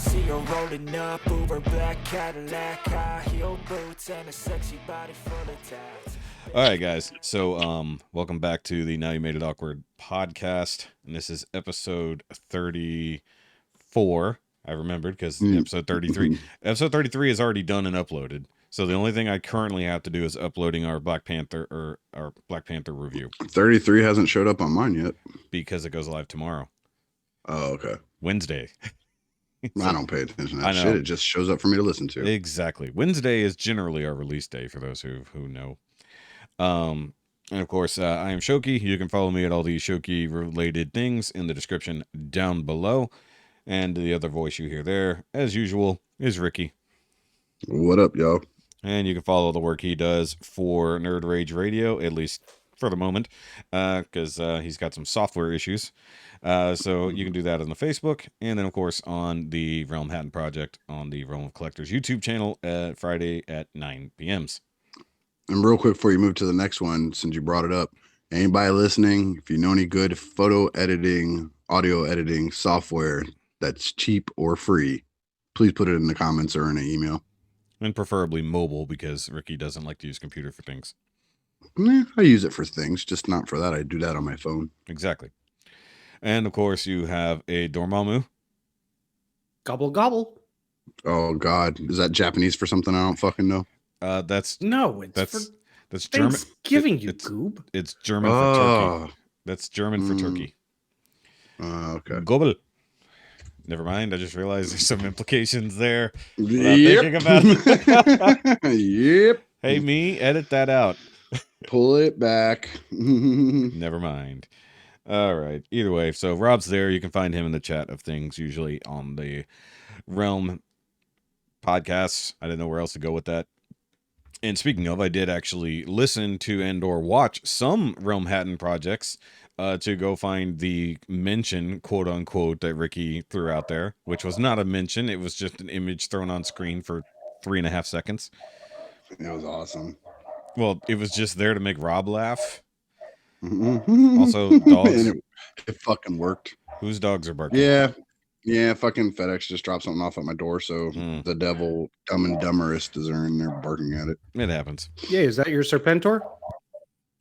see her rolling up, Uber black Cadillac, high heel boots, and a sexy body full of tats. All right, guys. So, welcome back to the Now You Made It Awkward podcast, and this is episode 34. I remembered because episode 33. Episode 33 is already done and uploaded. So the only thing I currently have to do is uploading our Black Panther review. 33 hasn't showed up on mine yet because it goes live tomorrow. Oh, okay. Wednesday. I don't pay attention to that shit. It just shows up for me to listen to. Exactly. Wednesday is generally our release day for those who know. And of course, I am Shoky. You can follow me at all the Shoky related things in the description down below. And the other voice you hear there, as usual, is Ricky. What up, y'all? And you can follow the work he does for Nerd Rage Radio, at least for the moment, because he's got some software issues. So you can do that on the Facebook, and then of course on the Realm Hatton Project on the Realm of Collectors YouTube channel at Friday at 9 p.m. And real quick before you move to the next one, since you brought it up, anybody listening, if you know any good photo editing, audio editing software that's cheap or free, please put it in the comments or in an email. And preferably mobile, because Ricky doesn't like to use computer for things. I use it for things, just not for that. I do that on my phone. Exactly. And of course, you have a Dormammu. Gobble gobble. Oh God, is that Japanese for something I don't fucking know? That's German. Thanksgiving, you goob. It's German for turkey. That's German for turkey. Okay. Gobble. Never mind. I just realized there's some implications there. Yep. About it. Yep. Hey, me, edit that out. Pull it back. Never mind. All right. Either way, so Rob's there. You can find him in the chat of things, usually on the Realm podcasts. I didn't know where else to go with that. And speaking of, I did actually listen to and or watch some Realm Hatton projects to go find the mention, quote unquote, that Ricky threw out there, which was not a mention. It was just an image thrown on screen for 3.5 seconds. It was awesome. Well, it was just there to make Rob laugh. Also, dogs. And it fucking worked. Whose dogs are barking? Yeah. Fucking FedEx just dropped something off at my door, so the devil, Dumb and Dumberest, is there, and they're barking at it. It happens. Yeah, is that your Serpentor?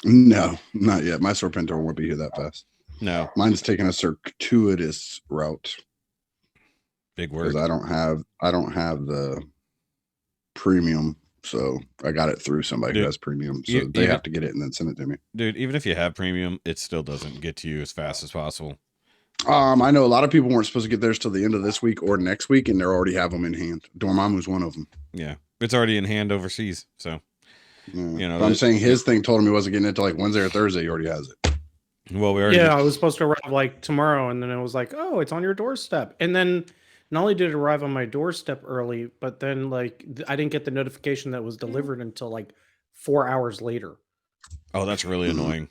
No, not yet. My Serpentor won't be here that fast. No, mine's taking a circuitous route. Big word. Because I don't have the premium. So I got it through somebody who has premium. So they have to get it and then send it to me. Dude, even if you have premium, it still doesn't get to you as fast as possible. I know a lot of people weren't supposed to get theirs till the end of this week or next week, and they already have them in hand. Dormammu's one of them. Yeah, it's already in hand overseas. So, you know, I'm saying his thing told him he wasn't getting it till like Wednesday or Thursday. He already has it. Well, we already. Yeah, I was supposed to arrive like tomorrow, and then it was like, oh, it's on your doorstep. And then not only did it arrive on my doorstep early, but then like I didn't get the notification that it was delivered until like 4 hours later. Oh, that's really annoying.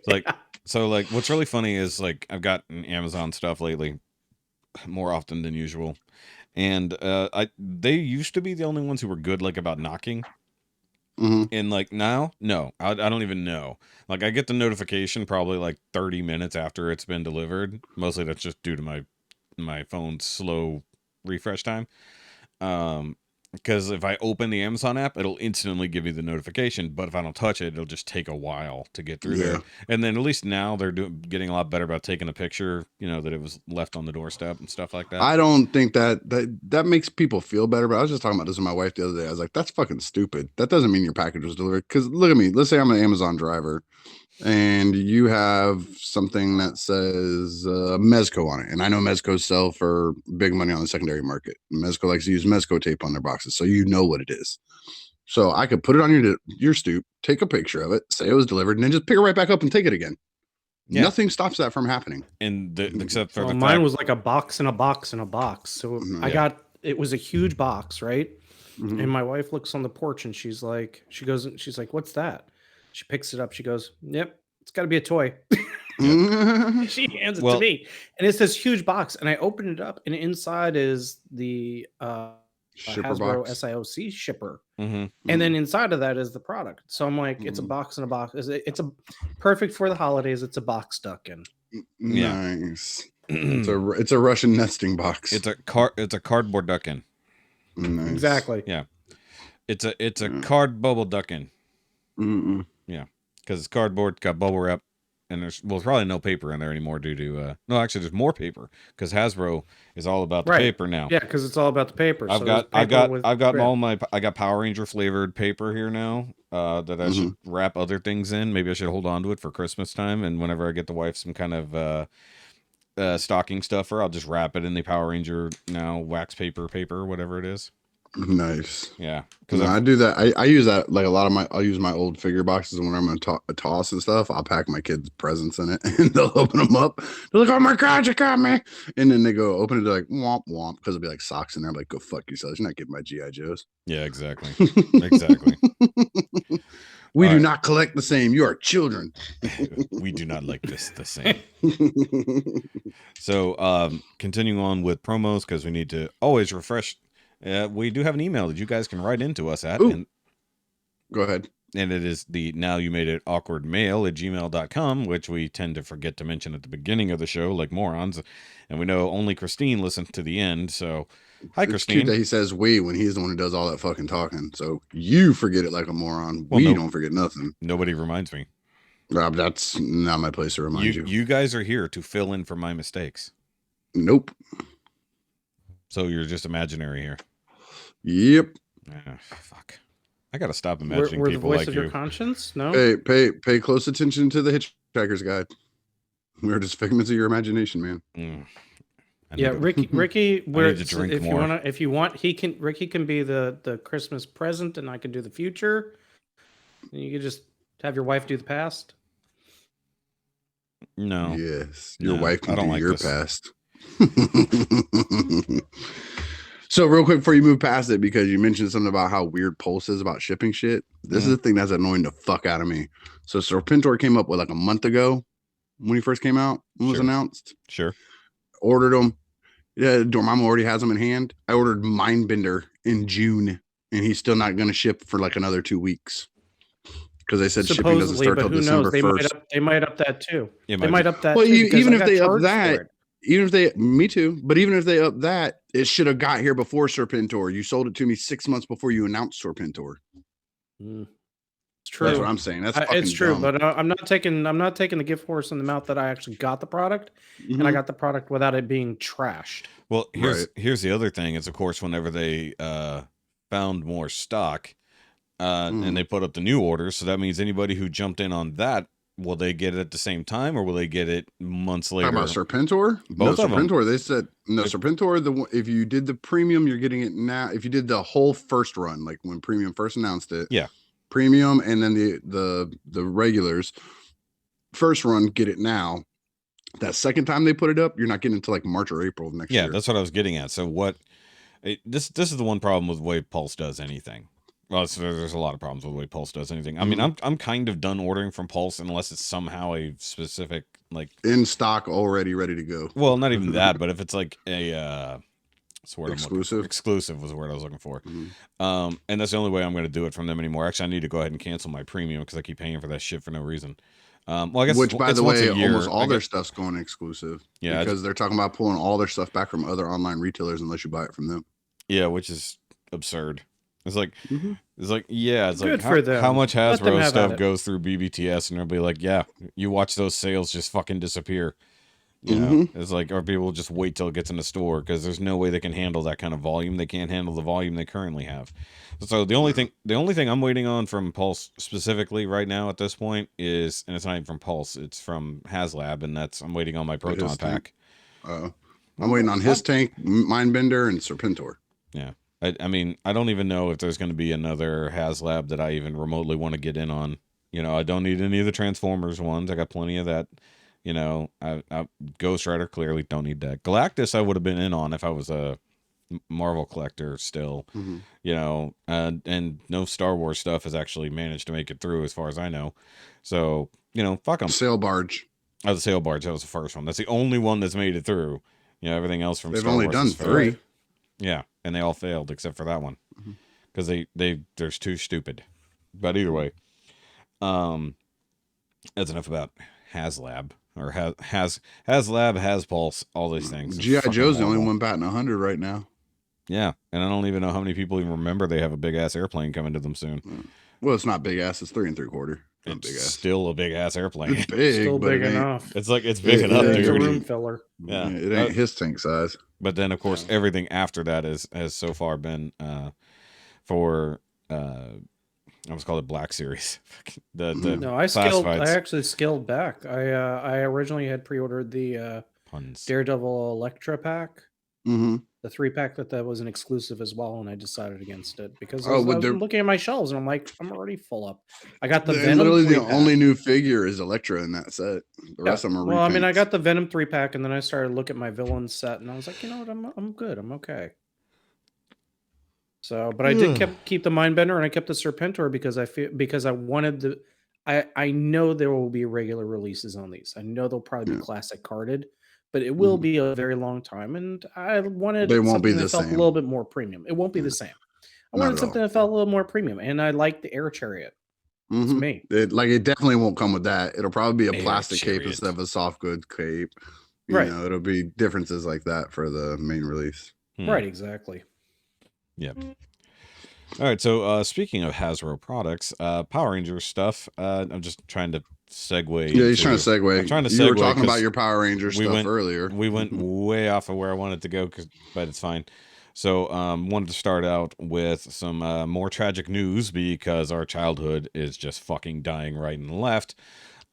Like, so like, what's really funny is like I've gotten Amazon stuff lately more often than usual, and they used to be the only ones who were good like about knocking. And like now, no, I don't even know. Like I get the notification probably like 30 minutes after it's been delivered. Mostly that's just due to my phone's slow refresh time. Because if I open the Amazon app, it'll instantly give you the notification. But if I don't touch it, it'll just take a while to get through there. And then at least now they're getting a lot better about taking a picture, you know, that it was left on the doorstep and stuff like that. I don't think that makes people feel better. But I was just talking about this with my wife the other day. I was like, that's fucking stupid. That doesn't mean your package was delivered. Because look at me. Let's say I'm an Amazon driver and you have something that says Mezco on it. And I know Mezcos sell for big money on the secondary market. Mezco likes to use Mezco tape on their boxes, so you know what it is. So I could put it on your stoop, take a picture of it, say it was delivered, and then just pick it right back up and take it again. Yeah. Nothing stops that from happening. And except for mine was like a box in a box in a box. So it was a huge box, right? And my wife looks on the porch and she's like, what's that? She picks it up. She goes, yep, it's got to be a toy. She hands it to me. And it's this huge box. And I open it up and inside is the Hasbro box. SIOC shipper. And then inside of that is the product. So I'm like, it's a box in a box. It's a perfect for the holidays. It's a box stuck in. Nice. It's a Russian nesting box. It's a cardboard ducking. Nice. Exactly. Yeah. It's a card bubble ducking. Yeah. Because it's cardboard, got bubble wrap, and there's probably no paper in there anymore due to no, actually there's more paper because Hasbro is all about the paper now. Yeah, because it's all about the paper. I've got I got Power Ranger flavored paper here now that I should wrap other things in. Maybe I should hold on to it for Christmas time, and whenever I get the wife some kind of stocking stuffer, I'll just wrap it in the Power Ranger now wax paper, whatever it is. Nice. Yeah, because I do that. I use that like a lot of I'll use my old figure boxes, and when I'm gonna toss and stuff, I'll pack my kids' presents in it, and they'll open them up. They're like, "Oh my god, you got me!" And then they go open it, they're like, "Womp womp," because there'll be like socks in there. I'm like, "Go fuck yourselves! You're not getting my GI Joes." Yeah, exactly. Exactly. We do not collect the same. You are children. We do not like this the same. So, continuing on with promos because we need to always refresh. We do have an email that you guys can write into us at. And, go ahead. And it is the NowYouMadeItAwkwardMail at gmail.com, which we tend to forget to mention at the beginning of the show like morons. And we know only Christine listens to the end. So, hi, Christine. It's cute that he says we when he's the one who does all that fucking talking. So you forget it like a moron. Well, we don't forget nothing. Nobody reminds me. That's not my place to remind you. You guys are here to fill in for my mistakes. Nope. So you're just imaginary here. Yep. Fuck. I gotta stop imagining we're people the voice like of you. Your conscience? No. Hey, pay close attention to the Hitchhiker's Guide. We're just figments of your imagination, man. Yeah, Ricky. I need to drink more. If you want, Ricky can be the Christmas present, and I can do the future. And you can just have your wife do the past. No. Yes, your wife can do like your this. past. So real quick before you move past it, because you mentioned something about how weird Pulse is about shipping shit. This is the thing that's annoying the fuck out of me. So Serpentor came up with like a month ago when he first came out, when it was announced. Sure. Ordered them. Yeah, Dormammu already has them in hand. I ordered Mindbender in June, and he's still not going to ship for like another 2 weeks. Because they said shipping doesn't start till December 1st. They might up that too. They might up that well, too. Even if they up that, me too. But even if they up that, it should have got here before Serpentor. You sold it to me 6 months before you announced Serpentor. It's true. That's what I'm saying. That's fucking it's true. dumb. But I'm not taking the gift horse in the mouth that I actually got the product, and I got the product without it being trashed. Well, here's the other thing. Is of course whenever they found more stock. And they put up the new orders, so that means anybody who jumped in on that, will they get it at the same time, or will they get it months later? How about Serpentor? Both of them. Serpentor, they said no. Serpentor, if you did the premium, you're getting it now. If you did the whole first run, like when premium first announced it, premium, and then the regulars first run, get it now. That second time they put it up, you're not getting it until like March or April of next year. Yeah, that's what I was getting at. So this is the one problem with the way Pulse does anything. Well, there's a lot of problems with the way Pulse does anything. I mean, I'm kind of done ordering from Pulse unless it's somehow a specific like in stock already ready to go. Well, not even that, but if it's like a exclusive. Exclusive was the word I was looking for. And that's the only way I'm going to do it from them anymore. Actually, I need to go ahead and cancel my premium because I keep paying for that shit for no reason. Well, I guess which, by the way, almost all their stuff's going exclusive. Yeah, because they're talking about pulling all their stuff back from other online retailers unless you buy it from them. Yeah, which is absurd. It's like, it's good like how much Hasbro stuff it. goes through BBTS, and they'll be like, yeah, you watch those sales just fucking disappear. You know, it's like, or people just wait till it gets in the store because there's no way they can handle that kind of volume. They can't handle the volume they currently have. So the only thing I'm waiting on from Pulse specifically right now at this point is, and it's not even from Pulse, it's from HasLab, and I'm waiting on my Proton Pack. I'm waiting on his tank, Mindbender, and Serpentor. Yeah. I mean, I don't even know if there's going to be another HasLab that I even remotely want to get in on. You know, I don't need any of the Transformers ones. I got plenty of that. You know, I Ghost Rider, clearly don't need that. Galactus I would have been in on if I was a Marvel collector still. You know, and no Star Wars stuff has actually managed to make it through as far as I know. So, you know, fuck them. Sail Barge. Oh, the Sail Barge, that was the first one. That's the only one that's made it through. You know, everything else from They've Star only Wars done 3. Yeah, and they all failed except for that one because they're too stupid. But either way, that's enough about HasLab or HasLab, HasPulse, all these things. G.I. Fucking Joe's the only horrible. one batting 100 right now. Yeah, and I don't even know how many people even remember they have a big ass airplane coming to them soon. Well, it's not big ass. It's 3 3/4. It's big ass. still a big ass airplane. It's big, Still but big it ain't. enough. It's like it's big enough, ain't dude. It's a gonna room be- filler. Yeah. It ain't his tank size. But then, of course, everything after that has so far been for I was called it Black Series. the No, I classifieds. actually scaled back. I originally had pre-ordered the Puns. Daredevil Electra pack, Mm-hmm. the 3-pack that was an exclusive as well, and I decided against it because I Oh, was but they're- looking at my shelves and I'm like, I'm already full up. I got the They're Venom literally the 3-pack. only new figure is Elektra in that set. The rest of them are Well, I mean, I repaints. got the Venom 3-pack, and then I started looking at my villain set, and I was like, you know what, I'm good, I'm okay. So, but I did keep the Mindbender, and I kept the Serpentor because I wanted the. I know there will be regular releases on these. I know they'll probably be classic carded, but it will be a very long time, and I wanted They won't be something the that felt same. a little bit more premium. It won't be the same. I Not wanted at something all. that felt a little more premium, and I like the Air Chariot. It's me. It definitely won't come with that. It'll probably be a Air plastic cape Chariot. instead of a soft good cape. You Right. know, it'll be differences like that for the main release. Right, exactly. Yep. All right, so speaking of Hasbro products, Power Rangers stuff. I'm just trying to segue. Yeah, he's trying to segue. I'm trying to You were segue talking about 'cause your Power Rangers stuff earlier. We went way off of where I wanted to go, but it's fine. So, wanted to start out with some more tragic news because our childhood is just fucking dying right and left.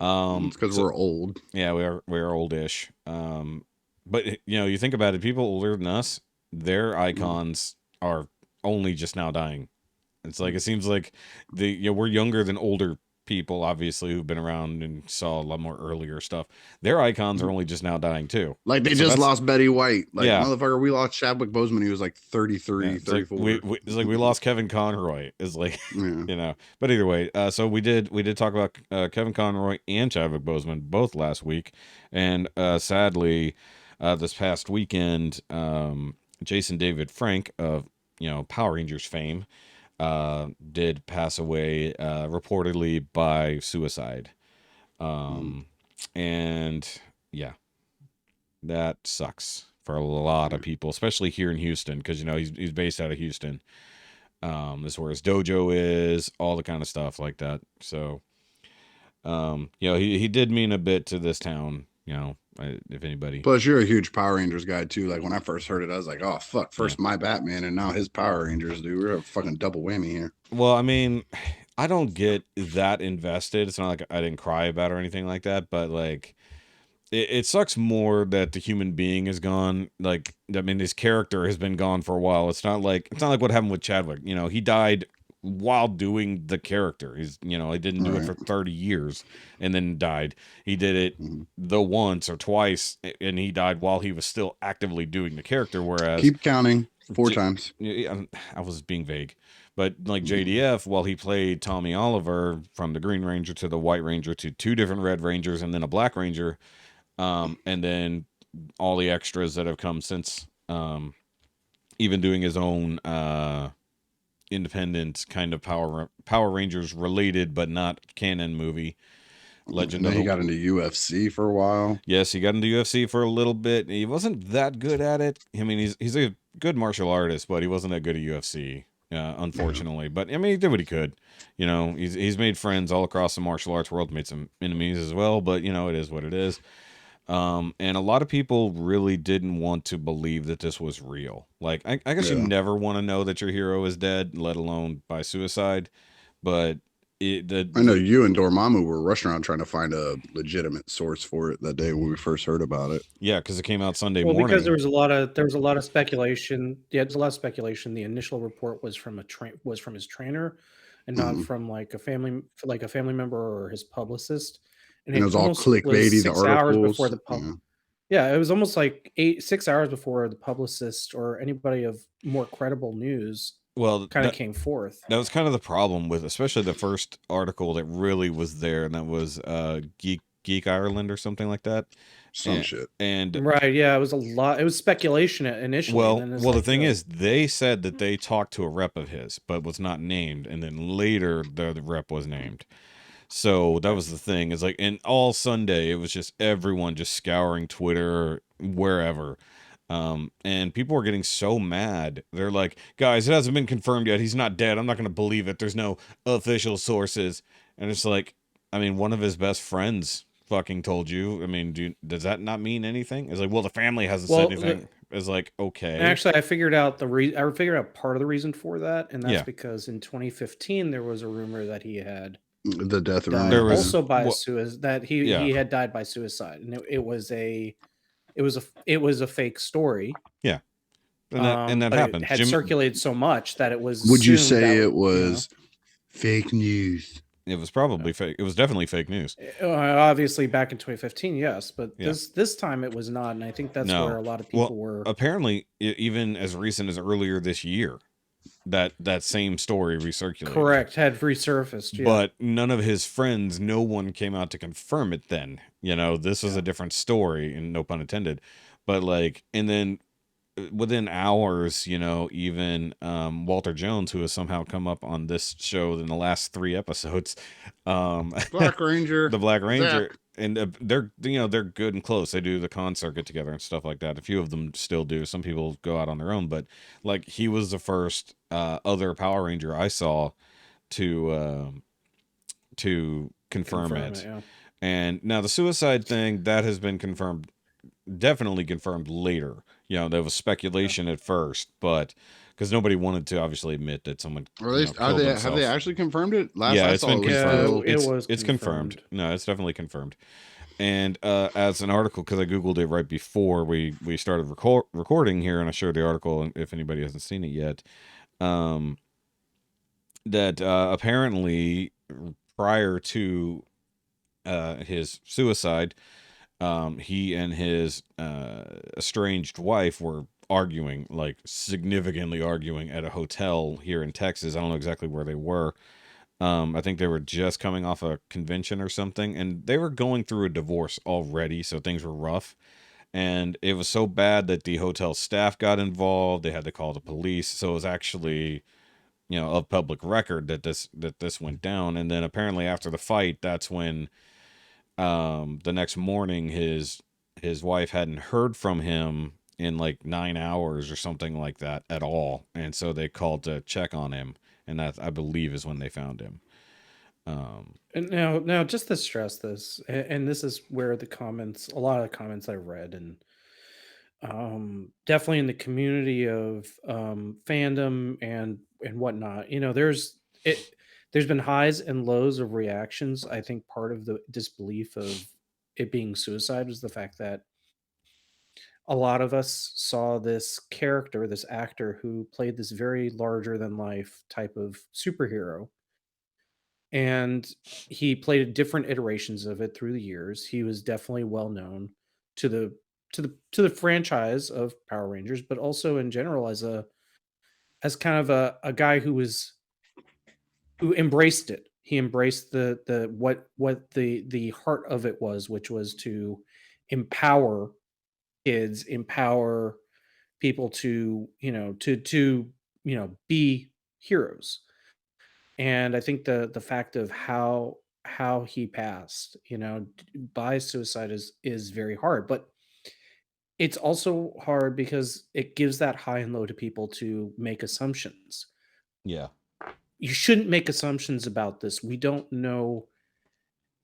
It's because we're old. Yeah, we're oldish. But you know, you think about it, people older than us, their icons are only just now dying. It's like it seems like we're younger than older people, obviously, who've been around and saw a lot more earlier stuff. Their icons are only just now dying too. Like they just lost Betty White. Like, Yeah. motherfucker, we lost Chadwick Boseman. He was like 33, Yeah, it's 34. like it's like we lost Kevin Conroy. It's like Yeah. you know. But either way, so we did talk about Kevin Conroy and Chadwick Boseman both last week, and sadly, this past weekend, Jason David Frank of Power Rangers fame did pass away reportedly by suicide. And yeah, that sucks for a lot of people, especially here in Houston, because he's based out of Houston. This is where his dojo is, all the kind of stuff like that. So he did mean a bit to this town, if anybody. Plus, you're a huge Power Rangers guy too. Like when I first heard it, I was like, "Oh fuck!" First my Batman, and now his Power Rangers. Dude, we're a fucking double whammy here. Well, I mean, I don't get that invested. It's not like I didn't cry about it or anything like that, but like, it sucks more that the human being is gone. Like, I mean, his character has been gone for a while. It's not like what happened with Chadwick. He died while doing the character. He didn't do it for 30 years and then died. He did it the once or twice, and he died while he was still actively doing the character. Whereas keep counting 4 times. I was being vague, but like JDF, while he played Tommy Oliver from the Green Ranger to the White Ranger to 2 different Red Rangers and then a Black Ranger, and then all the extras that have come since, even doing his own independent kind of Power Rangers related but not canon movie. Legend Then of he got into UFC for a while. Yes, he got into UFC for a little bit. He wasn't that good at it. I mean, he's a good martial artist, but he wasn't that good at UFC, unfortunately. But I mean, he did what he could. He's made friends all across the martial arts world, made some enemies as well. But it is what it is. And a lot of people really didn't want to believe that this was real. Like, I guess you never want to know that your hero is dead, let alone by suicide. But I know you and Dormammu were rushing around trying to find a legitimate source for it that day when we first heard about it. Yeah, because it came out Sunday morning. Well, because there was a lot of speculation. Yeah, there's a lot of speculation. The initial report was from his trainer, and not from like a family member or his publicist. And it was all clickbaity. The articles. Before it was almost like 6 hours before the publicist or anybody of more credible news kind of came forth. That was kind of the problem with, especially the first article that really was there, and that was Geek Ireland or something like that. Shit. And right, yeah, it was a lot. It was speculation initially. Well, the thing is, they said that they talked to a rep of his, but was not named, and then later the rep was named. So that was the thing. Is like, and all Sunday it was just everyone just scouring Twitter, wherever. And people were getting so mad. They're like, guys, it hasn't been confirmed yet. He's not dead. I'm not going to believe it. There's no official sources. And it's like, I mean, one of his best friends fucking told you. I mean, does that not mean anything? It's like, well, the family hasn't said anything. It's like, okay. Actually, I figured out I figured out part of the reason for that, and that's Yeah. because in 2015 there was a rumor that he had The death died rumor. There was- also by well, suicide. That he had died by suicide, and it was a fake story. Yeah. And that but happened. It had circulated so much that it was. Would you assumed say that, it was fake news? It was probably fake. It was definitely fake news. Obviously, back in 2015, yes, but Yeah. this time it was not, and I think that's No. where a lot of people Well, were. apparently, even as recent as earlier this year, that same story recirculated. Correct, had resurfaced. Yeah. But none of his friends, no one came out to confirm it then. You know, this was a different story, and no pun intended. But like, and then within hours, you know, even Walter Jones, who has somehow come up on this show in the last 3 episodes, Black Ranger, the Black Ranger, Zach. and they're good and close. They do the con circuit together and stuff like that. A few of them still do. Some people go out on their own, but like he was the first other Power Ranger I saw to confirm it. Yeah. And now the suicide thing that has been confirmed, definitely confirmed later. You know, there was speculation at first, but because nobody wanted to obviously admit that someone Or at least have they actually confirmed it? Last I it's saw been it was confirmed. still... It's confirmed. No, it's definitely confirmed. And as an article, because I googled it right before we started recording here, and I showed the article if anybody hasn't seen it yet, that apparently prior to his suicide, he and his estranged wife were arguing, like significantly arguing at a hotel here in Texas. I don't know exactly where they were. I think they were just coming off a convention or something, and they were going through a divorce already, so things were rough. And it was so bad that the hotel staff got involved. They had to call the police. So it was actually, you know, of public record that this went down. And then apparently after the fight, that's when the next morning his wife hadn't heard from him in like 9 hours or something like that at all, and so they called to check on him, and that, I believe, is when they found him. And now just to stress this, and this is where a lot of the comments I read, and definitely in the community of fandom and whatnot, you know, there's been highs and lows of reactions. I think part of the disbelief of it being suicide was the fact that a lot of us saw this character, this actor who played this very larger than life type of superhero. And he played different iterations of it through the years. He was definitely well known to the franchise of Power Rangers, but also in general as kind of a guy who embraced it. He embraced what the heart of it was, which was to empower kids, empower people to be heroes. And I think the fact of how he passed, by suicide is very hard, but it's also hard because it gives that high and low to people to make assumptions. Yeah. You shouldn't make assumptions about this. We don't know.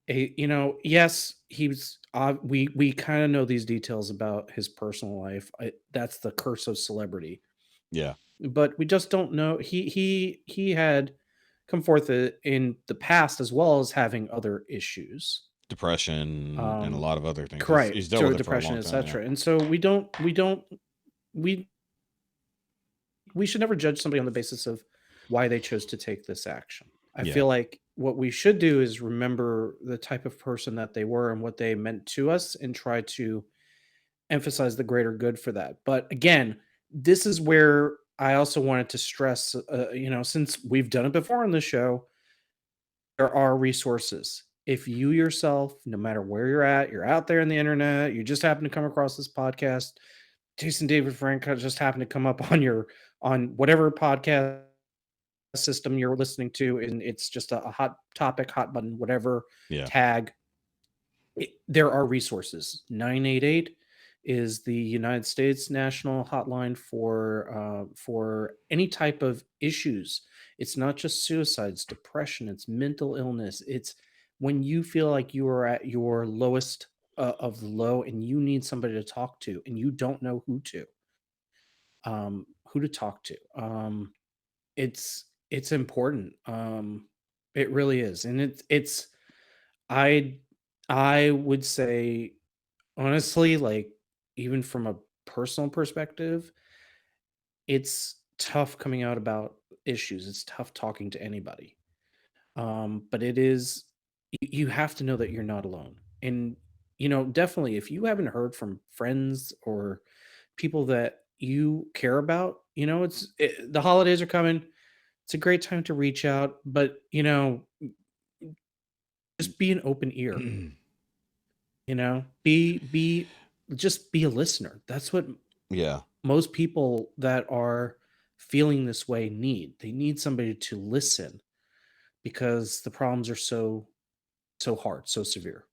Yes, he was. We kind of know these details about his personal life. That's the curse of celebrity. Yeah. But we just don't know. He had come forth in the past as well as having other issues, Depression, and a lot of other things. Right? He's dealt with it for a depression, long time, etc. And so we should never judge somebody on the basis of why they chose to take this action. I feel like what we should do is remember the type of person that they were and what they meant to us, and try to emphasize the greater good for that. But again, this is where I also wanted to stress, since we've done it before on the show, there are resources. If you yourself, no matter where you're at, you're out there in the internet, you just happen to come across this podcast, Jason David Frank just happened to come up on whatever podcast system you're listening to, and it's just a hot topic, hot button, whatever Yeah. tag, there are resources. 988 is the United States national hotline for any type of issues. It's not just suicides, depression, it's mental illness. It's when you feel like you are at your lowest of the low, and you need somebody to talk to, and you don't know who to talk to. It's important. It really is, and it's I I would say, honestly, like, even from a personal perspective, it's tough coming out about issues. It's tough talking to anybody. But it is, you have to know that you're not alone. And, definitely, if you haven't heard from friends or people that you care about, the holidays are coming. It's a great time to reach out, but, just be an open ear. Be just be a listener. That's what Yeah. most people that are feeling this way need. They need somebody to listen, because the problems are so hard, so severe.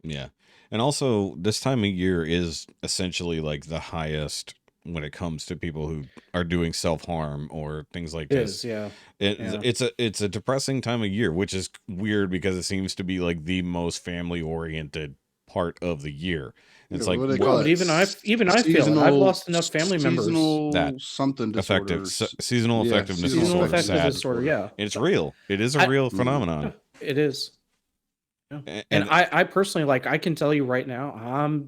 Yeah. And also, this time of year is essentially like the highest when it comes to people who are doing self-harm or things like It this. is, yeah. Yeah. It's a depressing time of year, which is weird because it seems to be like the most family-oriented part of the year. It's Yeah, like what do they Well, call but it? even I feel it. I've lost enough family members. Seasonal that something affective disorders. seasonal Yeah, effectiveness Seasonal disorder. affective Sad. disorder, yeah. It's real. It is a I real Mhm. phenomenon. Yeah, it is. Yeah. And, And I personally, like, I can tell you right now,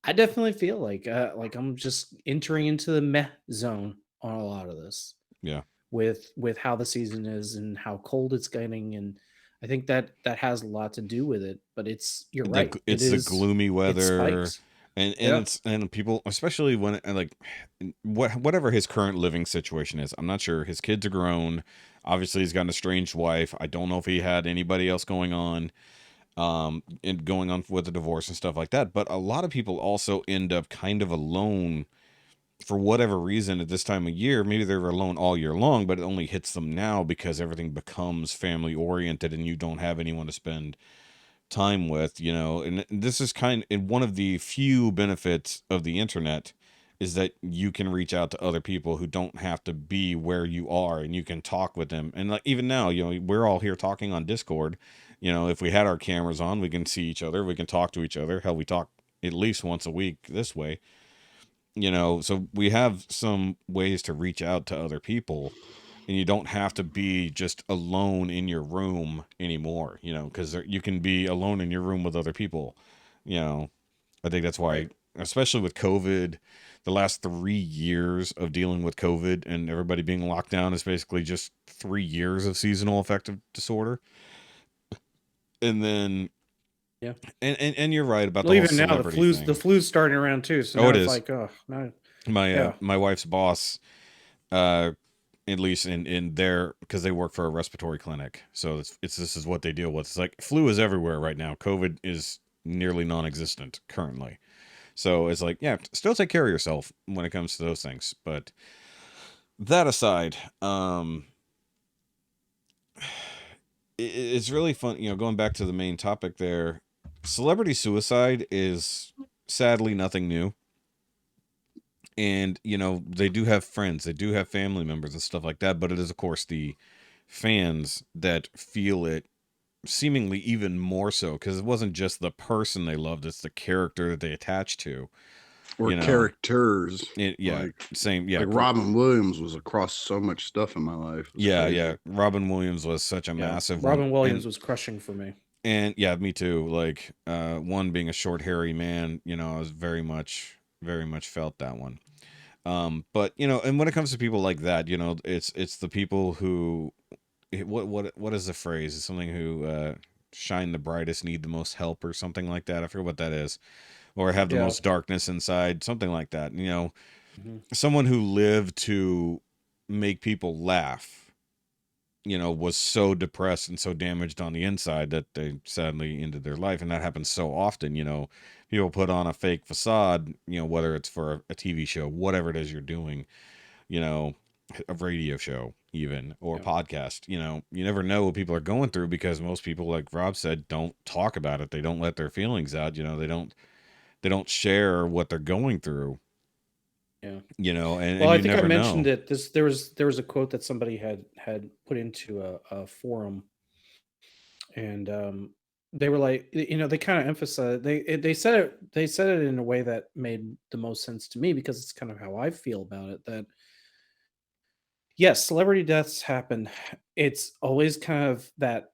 I definitely feel like I'm just entering into the meh zone on a lot of this, yeah. with how the season is and how cold it's getting, and I think that has a lot to do with it. But you're right. It's the gloomy It weather, spikes. and Yeah. and people, especially when like whatever his current living situation is. I'm not sure. His kids are grown. Obviously, he's got an estranged wife. I don't know if he had anybody else going on, and going on with a divorce and stuff like that. But a lot of people also end up kind of alone for whatever reason at this time of year. Maybe they're alone all year long, but it only hits them now because everything becomes family oriented and you don't have anyone to spend time with, and this is and one of the few benefits of the internet is that you can reach out to other people who don't have to be where you are, and you can talk with them. And like even now, we're all here talking on Discord. If we had our cameras on, we can see each other, we can talk to each other. Hell, we talk at least once a week this way. So we have some ways to reach out to other people, and you don't have to be just alone in your room anymore, because you can be alone in your room with other people. I think that's why, Right. especially with COVID, the last 3 years of dealing with COVID and everybody being locked down is basically just 3 years of seasonal affective disorder. And then, Yeah. and you're right about Well, the whole even now celebrity thing. the flu's starting around too. So Oh, now it it's is. like, oh no. My Yeah. my wife's boss, uh, at least in their, because they work for a respiratory clinic, so this is what they deal with. It's like flu is everywhere right now. COVID is nearly non-existent currently, so it's like, yeah, still take care of yourself when it comes to those things. But that aside, it's really fun. Going back to the main topic there, celebrity suicide is sadly nothing new. And they do have friends, they do have family members and stuff like that, but it is of course the fans that feel it seemingly even more so, because it wasn't just the person they loved, it's the character that they attached to. Or characters. Yeah, same. Yeah, like Robin Williams was across so much stuff in my life. Yeah. Robin Williams was such a massive one. Robin Williams was crushing for me. And yeah, me too. Like, one being a short, hairy man, I was very much felt that one. But and when it comes to people like that, it's the people who, what is the phrase? It's something who shine the brightest, need the most help, or something like that. I forget what that is. Or have the most darkness inside, something like that. Someone who lived to make people laugh, was so depressed and so damaged on the inside that they sadly ended their life. And that happens so often. People put on a fake facade, whether it's for a TV show, whatever it is you're doing, a radio show even, or podcast. You know, you never know what people are going through, because most people, like Rob said, don't talk about it. They don't let their feelings out. You know, they don't share what they're going through. Yeah. You know, Well, and I you think I never mentioned know. it. There was a quote that somebody had put into a forum, and they were like, you know, they kind of emphasized, they said it in a way that made the most sense to me, because it's kind of how I feel about it. That yes, celebrity deaths happen. It's always kind of that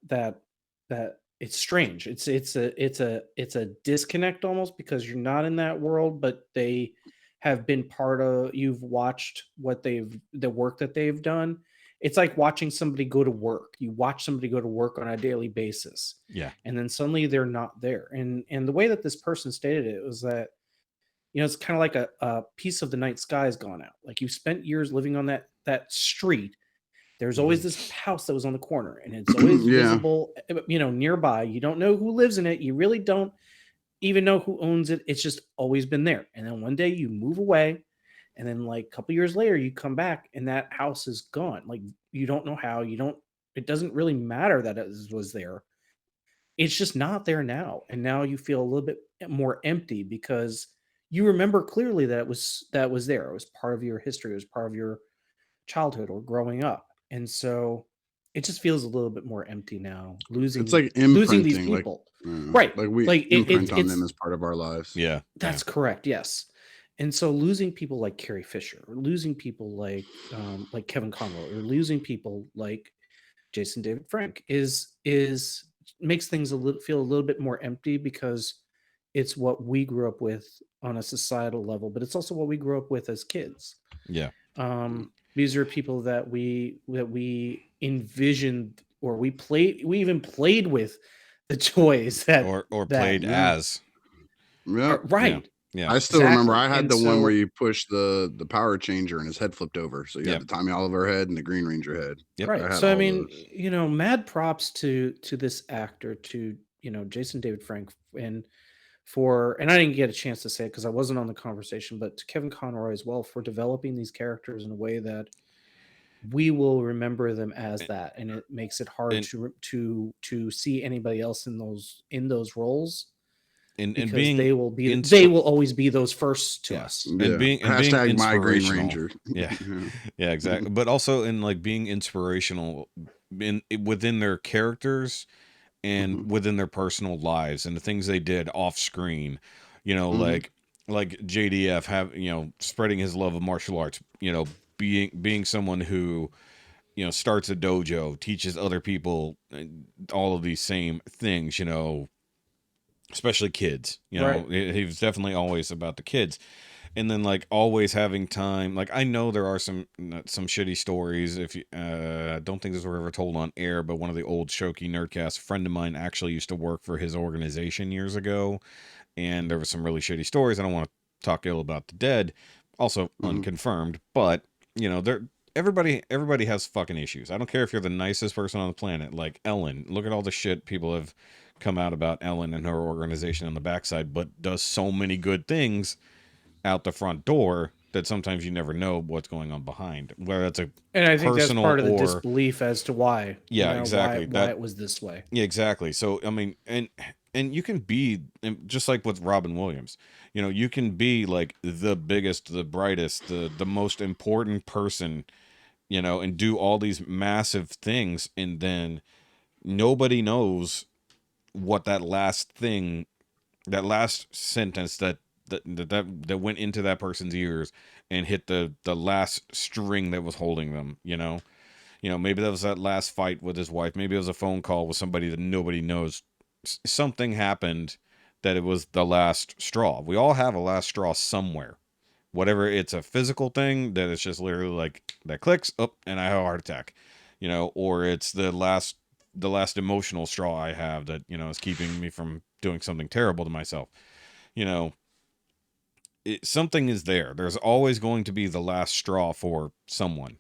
it's strange. It's a disconnect almost, because you're not in that world, but they have been part of, you've watched what the work that they've done. It's like watching somebody go to work. You watch somebody go to work on a daily basis, Yeah. and then suddenly they're not there. And the way that this person stated it was that, you know, it's kind of like a piece of the night sky has gone out. Like, you've spent years living on that street. There's always this house that was on the corner, and it's always Yeah. visible, you know, nearby. You don't know who lives in it. You really don't even know who owns it. It's just always been there. And then one day you move away, and then like a couple years later you come back and that house is gone. Like, you don't know how. You don't. It doesn't really matter that it was there. It's just not there now. And now you feel a little bit more empty, because you remember clearly that that was there. It was part of your history. It was part of your childhood or growing up. And so it just feels a little bit more empty now, It's losing like these imprinting, people. Right. like we Like imprint on them it's as part of our lives. Yeah. that's correct. Yes. And so losing people like Carrie Fisher, or losing people like Kevin Conroy, or losing people like Jason David Frank is makes things feel a little bit more empty, because it's what we grew up with on a societal level, but it's also what we grew up with as kids. Yeah. These are people that we envisioned, or we even played with the toys Or that played as. Yep. right. Yeah. I still remember Exactly. I had And the one where so you push the power changer and his head flipped over. So you Yep. had the Tommy Oliver head and the Green Ranger head. Yep. I right. had So I all mean, those. you know, mad props to this actor, to, you know, Jason David Frank, and I didn't get a chance to say it because I wasn't on the conversation, but to Kevin Conroy as well, for developing these characters in a way that we will remember them as that, and it makes it hard And to see anybody else in those roles, and because being they will always be those first to yeah. us. And Yeah. being Hashtag my Green inspirational. Ranger. Yeah. Yeah, exactly. But also in like being inspirational within their characters and within their personal lives and the things they did off screen. You know, like JDF spreading his love of martial arts, you know, being someone who, you know, starts a dojo, teaches other people all of these same things, you know, especially kids. You know, Right. he was definitely always about the kids. And then like always having time. Like, I know there are some shitty stories. If you, I don't think these were ever told on air, but one of the old Shoky Nerdcast friend of mine actually used to work for his organization years ago, and there were some really shitty stories. I don't want to talk ill about the dead, also unconfirmed, but you know, everybody has fucking issues. I don't care if you're the nicest person on the planet, like Ellen. Look at all the shit people have come out about Ellen and her organization on the backside, but does so many good things out the front door that sometimes you never know what's going on behind, whether it's a And I think that's personal part of the or disbelief as to why, yeah, exactly, why it was this way. yeah, exactly. So I mean, and you can be, and just like with Robin Williams, you know, you can be like the biggest, the brightest, the most important person, you know, and do all these massive things, and then nobody knows what that last thing, that last sentence that went into that person's ears and hit the last string that was holding them, you know. Maybe that was that last fight with his wife, maybe it was a phone call with somebody that nobody knows. Something happened that it was the last straw. We all have a last straw somewhere, whatever. It's a physical thing that it's just literally like that clicks up and I have a heart attack, you know, or it's the last emotional straw I have that, you know, is keeping me from doing something terrible to myself, you know. Something is there. There's always going to be the last straw for someone,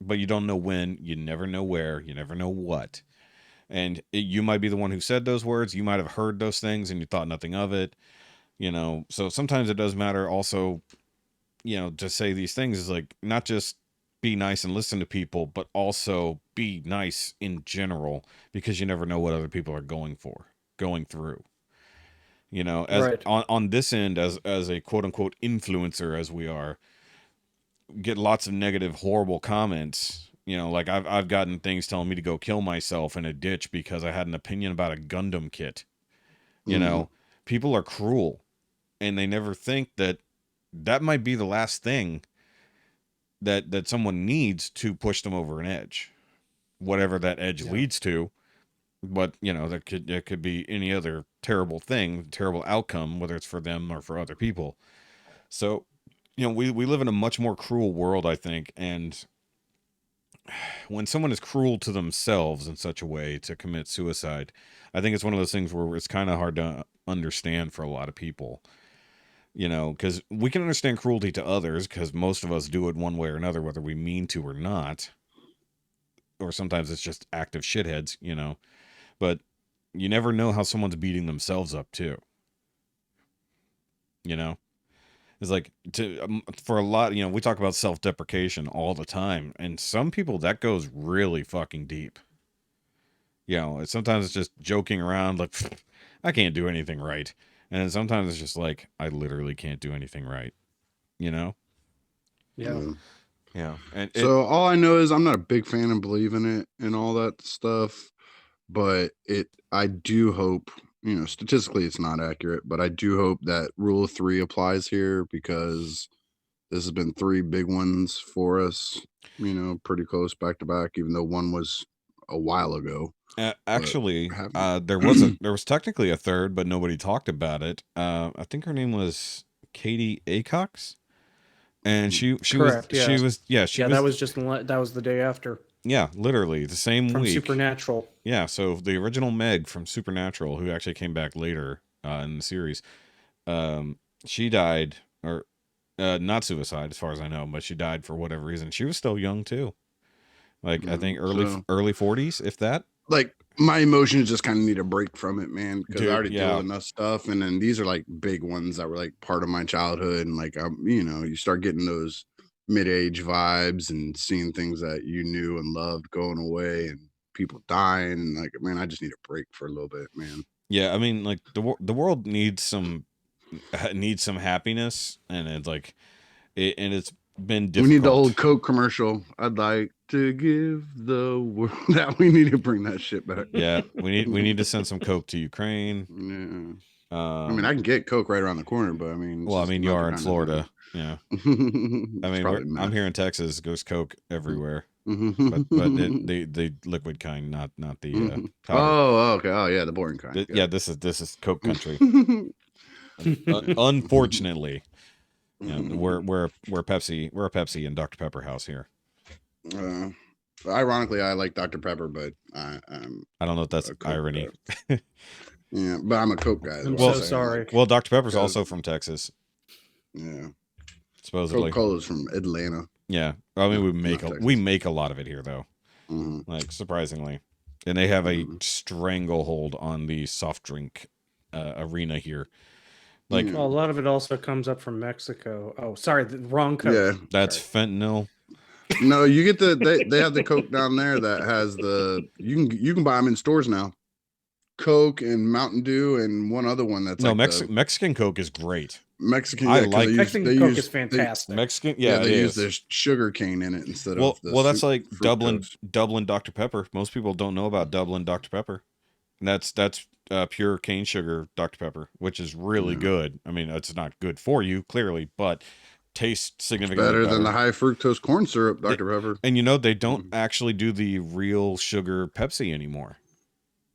but you don't know when, you never know where, you never know what. And you might be the one who said those words, you might have heard those things and you thought nothing of it, you know. So sometimes it does matter also, you know, to say these things is like not just be nice and listen to people, but also be nice in general, because you never know what other people are going through. You know, as Right. on this end, as a quote unquote influencer, as we are, get lots of negative, horrible comments. You know, like I've gotten things telling me to go kill myself in a ditch because I had an opinion about a Gundam kit. You know, people are cruel, and they never think that that might be the last thing that someone needs to push them over an edge, whatever that edge leads to. But you know, that could be any other terrible thing, terrible outcome, whether it's for them or for other people. So, you know, we live in a much more cruel world, I think, and when someone is cruel to themselves in such a way to commit suicide, I think it's one of those things where it's kind of hard to understand for a lot of people. You know, because we can understand cruelty to others because most of us do it one way or another, whether we mean to or not. Or sometimes it's just active shitheads, you know. But you never know how someone's beating themselves up too. You know, it's like for a lot. You know, we talk about self-deprecation all the time, and some people that goes really fucking deep. You know, sometimes it's just joking around, like I can't do anything right, and then sometimes it's just like I literally can't do anything right. You know. Yeah. Yeah. And so all I know is I'm not a big fan and believe in it and all that stuff, but I do hope, you know, statistically it's not accurate, but I do hope that rule of 3 applies here, because this has been 3 big ones for us, you know, pretty close back to back, even though one was a while ago. Actually, there was technically a third, but nobody talked about it. I think her name was Katie Acox, and she Correct, was that was just that was the day after. Yeah, literally the same From week. Supernatural. Yeah, so the original Meg from Supernatural, who actually came back later in the series, she died, or not suicide as far as I know, but she died for whatever reason. She was still young too, like I think early 40s, if that. Like my emotions just kind of need a break from it, man, because I already deal with enough stuff, and then these are like big ones that were like part of my childhood, and like you know, you start getting those mid-age vibes and seeing things that you knew and loved going away and people dying, and like, man, I just need a break for a little bit, man. Yeah, I mean, like the world needs some happiness, and it's like and it's been difficult. We need the old Coke commercial. I'd like to give the world that. We need to bring that shit back. Yeah, we need to send some Coke to Ukraine. Yeah. I mean, I can get Coke right around the corner, but I mean, well, I mean, you are in Florida. Yeah. I mean, I'm here in Texas. Goes Coke everywhere. But the liquid kind, not the powder. Oh, okay. Oh, yeah, the boring kind. Yeah, this is Coke country. Unfortunately, you know, we're a Pepsi and Dr. Pepper house here. Ironically, I like Dr. Pepper, but I don't know if that's irony. Yeah, but I'm a Coke guy. I'm so sorry. Well, Dr. Pepper's also from Texas. Yeah, supposedly. Coca-Cola's from Atlanta. Yeah, I mean, we make a lot of it here, though. Like, surprisingly, and they have a stranglehold on the soft drink arena here. Like, well, a lot of it also comes up from Mexico. Oh, sorry, the wrong Coke. Yeah, that's fentanyl. No, you get they have the Coke down there that has you can buy them in stores now. Coke and Mountain Dew and one other one that's Mexican Coke is great. Mexican, I like Mexican Coke is fantastic. Mexican, they use the sugar cane in it instead of the that's like Dublin Dr. Pepper. Most people don't know about Dublin Dr. Pepper. And that's pure cane sugar Dr. Pepper, which is really good. I mean, it's not good for you, clearly, but tastes significantly better than the high fructose corn syrup Dr. Pepper. And you know, they don't actually do the real sugar Pepsi anymore.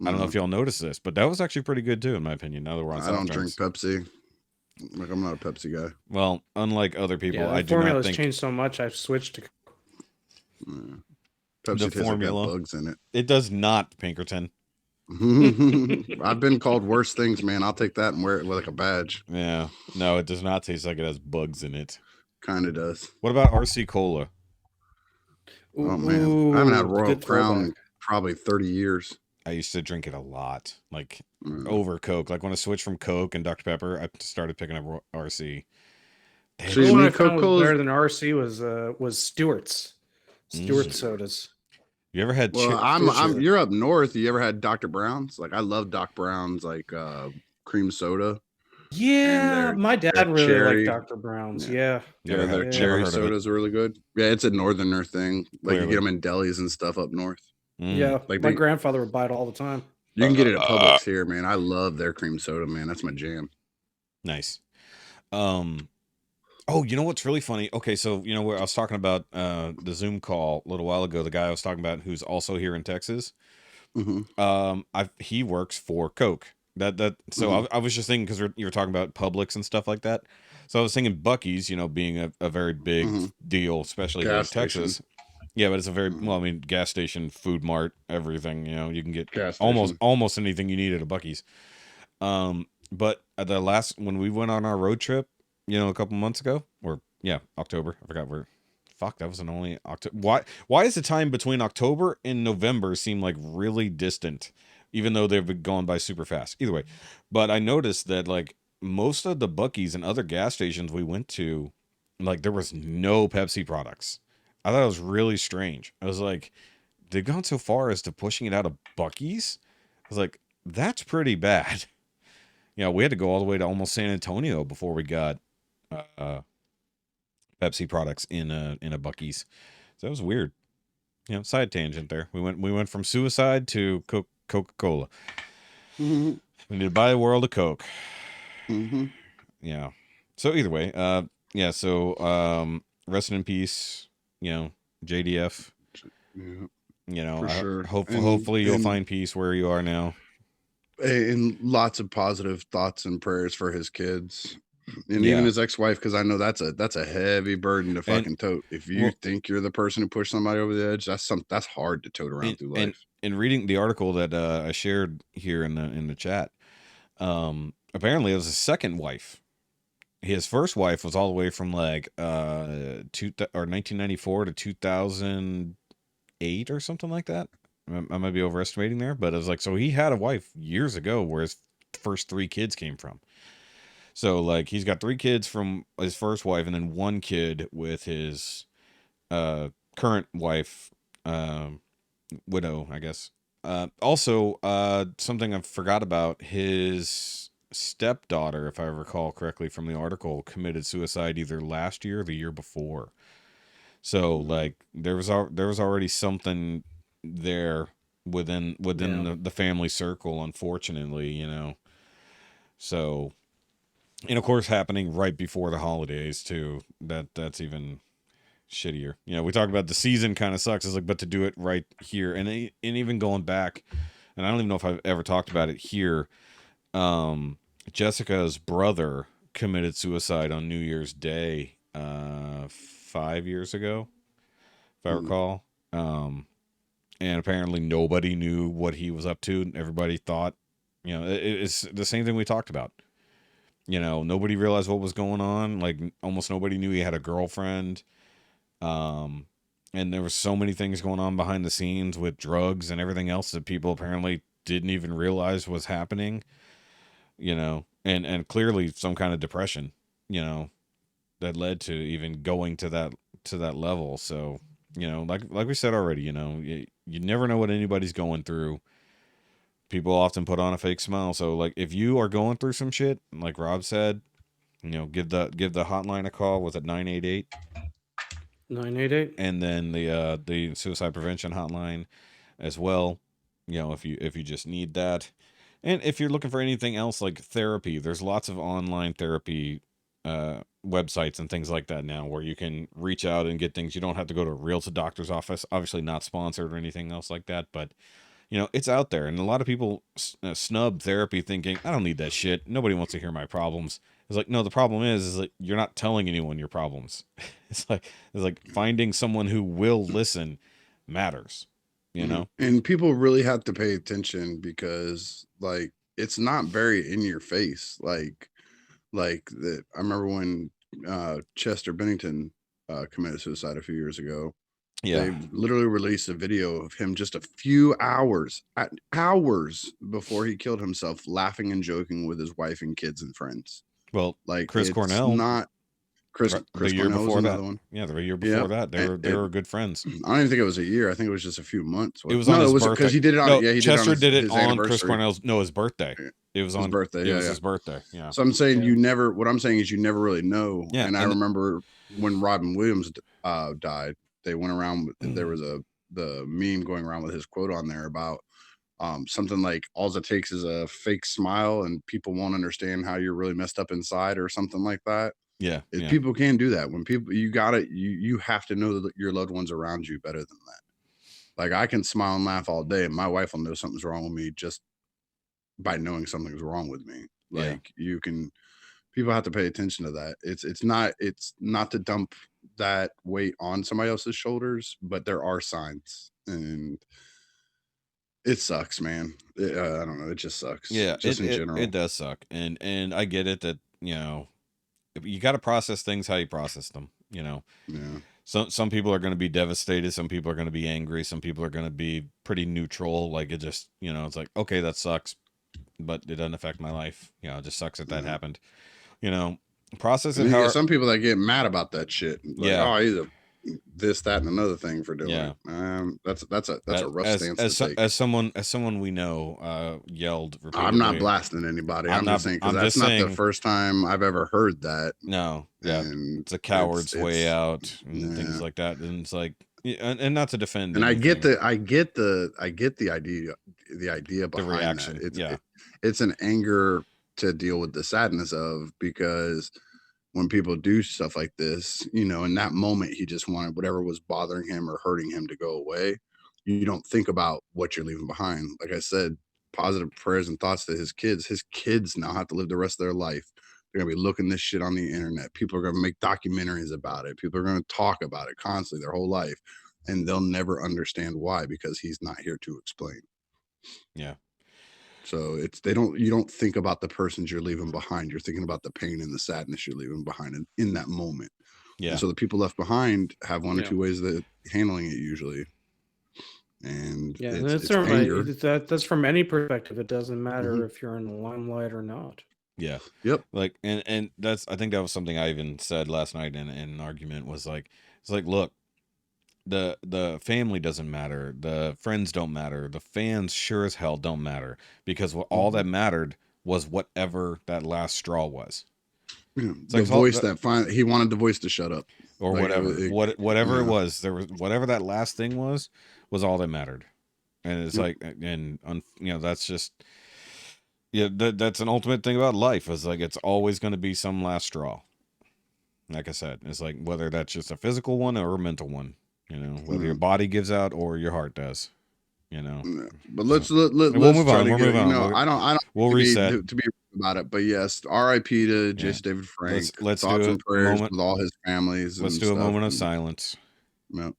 I don't know if y'all noticed this, but that was actually pretty good too, in my opinion. Now that we're on, I don't drink Pepsi. Like, I'm not a Pepsi guy. Well, unlike other people, I do not think formula's changed so much. I've switched to Pepsi. The formula bugs in it. It does not, Pinkerton. I've been called worse things, man. I'll take that and wear it like a badge. Yeah, no, it does not taste like it has bugs in it. Kind of does. What about RC Cola? Oh man, I haven't had Royal Crown in probably 30 years. I used to drink it a lot, like over Coke. Like when I switched from Coke and Dr. Pepper, I started picking up RC. So you know Coca-Cola better than RC was Stewart's. Stewart sodas. You ever had? Well, you're up north. You ever had Dr. Brown's? Like I love Doc Brown's like cream soda. Yeah, my dad really cherry, liked Dr. Brown's. Yeah, their cherry sodas are really good. Yeah, it's a northerner thing. Like you get them in delis and stuff up north. Yeah, like my grandfather would buy it all the time. You can get it at Publix here, man. I love their cream soda, man. That's my jam. Nice. Oh, you know what's really funny? Okay, so you know where I was talking about the Zoom call a little while ago. The guy I was talking about who's also here in Texas. He works for Coke. So I was just thinking because you were talking about Publix and stuff like that. So I was thinking Buc-ee's, you know, being a very big deal, especially here in Texas. Yeah, but it's a very well, I mean, gas station, food mart, everything. You know, you can get almost anything you need at a Buc-ee's. But the last when we went on our road trip, you know, a couple months ago, or October. I forgot where. Fuck, that wasn't only October. Why is the time between October and November seem like really distant, even though they've been going by super fast? Either way, but I noticed that like most of the Buc-ee's and other gas stations we went to, like there was no Pepsi products. I thought it was really strange. I was like, they've gone so far as to pushing it out of Buc-ee's. I was like, that's pretty bad. You know, we had to go all the way to almost San Antonio before we got Pepsi products in a Buc-ee's. So that was weird. You know, side tangent there. We went from suicide to Coca-Cola. We need to buy a world of Coke. Yeah. So either way, so rest in peace, you know, JDF. You know, for sure. Hopefully you'll find peace where you are now. And lots of positive thoughts and prayers for his kids. And even his ex-wife, because I know that's a heavy burden to fucking tote. If you think you're the person who pushed somebody over the edge, that's hard to tote around through life. And reading the article that I shared here in the chat, apparently it was his second wife. His first wife was all the way from like 1994 to 2008 or something like that. I might be overestimating there, but it was like, so he had a wife years ago where his first 3 kids came from. So like he's got 3 kids from his first wife and then 1 kid with his current wife, widow, I guess. Also, something I forgot about, his stepdaughter, if I recall correctly from the article, committed suicide either last year or the year before. So like there was already something there within the family circle, unfortunately, you know. So, and of course happening right before the holidays too. That's even shittier. You know, we talked about the season kind of sucks. It's like, but to do it right here, and even going back, and I don't even know if I've ever talked about it here. Jessica's brother committed suicide on New Year's Day 5 years ago, if I recall. And apparently nobody knew what he was up to. Everybody thought, you know, it's the same thing we talked about. You know, nobody realized what was going on. Like almost nobody knew he had a girlfriend. And there were so many things going on behind the scenes with drugs and everything else that people apparently didn't even realize was happening. You know, and clearly some kind of depression, you know, that led to even going to that level. So, you know, like we said already, you know, you never know what anybody's going through. People often put on a fake smile. So like if you are going through some shit, like Rob said, you know, give the hotline a call. Was it 988? 988. And then the suicide prevention hotline as well. You know, if you just need that. And if you're looking for anything else like therapy, there's lots of online therapy websites and things like that now where you can reach out and get things. You don't have to go to a real doctor's office. Obviously not sponsored or anything else like that, but you know, it's out there. And a lot of people snub therapy thinking, I don't need that shit. Nobody wants to hear my problems. It's like, no, the problem is that you're not telling anyone your problems. It's like finding someone who will listen matters. You know, and people really have to pay attention because like it's not very in your face. Like that. I remember when Chester Bennington committed suicide a few years ago. Yeah, they literally released a video of him just a few hours before he killed himself, laughing and joking with his wife and kids and friends. Well, like Chris Cornell, Chris the year Cornell was before another that. one. Yeah, the year before that. They were good friends. I don't even think it was a year. I think it was just a few months. It was on his birthday. Because he did it on. No, Yeah, he Chester did it on anniversary. Chris Cornell's his birthday. It was his on birthday. It was his birthday. Yeah. So I'm saying what I'm saying is you never really know. Yeah, and I remember when Robin Williams died, they went around. There was the meme going around with his quote on there about something like all it takes is a fake smile and people won't understand how you're really messed up inside or something like that. Yeah. People can do that. When people, you have to know that your loved ones around you better than that. Like I can smile and laugh all day and my wife will know something's wrong with me just by knowing something's wrong with me. Like people have to pay attention to that. It's not to dump that weight on somebody else's shoulders, but there are signs, and it sucks, man. I don't know. It just sucks. Yeah, just in general. It does suck, and I get it that you got to process things how you process them. Yeah. Some people are going to be devastated. Some people are going to be angry. Some people are going to be pretty neutral. Like it just it's like, okay, that sucks, but it doesn't affect my life. It just sucks that happened. Process it. How some people that get mad about that shit. Like, yeah. Oh, he's a this, that, and another thing for doing it. That's a rough stance to take. As someone we know yelled repeatedly. I'm not blasting anybody. I'm just saying because that's not the first time I've ever heard that. No, it's a coward's way out and things like that. And it's like, and not to defend. And anything. I get the idea behind the reaction. That. It's an anger to deal with the sadness of, because when people do stuff like this, in that moment, he just wanted whatever was bothering him or hurting him to go away. You don't think about what you're leaving behind. Like I said, positive prayers and thoughts to his kids. His kids now have to live the rest of their life. They're going to be looking this shit on the internet. People are going to make documentaries about it. People are going to talk about it constantly their whole life. And they'll never understand why, because he's not here to explain. Yeah. So you don't think about the persons you're leaving behind. You're thinking about the pain and the sadness you're leaving behind in that moment. Yeah. And so the people left behind have one or two ways of handling it usually. And that's from any perspective. It doesn't matter if you're in the limelight or not. Yeah. Yep. Like, and that's, I think that was something I even said last night in an argument was like, it's like, look, the family doesn't matter. The friends don't matter. The fans sure as hell don't matter, because all that mattered was whatever that last straw was. Yeah. The voice he wanted the voice to shut up, or whatever it was. There was whatever that last thing was all that mattered. And it's like, and that's just, that's an ultimate thing about life. Is like, it's always going to be some last straw. Like I said, it's like, whether that's just a physical one or a mental one. Whether your body gives out or your heart does, But let's we'll move on. We'll move on. I don't. We'll reset to be about it. But yes, R.I.P. to Jason David Frank. Let's thoughts do and prayers with all his families. Let's do a moment of silence. Yep.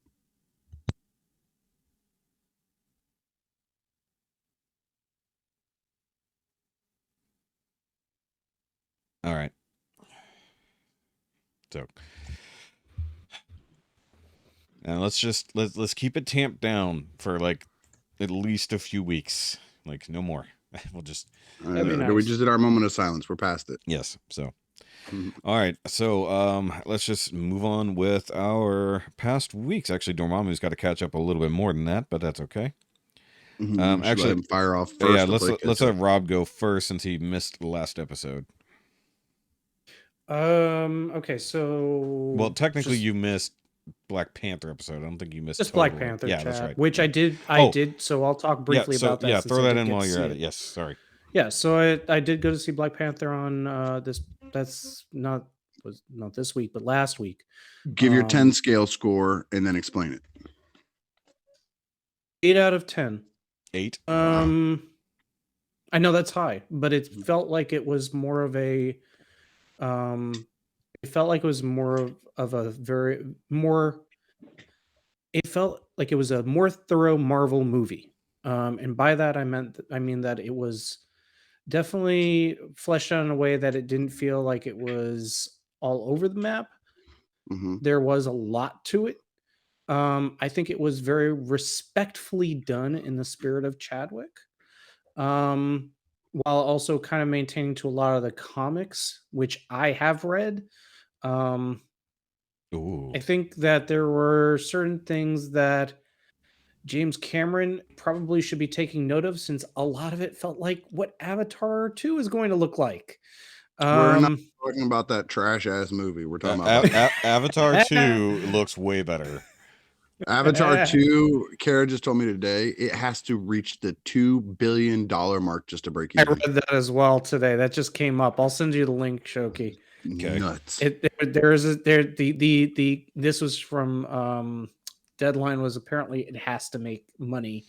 All right. So. And let's keep it tamped down for like at least a few weeks, like no more. We'll just. Nice. We just did our moment of silence. We're past it. Yes. So, all right. So let's just move on with our past weeks. Actually, Dormammu's got to catch up a little bit more than that, but that's okay. Actually, let him fire off first. Yeah, let's let Rob go first since he missed the last episode. Okay. So. Well, technically, you missed Black Panther episode. I don't think you missed just Black Panther. Yeah, that's right. Which I did. I did. So I'll talk briefly about that. Yeah, throw that in while you're at it. Yes, sorry. Yeah, so I did go to see Black Panther on this. That's not this week, but last week. Give your 10 scale score and then explain it. 8 out of 10. 8. I know that's high, but it felt like it was more of a. It felt like it was more of a very more. It felt like it was a more thorough Marvel movie, and by that I mean that it was definitely fleshed out in a way that it didn't feel like it was all over the map. There was a lot to it. I think it was very respectfully done in the spirit of Chadwick, while also kind of maintaining to a lot of the comics, which I have read. Ooh. I think that there were certain things that James Cameron probably should be taking note of, since a lot of it felt like what Avatar 2 is going to look like. We're not talking about that trash ass movie. We're talking about Avatar 2 looks way better. Avatar 2. Kara just told me today it has to reach the $2 billion mark just to break even. I read that as well today. That just came up. I'll send you the link, Shoki. Okay. Nuts. This was from Deadline, was apparently it has to make money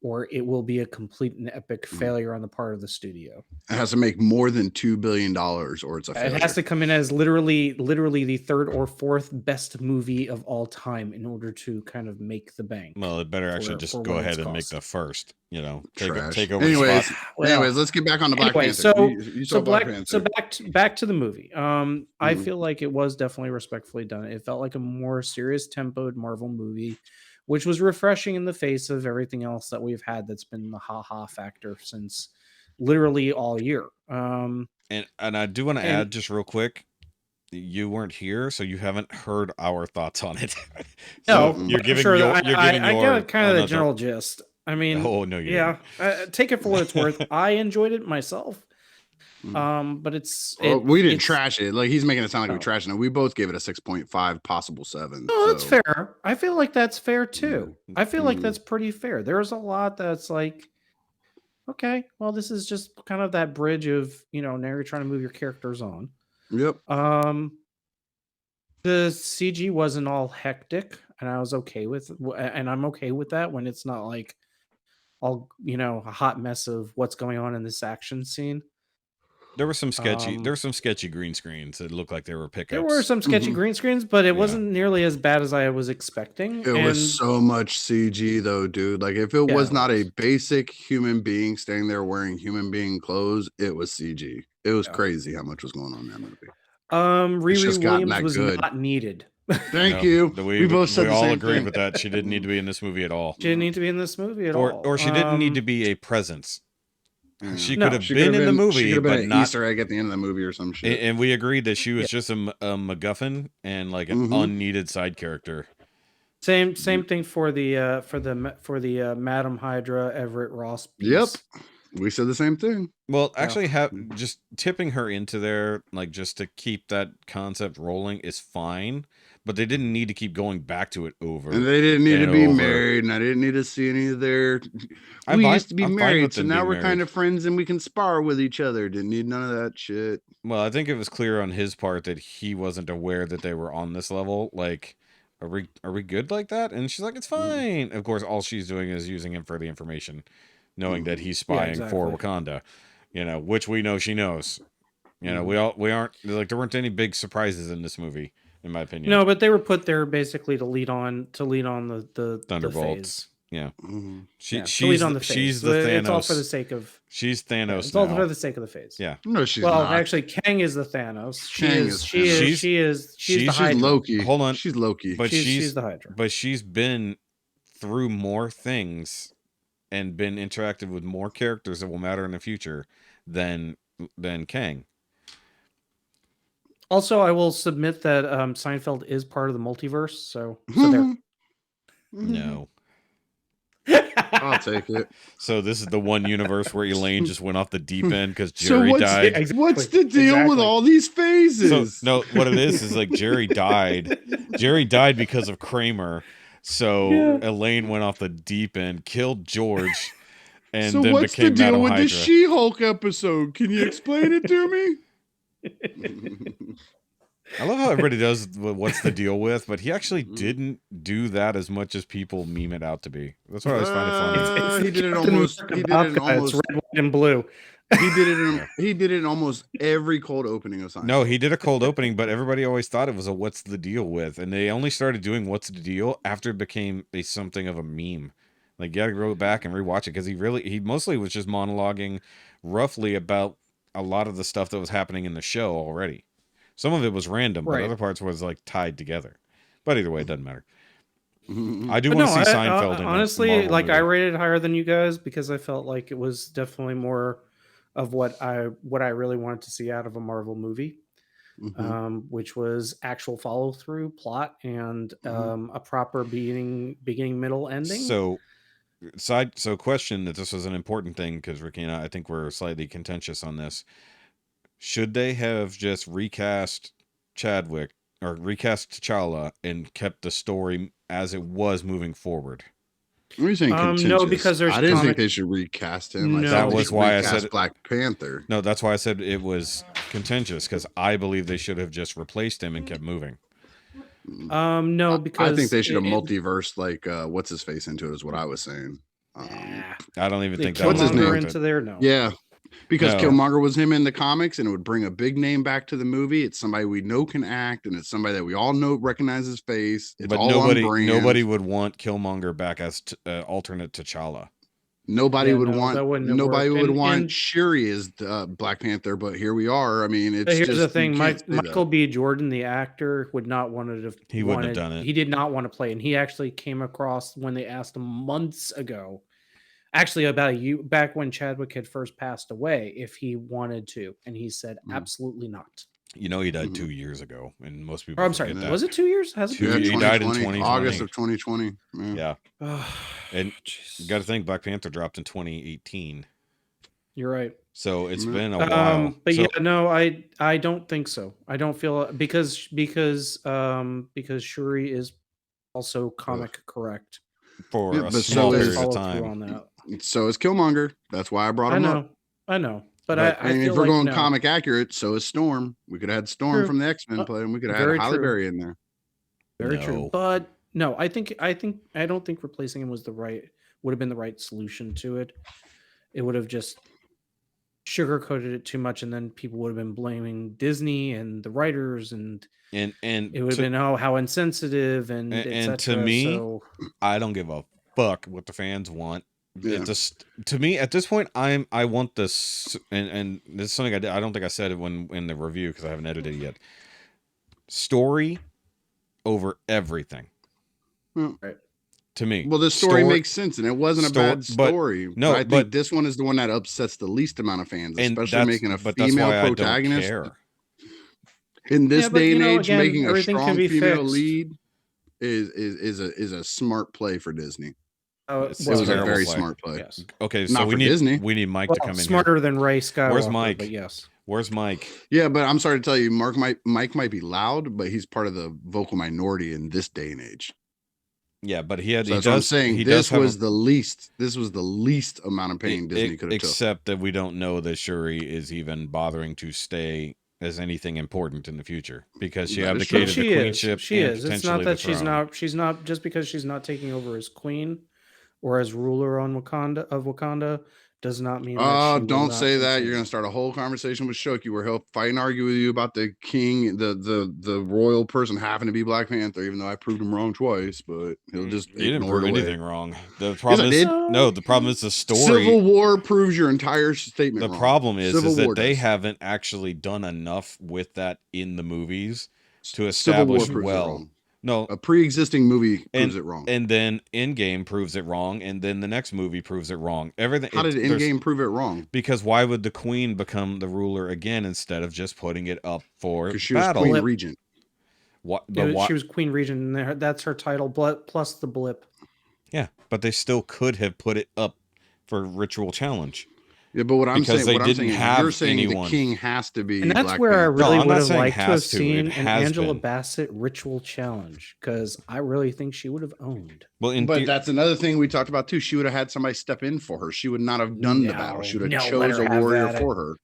or it will be a complete and epic failure on the part of the studio. It has to make more than $2 billion or it's a failure. It has to come in as literally the third or fourth best movie of all time in order to kind of make the bank. Well, it better actually just go ahead and make the first, take over. Anyways, let's get back on the Black Panther. So back to the movie. I feel like it was definitely respectfully done. It felt like a more serious tempoed Marvel movie, which was refreshing in the face of everything else that we've had that's been the ha-ha factor since literally all year. And I do want to add just real quick, you weren't here, so you haven't heard our thoughts on it. So no, you're giving I got kind of the general gist. I mean, take it for what it's worth. I enjoyed it myself. But we didn't trash it. Like, he's making it sound like we trashed it. We both gave it a 6.5, possible 7. No, that's fair. I feel like that's fair too. I feel like that's pretty fair. There's a lot that's like, okay, well, this is just kind of that bridge of, now you're trying to move your characters on. Yep. The CG wasn't all hectic, and I was okay with, and I'm okay with that when it's not like all, a hot mess of what's going on in this action scene. There were some sketchy green screens that looked like they were pickups. There were some sketchy green screens, but it wasn't nearly as bad as I was expecting. It was so much CG though, dude. Like, if it was not a basic human being standing there wearing human being clothes, it was CG. It was crazy how much was going on in that movie. Riri Williams was not needed. Thank you. We both said we all agreed with that. She didn't need to be in this movie at all. She didn't need to be in this movie at all. Or she didn't need to be a presence. She could have been in the movie, but not Easter egg at the end of the movie or some shit. And we agreed that she was just a MacGuffin and like an unneeded side character. Same thing for the Madam Hydra Everett Ross piece. Yep, we said the same thing. Well, actually, just tipping her into there, like, just to keep that concept rolling is fine. But they didn't need to keep going back to it over. And they didn't need to be married, and I didn't need to see any of their. We used to be married, so now we're kind of friends and we can spar with each other. Didn't need none of that shit. Well, I think it was clear on his part that he wasn't aware that they were on this level. Like, are we good like that? And she's like, it's fine. Of course, all she's doing is using him for the information, knowing that he's spying for Wakanda. Which we know she knows. We aren't like, there weren't any big surprises in this movie. In my opinion, no, but they were put there basically to lead on the Thunderbolts. The phase. She's the Thanos. It's all for the sake of. She's Thanos. It's all for the sake of the phase. Yeah. No, she's not. Well, actually, Kang is the Thanos. She's the Hydra. Loki. Hold on, she's Loki. But she's the Hydra. But she's been through more things and been interactive with more characters that will matter in the future than Kang. Also, I will submit that Seinfeld is part of the multiverse. So there. No. I'll take it. So this is the one universe where Elaine just went off the deep end because Jerry died. What's the deal with all these phases? So, no, what it is like Jerry died. Jerry died because of Kramer. So Elaine went off the deep end, killed George, and then what's became the deal Madam with Hydra. the She-Hulk episode? Can you explain it to me? I love how everybody does what's the deal with, but he actually didn't do that as much as people meme it out to be. That's what I was finding funny. He did it almost. He did it almost red, white, and blue. He did it in almost every cold opening of Seinfeld. No, he did a cold opening, but everybody always thought it was a what's the deal with, and they only started doing what's the deal after it became something of a meme. Like, you gotta go back and rewatch it because he mostly was just monologuing roughly about a lot of the stuff that was happening in the show already. Some of it was random, but other parts was like tied together. But either way, it doesn't matter. I do want to see Seinfeld in honestly, like movie. I rated it higher than you guys because I felt like it was definitely more of what I really wanted to see out of a Marvel movie. which was actual follow through, plot, and a proper beginning, middle, ending. So question that this was an important thing because Ricky and I think we're slightly contentious on this. Should they have just recast Chadwick or recast T'Challa and kept the story as it was moving forward? What are you saying contentious? No, because there's I didn't think they should recast him. No. That was why I said Black Panther. No, that's why I said it was contentious because I believe they should have just replaced him and kept moving. No, because I think they should have multiversed like what's his face into it is what I was saying. I don't even think that what's his name into there. No, yeah, because No. Killmonger was him in the comics, and it would bring a big name back to the movie. It's somebody we know can act, and it's somebody that we all know recognize his face. It's But all nobody on brand. nobody would want Killmonger back as alternate T'Challa. Nobody would that want wouldn't have nobody worked. would And- want and- Shuri as Black Panther, but here we are. I mean, it's But here's just the thing: you can't say Michael that. B. Jordan, the actor, would not want to. He wouldn't have done it. He did not want to play, and he actually came across when they asked him months ago, actually about a year back when Chadwick had first passed away, if he wanted to, and he said absolutely not. You know, he died 2 years ago, and most people. Or, I'm sorry, forget that. was it 2 years? Has it Two- been? he died in 2020, 2020. August of 2020. Yeah, Oh, and you got to think Black Panther dropped in 2018, you're right. so it's been a while. But So- yeah, no, I don't think so. I don't feel because Shuri is also comic correct. for Yeah, a but small so is- period of Follow through time. on that. So is Killmonger. That's why I brought him up. I know, but But- I And feel if we're like going no. comic accurate, so is Storm. We could have had Storm True. from the X-Men play, and we could have very had Halle true. Berry in there. Very No. true. But no, I don't think replacing him would have been the right solution to it. It would have just sugarcoated it too much, and then people would have been blaming Disney and the writers, and And it would have been how insensitive and and et to cetera. me, So, I don't give a fuck what the fans want. Yeah. It just to me at this point, I want this, and this is something I don't think I said it when in the review because I haven't edited it yet. Story over everything. right. To me, Well, the story makes sense, and it wasn't a bad but- story. no, but I think but- this one is the one that upsets the least amount of fans, and especially that's, making a but that's female why I don't protagonist. care. In this Yeah, but, day and age, again, making a everything can strong be female fixed. lead is a smart play for Disney. It's It was a terrible very play. smart play. Yes. Okay, so Not we for need Disney. Mike to come in here. Smarter than Ray Skywalker. Where's Mike? But yes. Where's Mike? Yeah, but I'm sorry to tell you, Mike might be loud, but he's part of the vocal minority in this day and age. Yeah, but So that's what I'm saying. This was the least amount of pain Disney could have took. except that we don't know that Shuri is even bothering to stay as anything important in the future because she That is abdicated true. the queenship. She and is. It's potentially not that the she's throne. not just because she's not taking over as queen or as ruler on Wakanda does not mean that she will Don't not say that. You're continue. gonna start a whole conversation with Shoki where he'll fight and argue with you about the king, the royal person having to be Black Panther, even though I proved him wrong twice, but he'll just You didn't ignore prove it away. anything wrong. The problem I is did. no. The problem is the story. Civil War proves your entire statement. The wrong. problem is Civil that War they does. haven't actually done enough with that in the movies to Civil War establish proves it well. wrong. No, A pre-existing movie and proves it wrong. and then Endgame proves it wrong, and then the next movie proves it wrong. Everything. How did there's- Endgame prove it wrong? Because why would the queen become the ruler again instead of just putting it up for Because she was battle? Queen Blip. Regent. What? It But was- why? she was Queen Regent, and that's her title, plus the blip. Yeah, but they still could have put it up for ritual challenge. Yeah, but what I'm Because saying, they what I'm didn't saying is have you're saying anyone. the king has to be. And that's Black where I Panther. really I'm would not have saying liked to have has to, it seen an has Angela been. Bassett ritual challenge, because I really think she would have owned. Well, in But that's another thing we talked about too. She would have had somebody step in for her. She would not have done the battle. She would have No, let chose her a have warrior that. for her.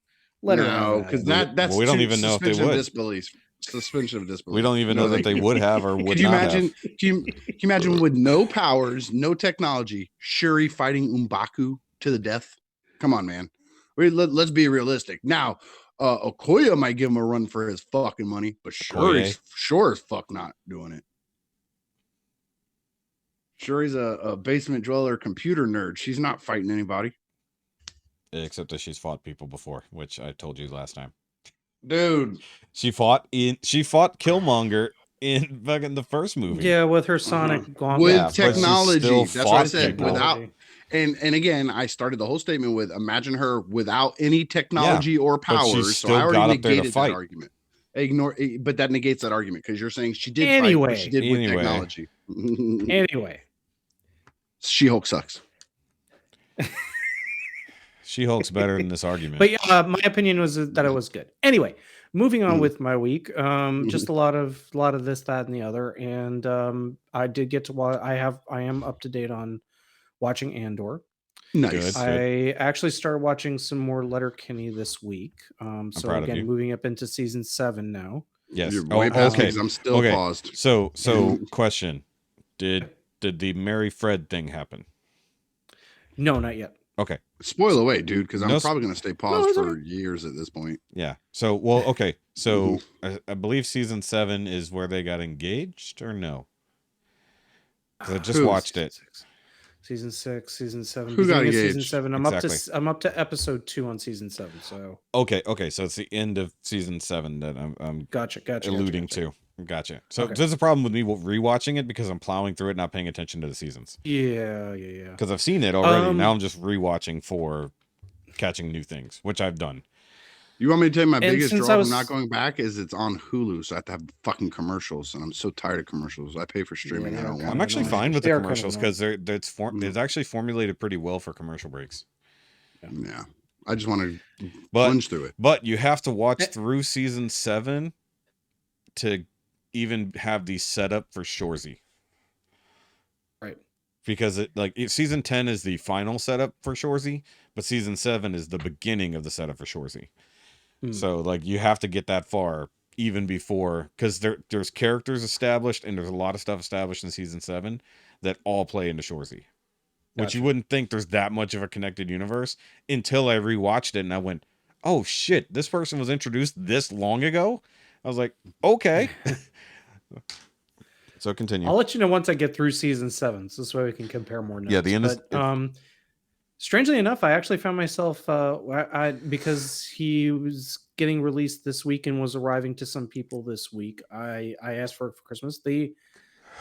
Let her No, have because that. that's Well, we don't too- even know if they suspension of would. disbelief. Suspension of disbelief. we don't even No, know that thank they you. would have or would Could you not imagine? have. Can you imagine with no powers, no technology, Shuri fighting M'Baku to the death? Come on, man. Let's be realistic. Now, Okoye might give him a run for his fucking money, but Shuri's sure as fuck not doing it. Shuri's a basement dweller computer nerd. She's not fighting anybody. Except that she's fought people before, which I told you last time. Dude, She fought Killmonger in fucking the first movie. Yeah, with her Sonic gauntlet. with Yeah, but she technology. still That's what I fought said. people. Without and again, I started the whole statement with imagine her without any technology or but she powers. So still I already got up there to negated fight. that argument. but that negates that argument because you're saying she did fight, but she did with technology. Anyway, She-Hulk sucks. She-Hulk's better in this argument. But yeah, my opinion was that it was good. Anyway, moving on with my week. Just a lot of this, that, and the other. And I did get to watch. I am up to date on watching Andor. Nice. Good. I actually started watching some more Letterkenny this week. So again, moving up into season 7 now. Yes. You're way past me 'cause I'm still paused. So question. Did the Mary Fred thing happen? No, not yet. Okay. Spoil away, dude, because I'm probably going to stay paused for years at this point. Yeah. So, well, okay. So I believe season 7 is where they got engaged, or no? Because I just watched it. Season 6, season 7. Who got engaged? Season 7. I'm up to episode 2 on season 7. So okay. So it's the end of season 7 that I'm gotcha. alluding to. Gotcha. So there's a problem with me rewatching it because I'm plowing through it, not paying attention to the seasons. Yeah. Because I've seen it already. Now I'm just rewatching for catching new things, which I've done. You want me to tell you my biggest draw from not going back is it's on Hulu, so I have to have fucking commercials, and I'm so tired of commercials. I pay for streaming. I don't want. I'm actually fine with the commercials because it's actually formulated pretty well for commercial breaks. Yeah. I just want to plunge through it. But you have to watch through season 7 to even have the setup for Shorzy. Right. Because season 10 is the final setup for Shorzy, but season 7 is the beginning of the setup for Shorzy. So you have to get that far even before, because there's characters established and there's a lot of stuff established in season 7 that all play into Shorzy. Which you wouldn't think there's that much of a connected universe until I rewatched it and I went, oh shit, this person was introduced this long ago? I was like, okay. So continue. I'll let you know once I get through season 7, so this way we can compare more notes. Yeah, the end is... strangely enough, I actually found myself, because he was getting released this week and was arriving to some people this week, I asked for it for Christmas. The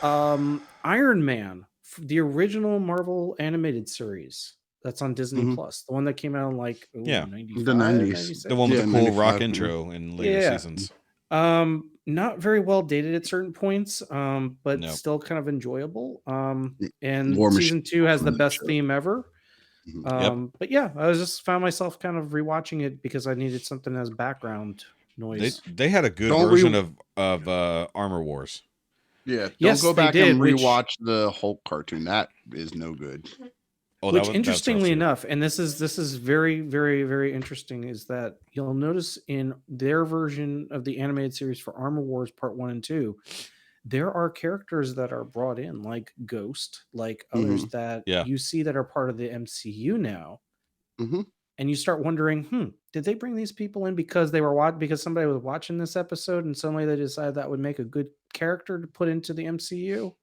Iron Man, the original Marvel animated series that's on Disney Plus, the one that came out in 95, the 90s, 96. The one with the cool rock intro in later seasons. Not very well dated at certain points, but still kind of enjoyable. And season 2 has the best theme ever. But yeah, I just found myself kind of rewatching it because I needed something as background noise. They had a good version of Armor Wars. Yeah, don't go back and rewatch the Hulk cartoon. That is no good. Which, interestingly enough, and this is very, very, very interesting, is that you'll notice in their version of the animated series for Armor Wars Part 1 and 2, there are characters that are brought in, like Ghost, like others that you see that are part of the MCU now. And you start wondering, did they bring these people in because because somebody was watching this episode and suddenly they decided that would make a good character to put into the MCU?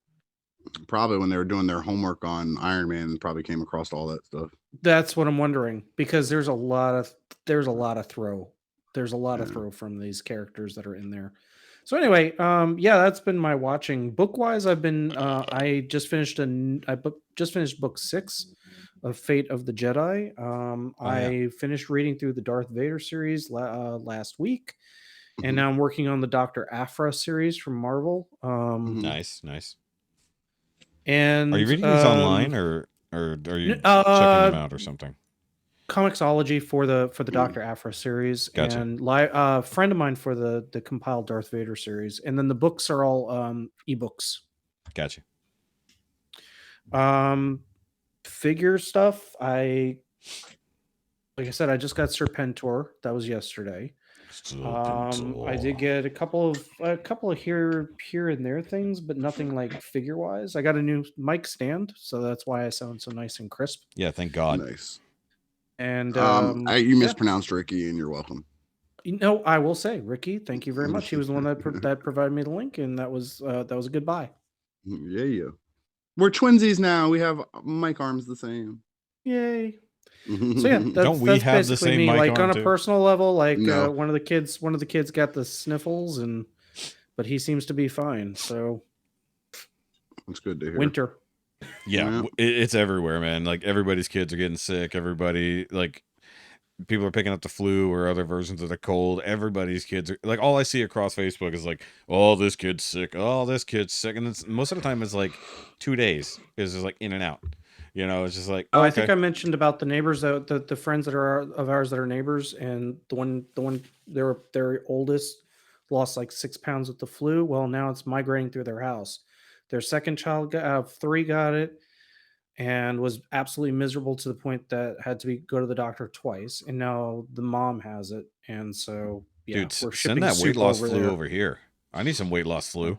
Probably when they were doing their homework on Iron Man, probably came across all that stuff. That's what I'm wondering, because there's a lot of throw from these characters that are in there. So anyway, that's been my watching. Book wise, I've been I just finished book 6 of Fate of the Jedi. I finished reading through the Darth Vader series last week, and now I'm working on the Dr. Aphra series from Marvel. Nice. And are you reading these online or are you checking them out or something? Comicsology for the Dr. Aphra series, gotcha. And a friend of mine for the compiled Darth Vader series, and then the books are all ebooks. Gotcha. Figure stuff. Like I said, I just got Serpentor. That was yesterday. I did get a couple of here and there things, but nothing like figure wise. I got a new mic stand, so that's why I sound so nice and crisp. Yeah, thank God. Nice. And you mispronounced Ricky, and you're welcome. No, I will say, Ricky, thank you very much. He was the one that provided me the link, and that was a good buy. Yeah. We're twinsies now. We have mic arms the same. Yay. So yeah, don't we have the same me, mic like arm on a too? personal level, like No. one of the kids got the sniffles, but he seems to be fine. So that's good to hear. Winter. Yeah, it's everywhere, man. Like everybody's kids are getting sick. Everybody, like, people are picking up the flu or other versions of the cold. Everybody's kids are like, all I see across Facebook is like, oh, this kid's sick. Oh, this kid's sick. And it's, most of the time it's like 2 days is just like in and out. You know, it's just like, Oh, oh, I okay. think I mentioned about the neighbors, the friends that are of ours that are neighbors, and the one their oldest lost like 6 pounds with the flu. Well, now it's migrating through their house. Their second child out of 3 got it and was absolutely miserable to the point that had to go to the doctor twice. And now the mom has it, and so yeah, Dude, we're send shipping that weight soup loss over flu there. over here. I need some weight loss flu.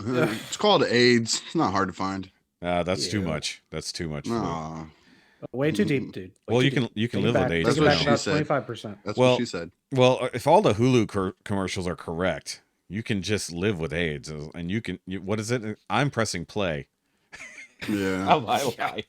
It's called AIDS. It's not hard to find. That's too Ew. much. That's too much flu. Aw. Way too deep, dude. Way Well, too you can deep. you can Take it live with back. AIDS That's Take it what back she now. about said. 25%. That's Well, what she said. Well, if all the Hulu commercials are correct, you can just live with AIDS, and you can. What is it? I'm pressing play. Yeah. Of my life.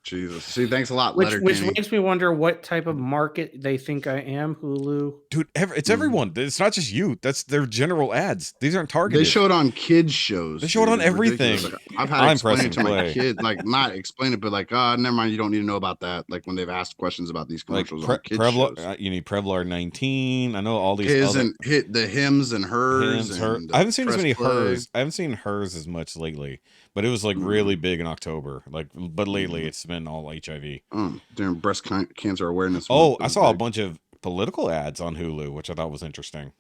Jesus. See, thanks a lot, Which Letterkenny. makes me wonder what type of market they think I am, Hulu. Dude, it's everyone. It's not just you. That's their general ads. These aren't targeted. They show it on kids shows. They show it on It's ridiculous. everything. Like, I've had to I'm explain pressing it to my play. kid, like not explain it, but like, never mind. You don't need to know about that. Like when they've asked questions about these Like commercials on kids shows. you need Prevlar 19. I know all these His other and hit the hymns and hers. hers, her. And I haven't seen as press many play. hers. I haven't seen hers as much lately, but it was like really big in October. Like, but lately it's been all HIV. During breast cancer awareness. Oh, month, I saw a big. bunch of political ads on Hulu, which I thought was interesting.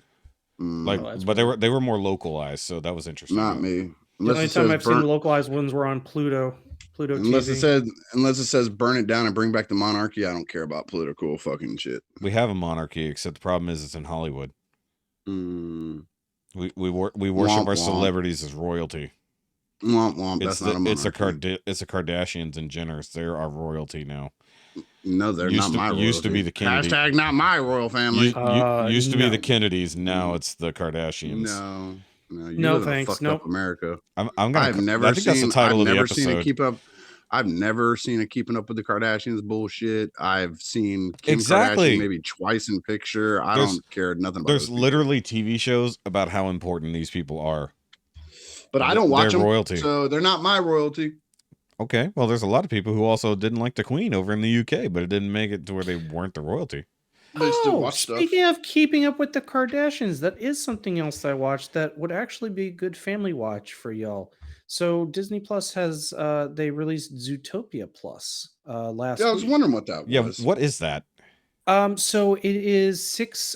Like, Oh, that's but weird. they were more localized, so that was interesting. Not me. The only time I've seen localized ones were on Pluto Unless TV. it says burn it down and bring back the monarchy, I don't care about political fucking shit. We have a monarchy, except the problem is it's in Hollywood. We worship Womp, our womp. celebrities as royalty. Womp womp. That's not a monarchy. It's the Kardashians and Jenners. They're our royalty now. No, they're not my royalty. Used to be the Kennedy. Hashtag not my royal family. Used to be the Kennedys. Now it's the Kardashians. No, you No, live in a thanks. fucked Nope. up America. I've never. I think that's the title of the episode. I've never seen a Keeping Up with the Kardashians bullshit. I've seen Kim Exactly. Kardashian maybe twice in picture. I don't care nothing about. There's literally TV shows about how important these people are, but I don't watch them. Royalty, so they're not my royalty. Okay, well, there's a lot of people who also didn't like the Queen over in the UK, but it didn't make it to where they weren't the royalty. They still watch stuff. Speaking of Keeping Up with the Kardashians, that is something else that I watched that would actually be a good family watch for y'all. So Disney Plus has they released Zootopia Plus last week. I was wondering what that was. Yeah, what is that? So it is six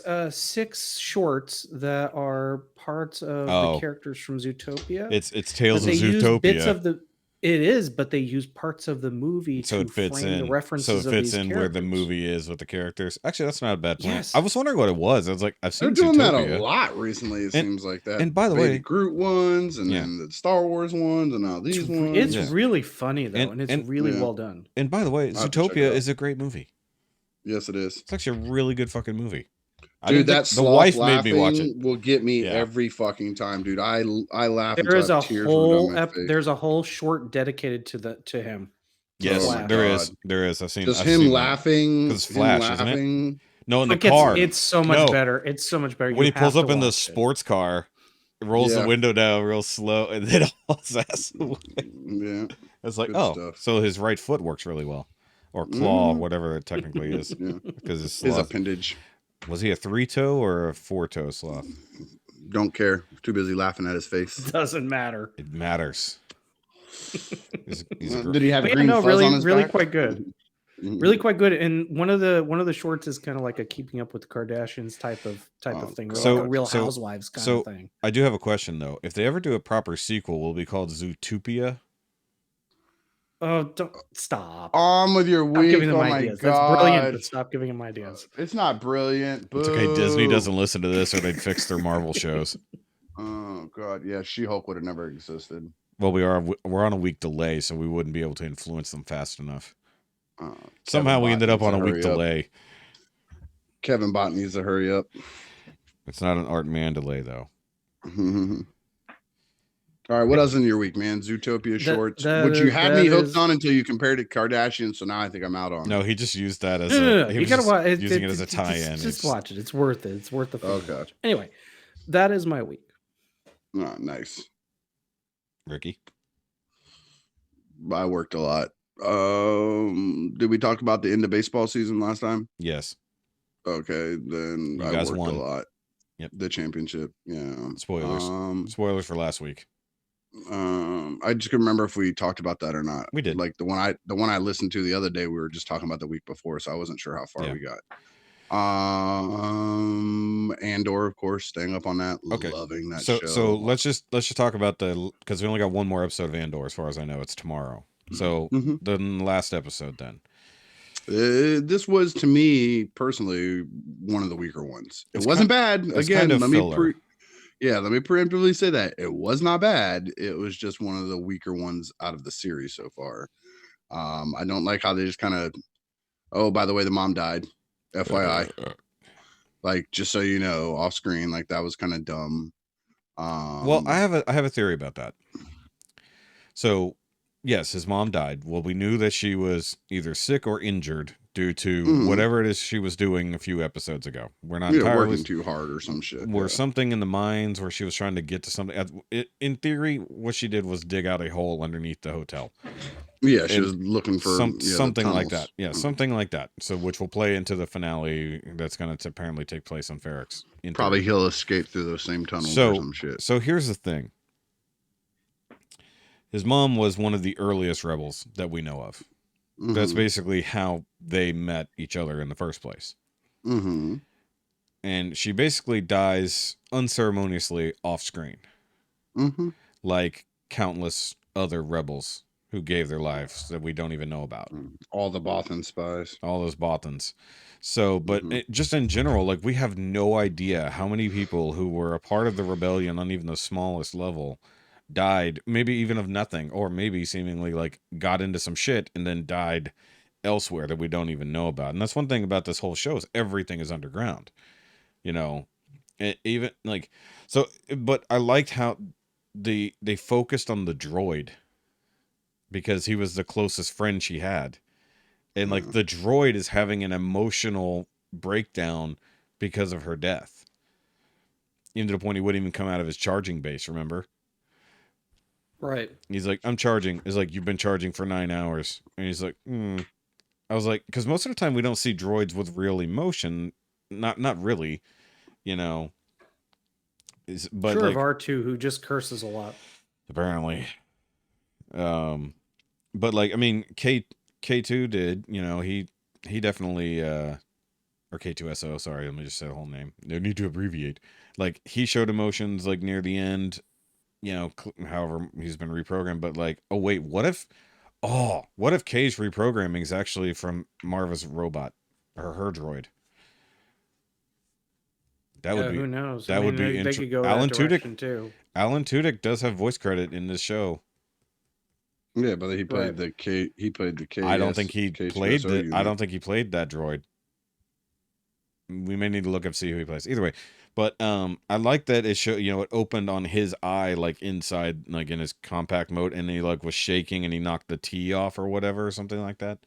shorts that are parts of the characters from Zootopia. It's Tales of Zootopia. Bits of the It is, but they use parts of the movie so to it fits frame in. the references. So it fits of in these where the characters. movie is with the characters. Actually, that's not a bad plan. Yes. I was wondering what it was. I was like, I've seen They're doing Zootopia. that a lot recently. It seems like that. And by the Baby way, Groot ones, and then the Star Wars ones, and all these ones. It's really funny though, and it's really well done. And by the way, Zootopia is a great movie. Yes, it is. It's actually a really good fucking movie. Dude, the wife made me watch it. Will get me Yeah. every fucking time, dude. I laugh. There is a tears whole there's a whole short dedicated to him. Yes, Flash. there is. There is. I've seen. Just I've him seen laughing. Because Flash, isn't it? No, in the Like, car. It's so much better. It's so much better. When he pulls have up to in the watch it. sports car, rolls the window down real slow, and then hauls ass away. Yeah, it's like, good stuff. so his right foot works really well, or claw, whatever it technically is, because his appendage. Was he a 3-toe or a 4-toe sloth? Don't care. Too busy laughing at his face. Doesn't matter. It matters. Did he have But green fuzz on his really back? quite good. Really quite good. And one of the shorts is kind of like a Keeping Up with the Kardashians type of thing. So like a Real Housewives kind of thing. I do have a question though. If they ever do a proper sequel, will it be called Zootopia? Oh, don't stop. On with your Stop week. giving them Oh ideas. my God. That's brilliant, but stop giving them ideas. It's not brilliant. It's okay. Disney doesn't listen to this, or they'd fix their Marvel shows. Oh God, yeah. She-Hulk would have never existed. Well, we're on a week delay, so we wouldn't be able to influence them fast enough. Somehow we ended up on a week delay. Kevin Bott needs to hurry up. It's not an Art Man delay though. All right, what else in your week, man? Zootopia shorts, which you had me hooked on until you compared it to Kardashian, so now I think I'm out on. No, he just used that as you gotta watch it. Using it as a tie-in. Just watch it. It's worth it. It's worth the fun. Oh God. Anyway, that is my week. Oh, nice. Ricky. I worked a lot. Did we talk about the end of baseball season last time? Yes. Okay, then You I guys worked won. a lot. Yep. The championship. Yeah. Spoilers. Spoilers for last week. I just couldn't remember if we talked about that or not. We did. Like the one I listened to the other day, we were just talking about the week before, so I wasn't sure how far we got. Andor, of course, staying up on that. Okay. Loving that show. So let's just talk about because we only got one more episode of Andor, as far as I know. It's tomorrow. So the last episode then. This was, to me personally, one of the weaker ones. It wasn't bad. Again, kind of let me preemptively say that it was not bad. It was just one of the weaker ones out of the series so far. I don't like how they just kind of, oh, by the way, the mom died, FYI. Like, just so you know, off screen, like that was kind of dumb. Well, I have a theory about that. So, yes, his mom died. Well, we knew that she was either sick or injured due to whatever it is she was doing a few episodes ago. We're not entirely working too hard or some shit. Or something in the mines where she was trying to get to something. In theory, what she did was dig out a hole underneath the hotel. Yeah, she was looking for something like that. Yeah, something like that. So, which will play into the finale that's going to apparently take place on Ferrix. Probably he'll escape through those same tunnels or some shit. So here's the thing. His mom was one of the earliest rebels that we know of. That's basically how they met each other in the first place. And she basically dies unceremoniously off screen. Like countless other rebels who gave their lives that we don't even know about. All the Bothan spies. All those Bothans. So, but just in general, like we have no idea how many people who were a part of the rebellion on even the smallest level died, maybe even of nothing, or maybe seemingly like got into some shit and then died elsewhere that we don't even know about. And that's one thing about this whole show is everything is underground, you know. Even like so, but I liked how they focused on the droid because he was the closest friend she had, and like the droid is having an emotional breakdown because of her death, even to the point he wouldn't even come out of his charging base, remember? Right. He's like, I'm charging. It's like, you've been charging for 9 hours. And he's like, I was like, because most of the time we don't see droids with real emotion. Not really, you know. But sure, like, of R2 who just curses a lot. Apparently. But like, I mean, K2 did, you know, he definitely, or K2SO, sorry, let me just say the whole name. No need to abbreviate. Like, he showed emotions like near the end. You know, however he's been reprogrammed, but like, oh wait, what if Kay's reprogramming is actually from Marva's robot or her droid? That would be, who knows? That would be they could go Alan that direction too. Alan Tudyk does have voice credit in this show. Yeah, but he played the K. He played the K. I don't think he played the. I don't think he played that droid. We may need to look up, see who he plays. Either way, but I like that it showed, you know, it opened on his eye, like inside, like in his compact mode, and he like was shaking and he knocked the T off or whatever, or something like that.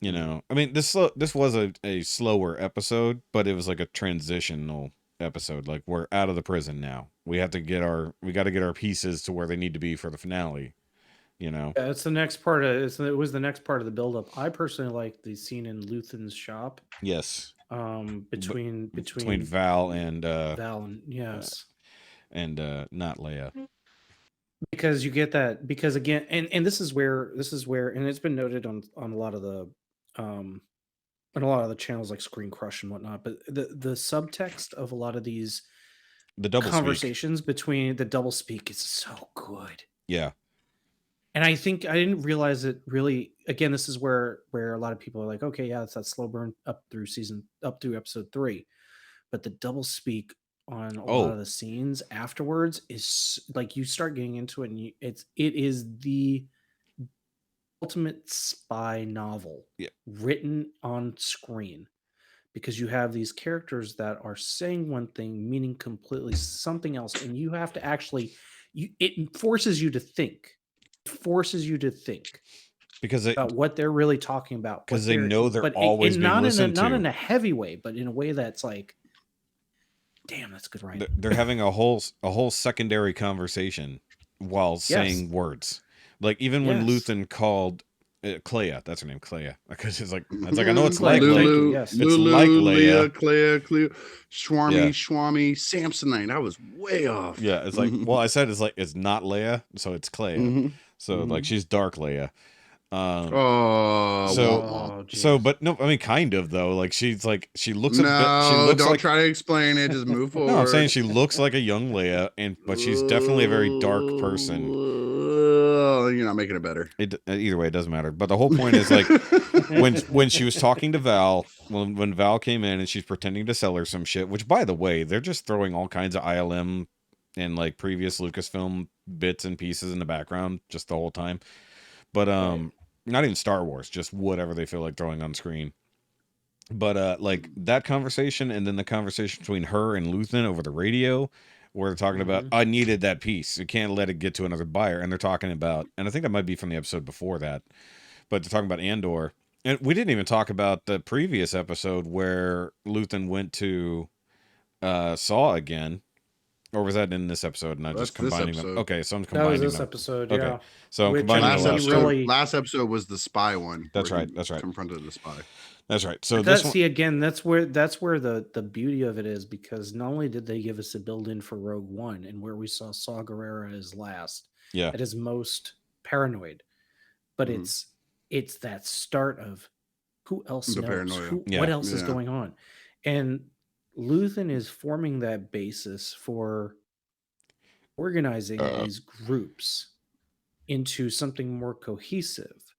You know, I mean, this was a slower episode, but it was like a transitional episode. Like, we're out of the prison now. We got to get our pieces to where they need to be for the finale. You know, yeah, it's the next part of it was the next part of the buildup. I personally like the scene in Luthen's shop. Yes. Between Val and yes, and not Leia, because you get that, because again, and this is where, and it's been noted on a lot of the on a lot of the channels like Screen Crush and whatnot, but the subtext of a lot of these conversations between the double speak is so good. Yeah. And I think I didn't realize it really. Again, this is where a lot of people are like, okay, yeah, it's that slow burn up through episode 3, but the double speak on a lot of the scenes afterwards is like, you start getting into it, and it is the ultimate spy novel written on screen, because you have these characters that are saying one thing meaning completely something else, and you have to actually it forces you to think. Because about what they're really talking about, because they know they're always being listened to. Not in a heavy way, but in a way that's like, damn, that's good writing. They're having a whole secondary conversation while saying words. Like, even when Luthen called Clea. That's her name, Clea. Because it's like I know it's like Lulu, yes. it's like Leia, Clea, Schwarmy, Yeah. Schwami, Samsonite. I was way off. Yeah, it's like, well, I said it's not Leia, so it's Clea. So like she's Dark Leia. Oh, So, but no, I mean, kind of though. Like she looks a bit. She no, looks don't like. try to explain it. Just move forward. No, I'm saying she looks like a young Leia, but she's definitely a very dark person. You're not making it better. Either way, it doesn't matter. But the whole point is like when she was talking to Val, when Val came in and she's pretending to sell her some shit. Which, by the way, they're just throwing all kinds of ILM and like previous Lucasfilm bits and pieces in the background just the whole time. But not even Star Wars, just whatever they feel like throwing on screen. But like that conversation, and then the conversation between her and Luthen over the radio, where they're talking about, I needed that piece. You can't let it get to another buyer. And they're talking about, and I think that might be from the episode before that, but they're talking about Andor. And we didn't even talk about the previous episode where Luthen went to Saw again. Or was that in this episode? And I'm just combining them. Okay, so I'm combining them. That was this episode, yeah. Okay, so I'm combining last episode was the spy one. That's right. That's right. Confronted the spy. That's right. So that's that's where the beauty of it is, because not only did they give us a build-in for Rogue One and where we saw Saw Gerrera as last, at his most paranoid, but it's that start of who else knows, paranoia. What else is going on, and Luthen is forming that basis for organizing these groups into something more cohesive.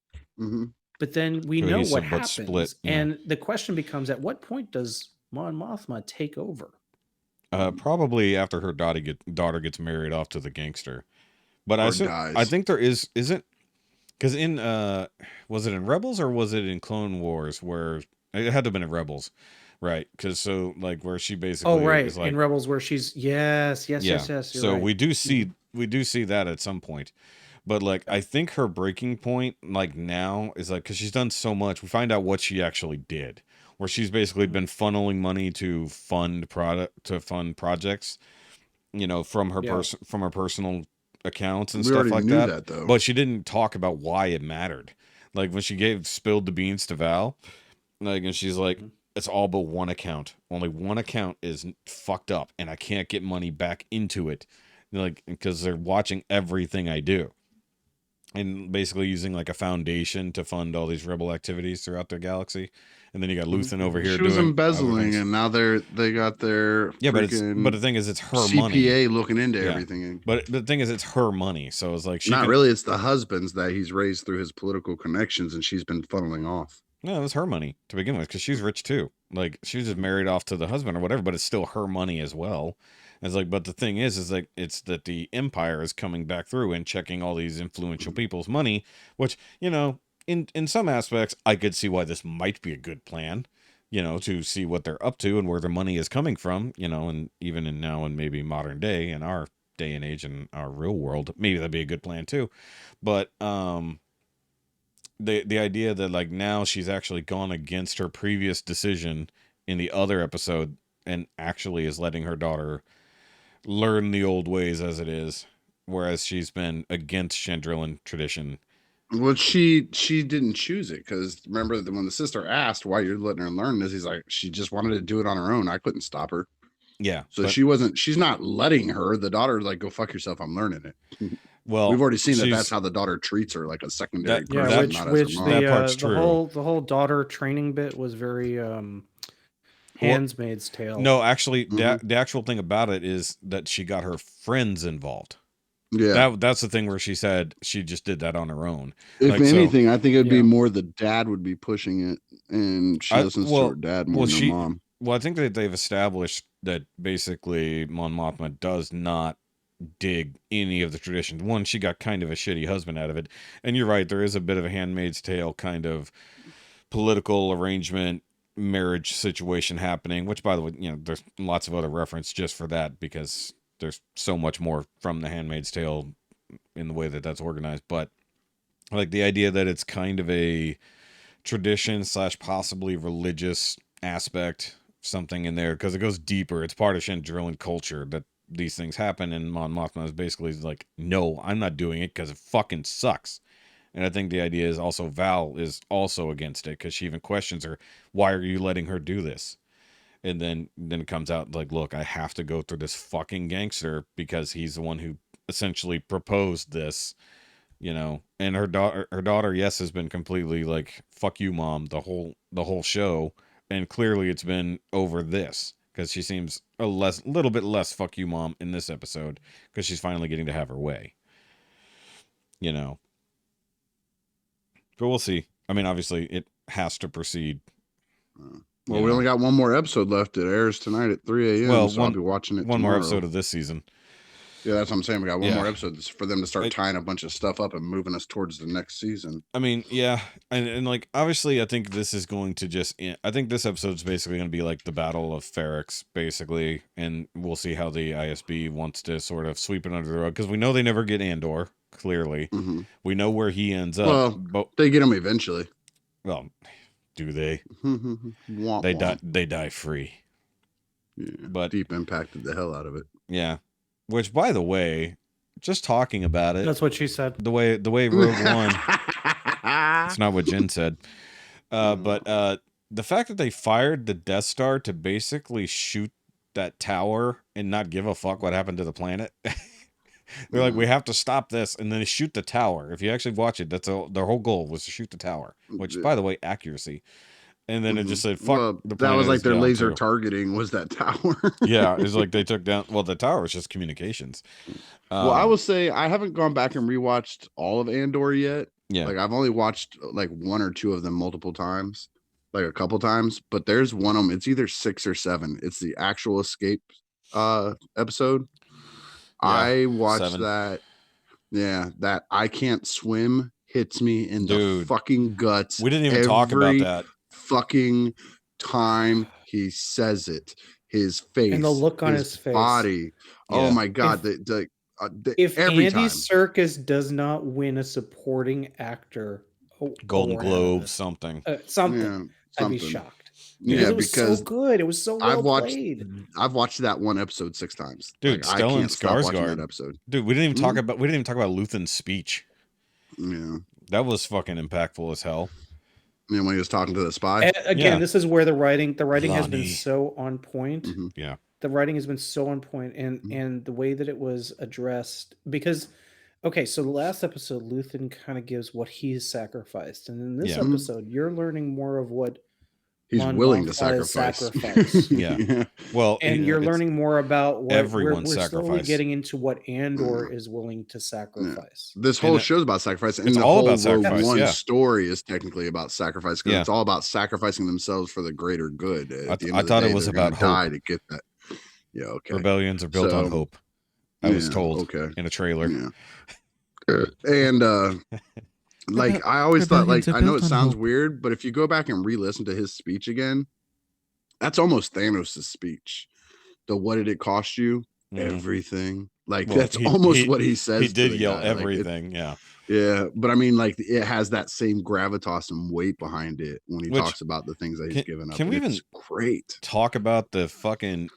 But then we know what happens. Split, and the question becomes, at what point does Mon Mothma take over? Probably after her daughter gets married off to the gangster. But I think there isn't, because in was it in Rebels or was it in Clone Wars, where it had to have been in Rebels, right? Because so like where she basically is like, in Rebels where she's yes. So we do see that at some point. But like, I think her breaking point, like now, is like, because she's done so much, we find out what she actually did, where she's basically been funneling money to fund projects, you know, from her from her personal accounts and stuff like that. But she didn't talk about why it mattered. Like when she spilled the beans to Val, like, and she's like, it's all but one account. Only one account is fucked up, and I can't get money back into it, like, because they're watching everything I do. And basically using like a foundation to fund all these rebel activities throughout the galaxy, and then you got Luthen over here. She was embezzling, and now they got their but the thing is, it's her CPA money. CPA looking into everything. But the thing is, it's her money, so it's like really. It's the husband's that he's raised through his political connections, and she's been funneling off. No, it was her money to begin with, because she's rich too. Like she was just married off to the husband or whatever, but it's still her money as well. It's like, but the thing is like, it's that the Empire is coming back through and checking all these influential people's money, which, you know, in some aspects, I could see why this might be a good plan, you know, to see what they're up to and where their money is coming from, you know, and even in now and maybe modern day, in our day and age, in our real world, maybe that'd be a good plan too. But the idea that like now she's actually gone against her previous decision in the other episode and actually is letting her daughter learn the old ways as it is, whereas she's been against Chandrilan tradition. Well, she didn't choose it, because remember when the sister asked why you're letting her learn this, he's like, she just wanted to do it on her own. I couldn't stop her. Yeah. So she's not letting her. The daughter's like, go fuck yourself. I'm learning it. Well, we've already seen that's how the daughter treats her, like a secondary person. That part's true. The whole daughter training bit was very Handmaid's Tale. No, actually, the actual thing about it is that she got her friends involved. Yeah, that's the thing where she said she just did that on her own. If anything, I think it'd be more the dad would be pushing it, and she listens to her dad more than her mom. Well, I think that they've established that basically Mon Mothma does not dig any of the traditions. One, she got kind of a shitty husband out of it, and you're right, there is a bit of a Handmaid's Tale kind of political arrangement marriage situation happening, which, by the way, you know, there's lots of other reference just for that, because there's so much more from the Handmaid's Tale in the way that that's organized. But like the idea that it's kind of a tradition / possibly religious aspect, something in there, because it goes deeper. It's part of Chandrilan culture that these things happen, and Mon Mothma is basically like, no, I'm not doing it because it fucking sucks. And I think the idea is also Val is also against it because she even questions her, why are you letting her do this? And then it comes out like, look, I have to go through this fucking gangster because he's the one who essentially proposed this, you know. And her daughter, yes, has been completely like, fuck you, mom, the whole show. And clearly it's been over this because she seems little bit less fuck you, mom in this episode because she's finally getting to have her way, you know. But we'll see. I mean, obviously it has to proceed. Well, we only got one more episode left. It airs tonight at 3 a.m. Well, so I'll be watching it one tomorrow. more episode of this season. Yeah, that's what I'm saying. We got one more episode for them to start tying a bunch of stuff up and moving us towards the next season. I mean, yeah. And like, obviously, I think this is going to I think this episode is basically going to be like the Battle of Ferrex, basically. And we'll see how the ISB wants to sort of sweep it under the rug. Because we know they never get Andor, clearly. Mm-hmm. We know where he ends up. Well, but they get him eventually. Well, do they? Womp They die free. Yeah, but Deep impacted the hell out of it. Yeah. Which, by the way, just talking about it. That's what she said. The way Rogue One. It's not what Jen said. But the fact that they fired the Death Star to basically shoot that tower and not give a fuck what happened to the planet. They're like, we have to stop this, and then they shoot the tower. If you actually watch it, that's their whole goal was to shoot the tower. Which, by the way, accuracy. And then it just said, fuck. Well, the that was like their laser too. targeting was that tower. Yeah, it's like they took down. Well, the tower was just communications. Well, I will say I haven't gone back and rewatched all of Andor yet. Yeah, like I've only watched like one or two of them multiple times, like a couple times. But there's one of them. It's either 6 or 7. It's the actual escape episode. Yeah, I watched 7. that. Yeah, that I can't swim hits me in the fucking guts. We didn't even talk about that. Fucking time he says it, his face and the look on his face, body. Yeah. Oh my god! If every Andy time. Serkis does not win a supporting actor, Golden Globe, something, I'd be shocked. Yeah, it was so good. It was so well played. I've watched that one episode 6 times, dude. Like, Stellan I can't stop watching Skarsgård, that episode. Dude, we didn't even talk about Luthen's speech. Yeah, that was fucking impactful as hell. Yeah, when he was talking to the spy. Again, this is where the writing has been so on point. Mm-hmm. Yeah, the writing has been so on point, and the way that it was addressed. Because, okay, so the last episode, Luthen kind of gives what he's sacrificed, and in this episode, you're learning more of what he's willing to sacrifice. Yeah. Well, and you're learning more about what everyone's we're sacrifice. slowly getting into what Andor is willing to sacrifice. Yeah. This whole show's about sacrifice, and it's the all whole about sacrifice. Rogue One story is technically about sacrifice because Yeah. it's all about sacrificing themselves for the greater good. I thought it was about die hope. to get that. Yeah. Okay. Rebellions are built on hope. I was told in a trailer. Yeah. And like I always thought, like I know it sounds weird, but if you go back and re-listen to his speech again, that's almost Thanos' speech. The what did it cost you? Everything. Like that's almost what he says. He did yell guy. everything. Like, yeah, but I mean, like it has that same gravitas and weight behind it when he talks about the things that he's given up. Can we even great talk about the fucking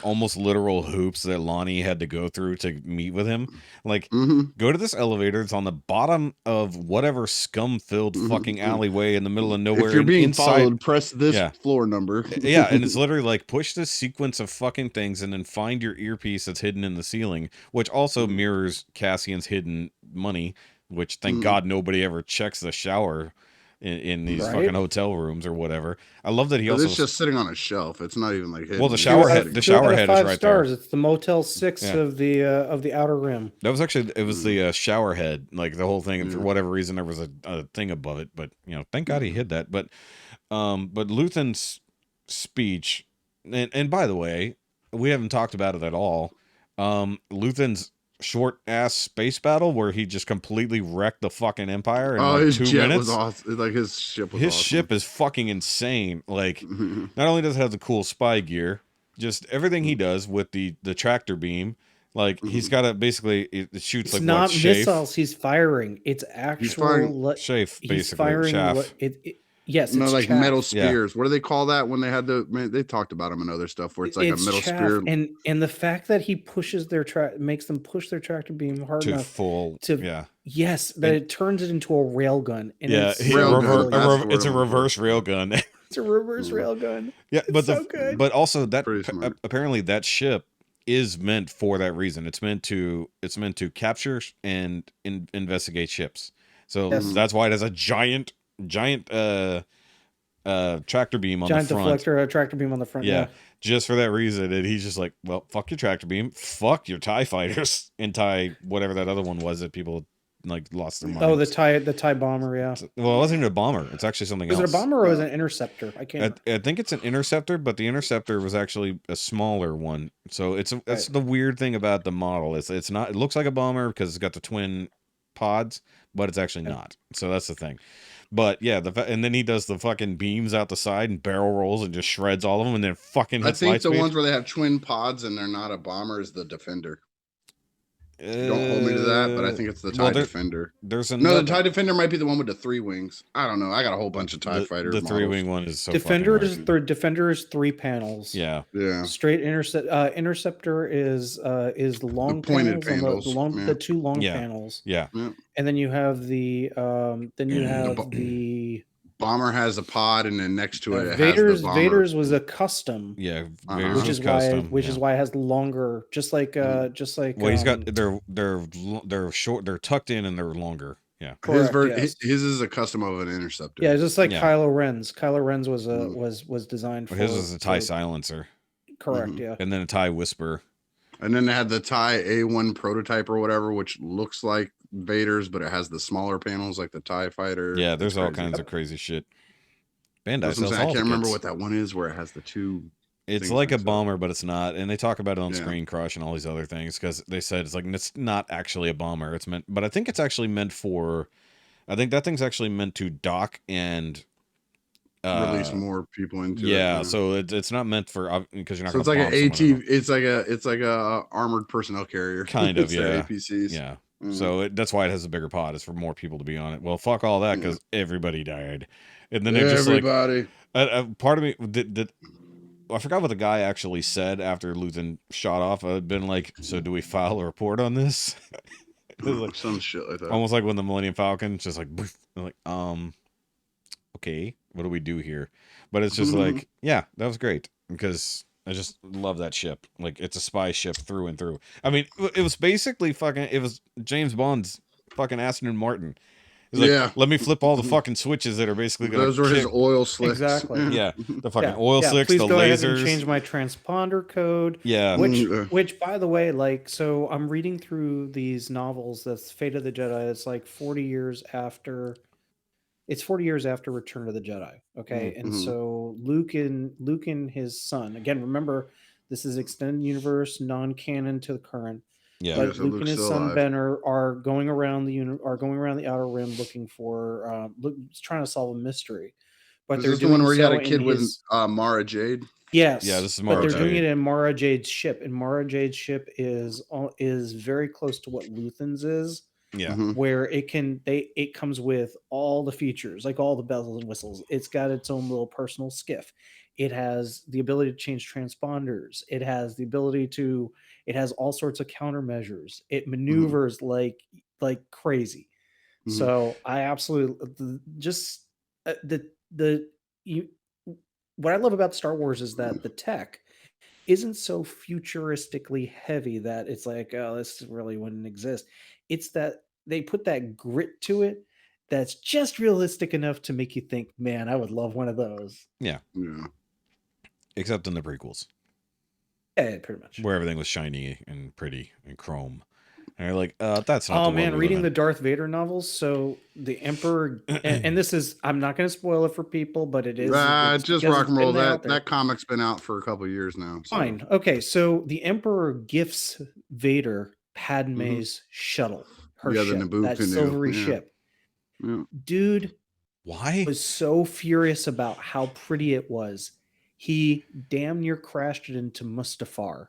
almost literal hoops that Lonnie had to go through to meet with him? Like, go to this elevator. It's on the bottom of whatever scum-filled fucking alleyway in the middle of nowhere. If you're being followed, press this floor number. Yeah, and it's literally like push this sequence of fucking things and then find your earpiece that's hidden in the ceiling, which also mirrors Cassian's hidden money. Which thank God nobody ever checks the shower in these fucking hotel rooms or whatever. I love that he also it's just sitting on a shelf. It's not even like hidden. Well, the shower head is right there. It's the Motel 6 of the Outer Rim. That was actually the shower head, like the whole thing. And for whatever reason, there was a thing above it, but thank God he hid that. But Luthen's speech, and by the way, we haven't talked about it at all. Luthen's short ass space battle where he just completely wrecked the fucking Empire in like 2 minutes. Was awesome. Like his ship was awesome. Ship is fucking insane. Like not only does it have the cool spy gear, just everything he does with the tractor beam. Like he's got to basically it shoots it's like not missiles he's firing. It's actual chaff, basically. Yes, No, it's like chaff. metal spears. What do they call that when they had they talked about them and other stuff where it's like a metal chaff. spear. And the fact that he pushes makes them push their tractor beam hard to enough full, to that it turns it into a rail gun. And it's it's a reverse rail gun. It's a reverse rail gun. Yeah, but so good. But also that apparently that ship is meant for that reason. It's meant to capture and investigate ships. So that's why it has a giant tractor beam on the front. Giant deflector, tractor beam on the front. Yeah. Just for that reason. And he's just like, well, fuck your tractor beam, fuck your TIE fighters, and TIE whatever that other one was that people like lost their minds. Oh, the TIE bomber, yeah. Well, it wasn't even a bomber. It's actually something else. Was it a bomber or was it an interceptor? I can't. I think it's an interceptor, but the interceptor was actually a smaller one. So that's the weird thing about the model. It's not. It looks like a bomber because it's got the twin pods, but it's actually not. So that's the thing. But yeah, and then he does the fucking beams out the side and barrel rolls and just shreds all of them, and then fucking hits I think the ones where they have twin pods and they're not a bomber is the Defender. Don't hold me to that, but I think it's the TIE Defender. The TIE Defender might be the one with the 3 wings. I don't know. I got a whole bunch of TIE fighters. The 3-wing one is so Defender is 3 panels. Yeah. Straight interceptor is the long pointed panels. The 2 long panels. Yeah. And then you have the bomber has a pod, and then next to it, Vader's was a custom. Yeah, which is why it has longer. Just like. Well, he's got they're short. They're tucked in and they're longer. Yeah, his is a custom of an interceptor. Yeah, just like Kylo Ren's. Kylo Ren's was designed for. His is a TIE silencer. Correct. Yeah, and then a TIE whisper. And then they had the TIE A1 prototype or whatever, which looks like Vader's, but it has the smaller panels like the TIE fighter. Yeah, there's all kinds of crazy shit. Bandai sells I can't remember what that one is where it has the 2. It's like a bomber, but it's not. And they talk about it on Screen Crush and all these other things because they said it's not actually a bomber. It's meant, but I think it's actually meant for. I think that thing's actually meant to dock and release more people into it. Yeah, so it's not meant for because you're not. So it's like an AT. It's like a armored personnel carrier. Kind of, yeah. APCs. Yeah. So that's why it has a bigger pod. It's for more people to be on it. Well, fuck all that because everybody died, and then it just part of me did. I forgot what the guy actually said after Luthen shot off. I'd been like, so do we file a report on this? Like some shit like that. Almost like when the Millennium Falcon just like, okay, what do we do here? But it's just like, yeah, that was great because I just love that ship. Like it's a spy ship through and through. I mean, it was basically it was James Bond's fucking Aston Martin. He's like, let me flip all the fucking switches that are basically going to Those were his oil slicks. Exactly. Yeah. The fucking oil slicks, please the go lasers. ahead and change my transponder code. Yeah. Which, by the way, so I'm reading through these novels. That's Fate of the Jedi. It's like 40 years after. It's 40 years after Return of the Jedi. Okay. And so Luke and his son, again, remember, this is extended universe, non-canon to the current. Yeah, but Luke and his son Ben are going around the outer rim looking for trying to solve a mystery. But they're doing the one where he had a kid with Mara Jade. Yes. Yeah, this is Mara Jade. But they're doing it in Mara Jade's ship, and Mara Jade's ship is very close to what Luthen's is. Yeah. Where it comes with all the features, like all the bells and whistles. It's got its own little personal skiff. It has the ability to change transponders. It has the ability to. It has all sorts of countermeasures. It maneuvers like crazy. So I absolutely just what I love about Star Wars is that the tech isn't so futuristically heavy that it's like, oh, this really wouldn't exist. It's that they put that grit to it that's just realistic enough to make you think, man, I would love one of those. Yeah. Except in the prequels. Yeah, pretty much. Where everything was shiny and pretty and chrome. And you're like, that's not the man, reading the Darth Vader novels. So the Emperor, and this is, I'm not going to spoil it for people, but it is. Just rock and roll. That comic's been out for a couple of years now. So. Fine. Okay. So the Emperor gifts Vader Padme's shuttle. Her ship. That silvery ship. Yeah. Dude. Why? Was so furious about how pretty it was. He damn near crashed it into Mustafar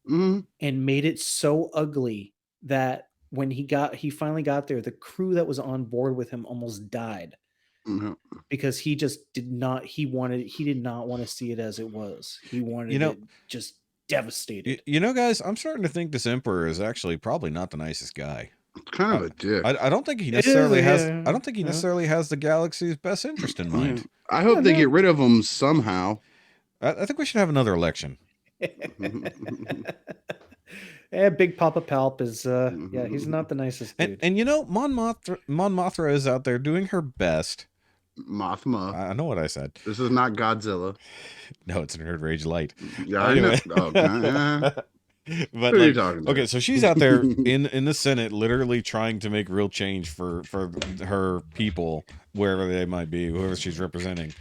and made it so ugly that when he finally got there, the crew that was on board with him almost died because he just did not. He did not want to see it as it was. He wanted it just devastated. Guys, I'm starting to think this emperor is actually probably not the nicest guy. Kind of a dick. I don't think he necessarily has. I don't think he necessarily has the galaxy's best interest in mind. I hope they get rid of him somehow. I think we should have another election. Yeah, Big Papa Palp is he's not the nicest dude. And Mon Mothra is out there doing her best. Mothma. I know what I said. This is not Godzilla. No, it's Nerd Rage Light. Yeah, anyway. I know. But what are you talking about? Okay, so she's out there in the Senate, literally trying to make real change for her people, wherever they might be, whoever she's representing,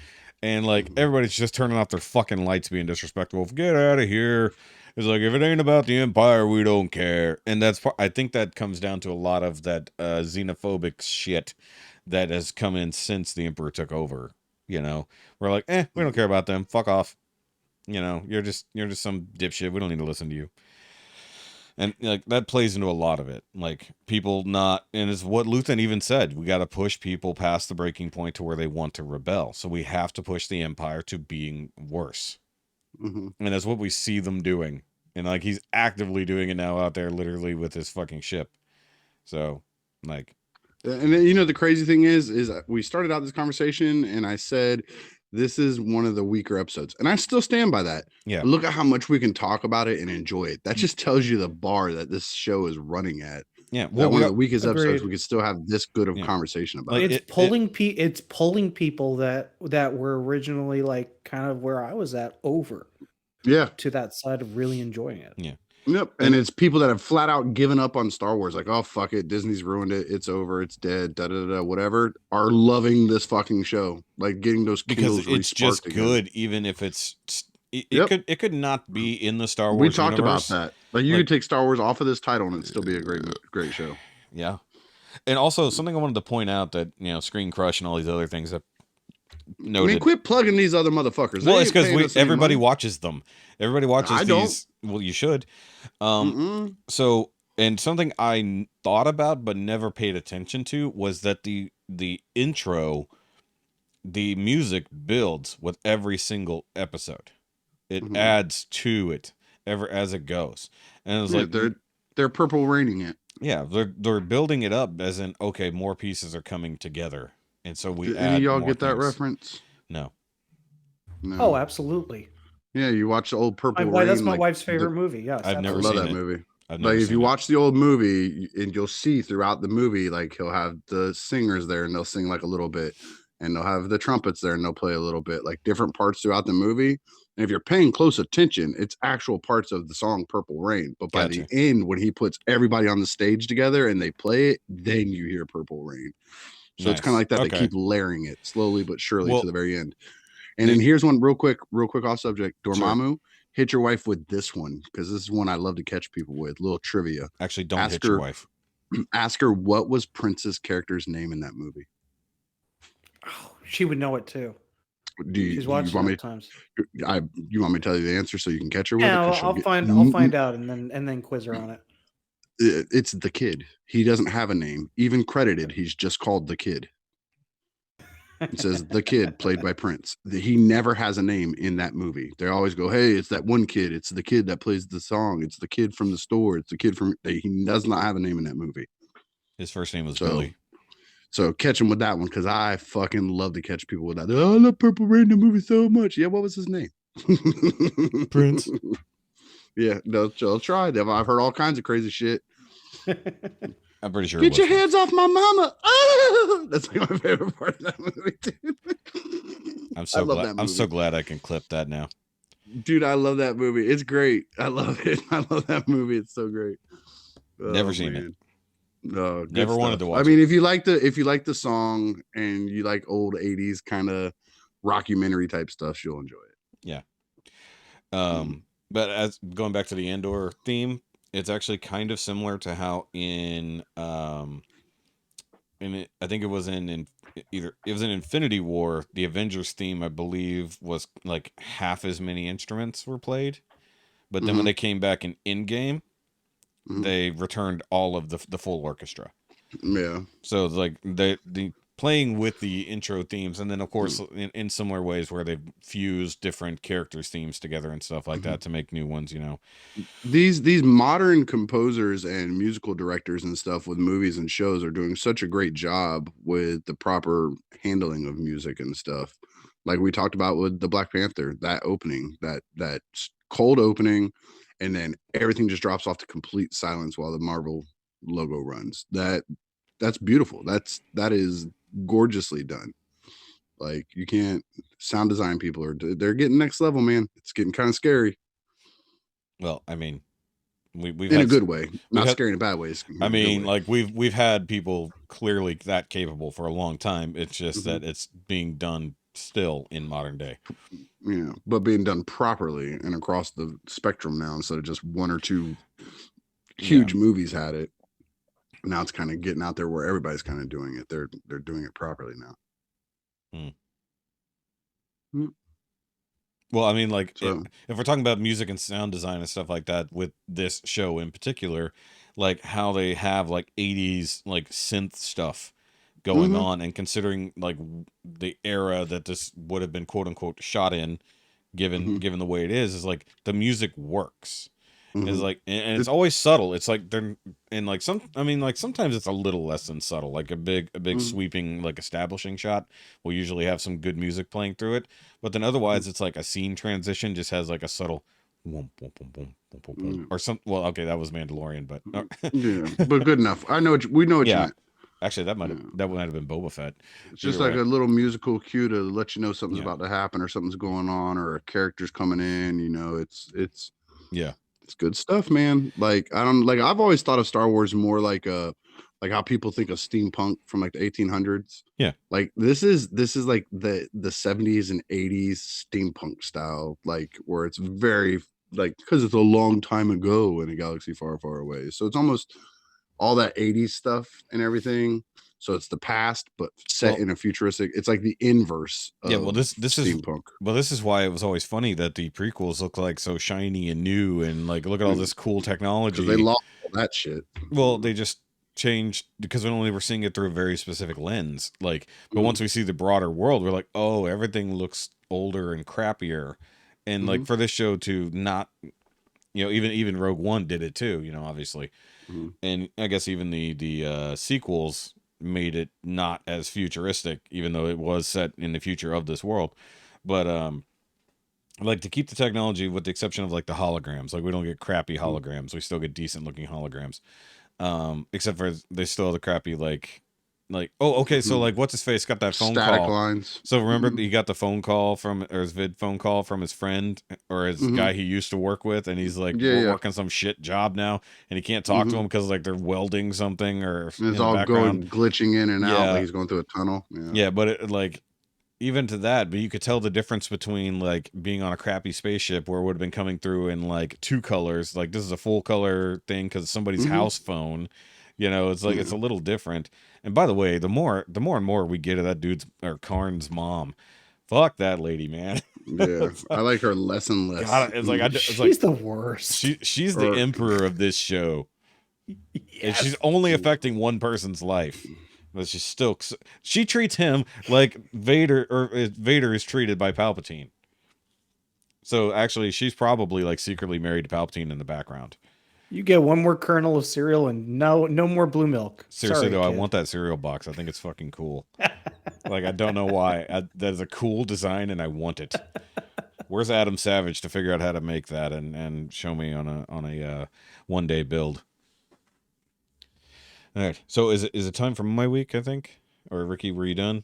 and like everybody's just turning off their fucking lights, being disrespectful. Get out of here! It's like, if it ain't about the Empire, we don't care. And I think that comes down to a lot of that xenophobic shit that has come in since the Emperor took over. We're like, we don't care about them. Fuck off. You're just some dipshit. We don't need to listen to you. And like that plays into a lot of it. Like people and it's what Luthen even said. We got to push people past the breaking point to where they want to rebel. So we have to push the Empire to being worse. And that's what we see them doing. And like he's actively doing it now out there, literally with his fucking ship. So like, and then, the crazy thing is we started out this conversation and I said this is one of the weaker episodes, and I still stand by that. Yeah. Look at how much we can talk about it and enjoy it. That just tells you the bar that this show is running at. Yeah, well, one of the weakest episodes, we could still have this good of conversation about. It's pulling people that were originally like kind of where I was at over. Yeah. To that side of really enjoying it. Yeah. Yep. And it's people that have flat out given up on Star Wars, like, oh fuck it, Disney's ruined it, it's over, it's dead, whatever, are loving this fucking show, like getting those because it's just good, even if it could not be in the Star Wars. We talked universe. about that. Like you could take Star Wars off of this title and it'd still be a great show. Yeah. And also something I wanted to point out that Screen Crush and all these other things that noted. I mean, quit plugging these other motherfuckers. Well, it's because everybody watches them. Everybody watches these. Don't. Well, you should. So, and something I thought about but never paid attention to was that the intro, the music builds with every single episode. It adds to it as it goes, and it's like they're purple raining it. Yeah, they're building it up as in, okay, more pieces are coming together, and so we. Did any of y'all get that reference? No. Oh, absolutely. Yeah, you watch the old Purple Rain. That's my wife's favorite movie. Yes, I've never seen that movie. Like if you watch the old movie, and you'll see throughout the movie, like he'll have the singers there, and they'll sing like a little bit, and they'll have the trumpets there, and they'll play a little bit, like different parts throughout the movie. And if you're paying close attention, it's actual parts of the song Purple Rain. But by the end, when he puts everybody on the stage together and they play it, then you hear Purple Rain. So it's kind of like that. Okay. They keep layering it slowly but surely to the very end. And then here's one real quick off subject. Dormammu, hit your wife with this one, because this is one I love to catch people with. Little trivia. Actually, don't hit your wife. Ask her what was Prince's character's name in that movie. Oh, she would know it too. She's watched it many times. You want me to tell you the answer so you can catch her with it? I'll find out and then quiz her on it. It's the kid. He doesn't have a name. Even credited, he's just called the kid. It says the kid played by Prince. He never has a name in that movie. They always go, hey, it's that one kid. It's the kid that plays the song. It's the kid from the store. It's the kid from... He does not have a name in that movie. His first name was Billy. So catch him with that one, because I fucking love to catch people with that. Oh, I love Purple Rain, the movie so much. Yeah, what was his name? Prince. Yeah, they'll try. I've heard all kinds of crazy shit. I'm pretty sure. Get your hands off my mama! Oh! That's like my favorite part of that movie, dude. I'm so glad I can clip that now, dude. I love that movie. It's great. I love it. I love that movie. It's so great. Never seen it. No, never wanted to watch. I mean, if you like the song and you like old 80s kind of rockumentary type stuff, you'll enjoy it. Yeah. But as going back to the Andor theme, it's actually kind of similar to how I think it was in Infinity War, the Avengers theme, I believe, was like half as many instruments were played, but then when they came back in Endgame, they returned all of the full orchestra. Yeah. So it's like the playing with the intro themes, and then of course in similar ways where they've fused different characters' themes together and stuff like that to make new ones. These modern composers and musical directors and stuff with movies and shows are doing such a great job with the proper handling of music and stuff. Like we talked about with the Black Panther, that opening, that cold opening, and then everything just drops off to complete silence while the Marvel logo runs. That's beautiful. That is gorgeously done. Like you can't sound design people they're getting next level, man. It's getting kind of scary. Well, I mean, we've in had a good way, not scary in a bad way. I mean, like we've had people clearly that capable for a long time. It's just that it's being done still in modern day. Yeah, but being done properly and across the spectrum now, instead of just one or two huge movies had it. Now it's kind of getting out there where everybody's kind of doing it. They're doing it properly now. Well, I mean, like if we're talking about music and sound design and stuff like that with this show in particular, like how they have like 80s like synth stuff going on, and considering like the era that this would have been quote unquote shot in, given the way it is like the music works. It's like, and it's always subtle. It's like they're, and like sometimes it's a little less than subtle. Like a big sweeping like establishing shot will usually have some good music playing through it, but then otherwise it's like a scene transition just has like a subtle whoom, boom, boom, boom, boom, boom, boom, or some. Well, okay, that was Mandalorian, but yeah, but good enough. I know we know what you meant. Actually, that might have been Boba Fett. It's just like a little musical cue to let you know something's about to happen, or something's going on, or a character's coming in. It's good stuff, man. Like I've always thought of Star Wars more like how people think of steampunk from like the 1800s. Yeah, like this is like the 70s and 80s steampunk style, like where it's very like, because it's a long time ago in a galaxy far, far away. So it's almost all that 80s stuff and everything. So it's the past, but set in a futuristic. It's like the inverse. Of this steampunk. This is why it was always funny that the prequels look like so shiny and new, and like look at all this cool technology. Because they lost all that shit. Well, they just changed because we only were seeing it through a very specific lens. Like, but once we see the broader world, we're like, oh, everything looks older and crappier. And like for this show to not, even Rogue One did it too. Obviously, and I guess even the sequels made it not as futuristic, even though it was set in the future of this world. But like to keep the technology, with the exception of like the holograms, like we don't get crappy holograms, we still get decent looking holograms, except for they still have the crappy like so like what's his face got that phone static call lines. So remember he got the phone call his vid phone call from his friend or his guy he used to work with, and he's like working some shit job now, and he can't talk to him because like they're welding something, or it's all glitching in and out like he's going through a tunnel. But it like even to that, but you could tell the difference between like being on a crappy spaceship where it would have been coming through in like two colors, like this is a full color thing because somebody's house phone. It's like it's a little different. And by the way, the more and more we get of that dude's or Karn's mom, fuck that lady, man. Yeah, I like her less and less. God, it's like she's the worst. She's the emperor of this show, and she's only affecting one person's life. But she treats him like Vader is treated by Palpatine. So actually, she's probably like secretly married to Palpatine in the background. You get one more kernel of cereal and no more blue milk. Seriously, though, I want that cereal box. I think it's fucking cool. Like, I don't know why. That is a cool design, and I want it. Where's Adam Savage to figure out how to make that and show me on a one-day build? All right. So is it time for my week, I think? Or Ricky, were you done?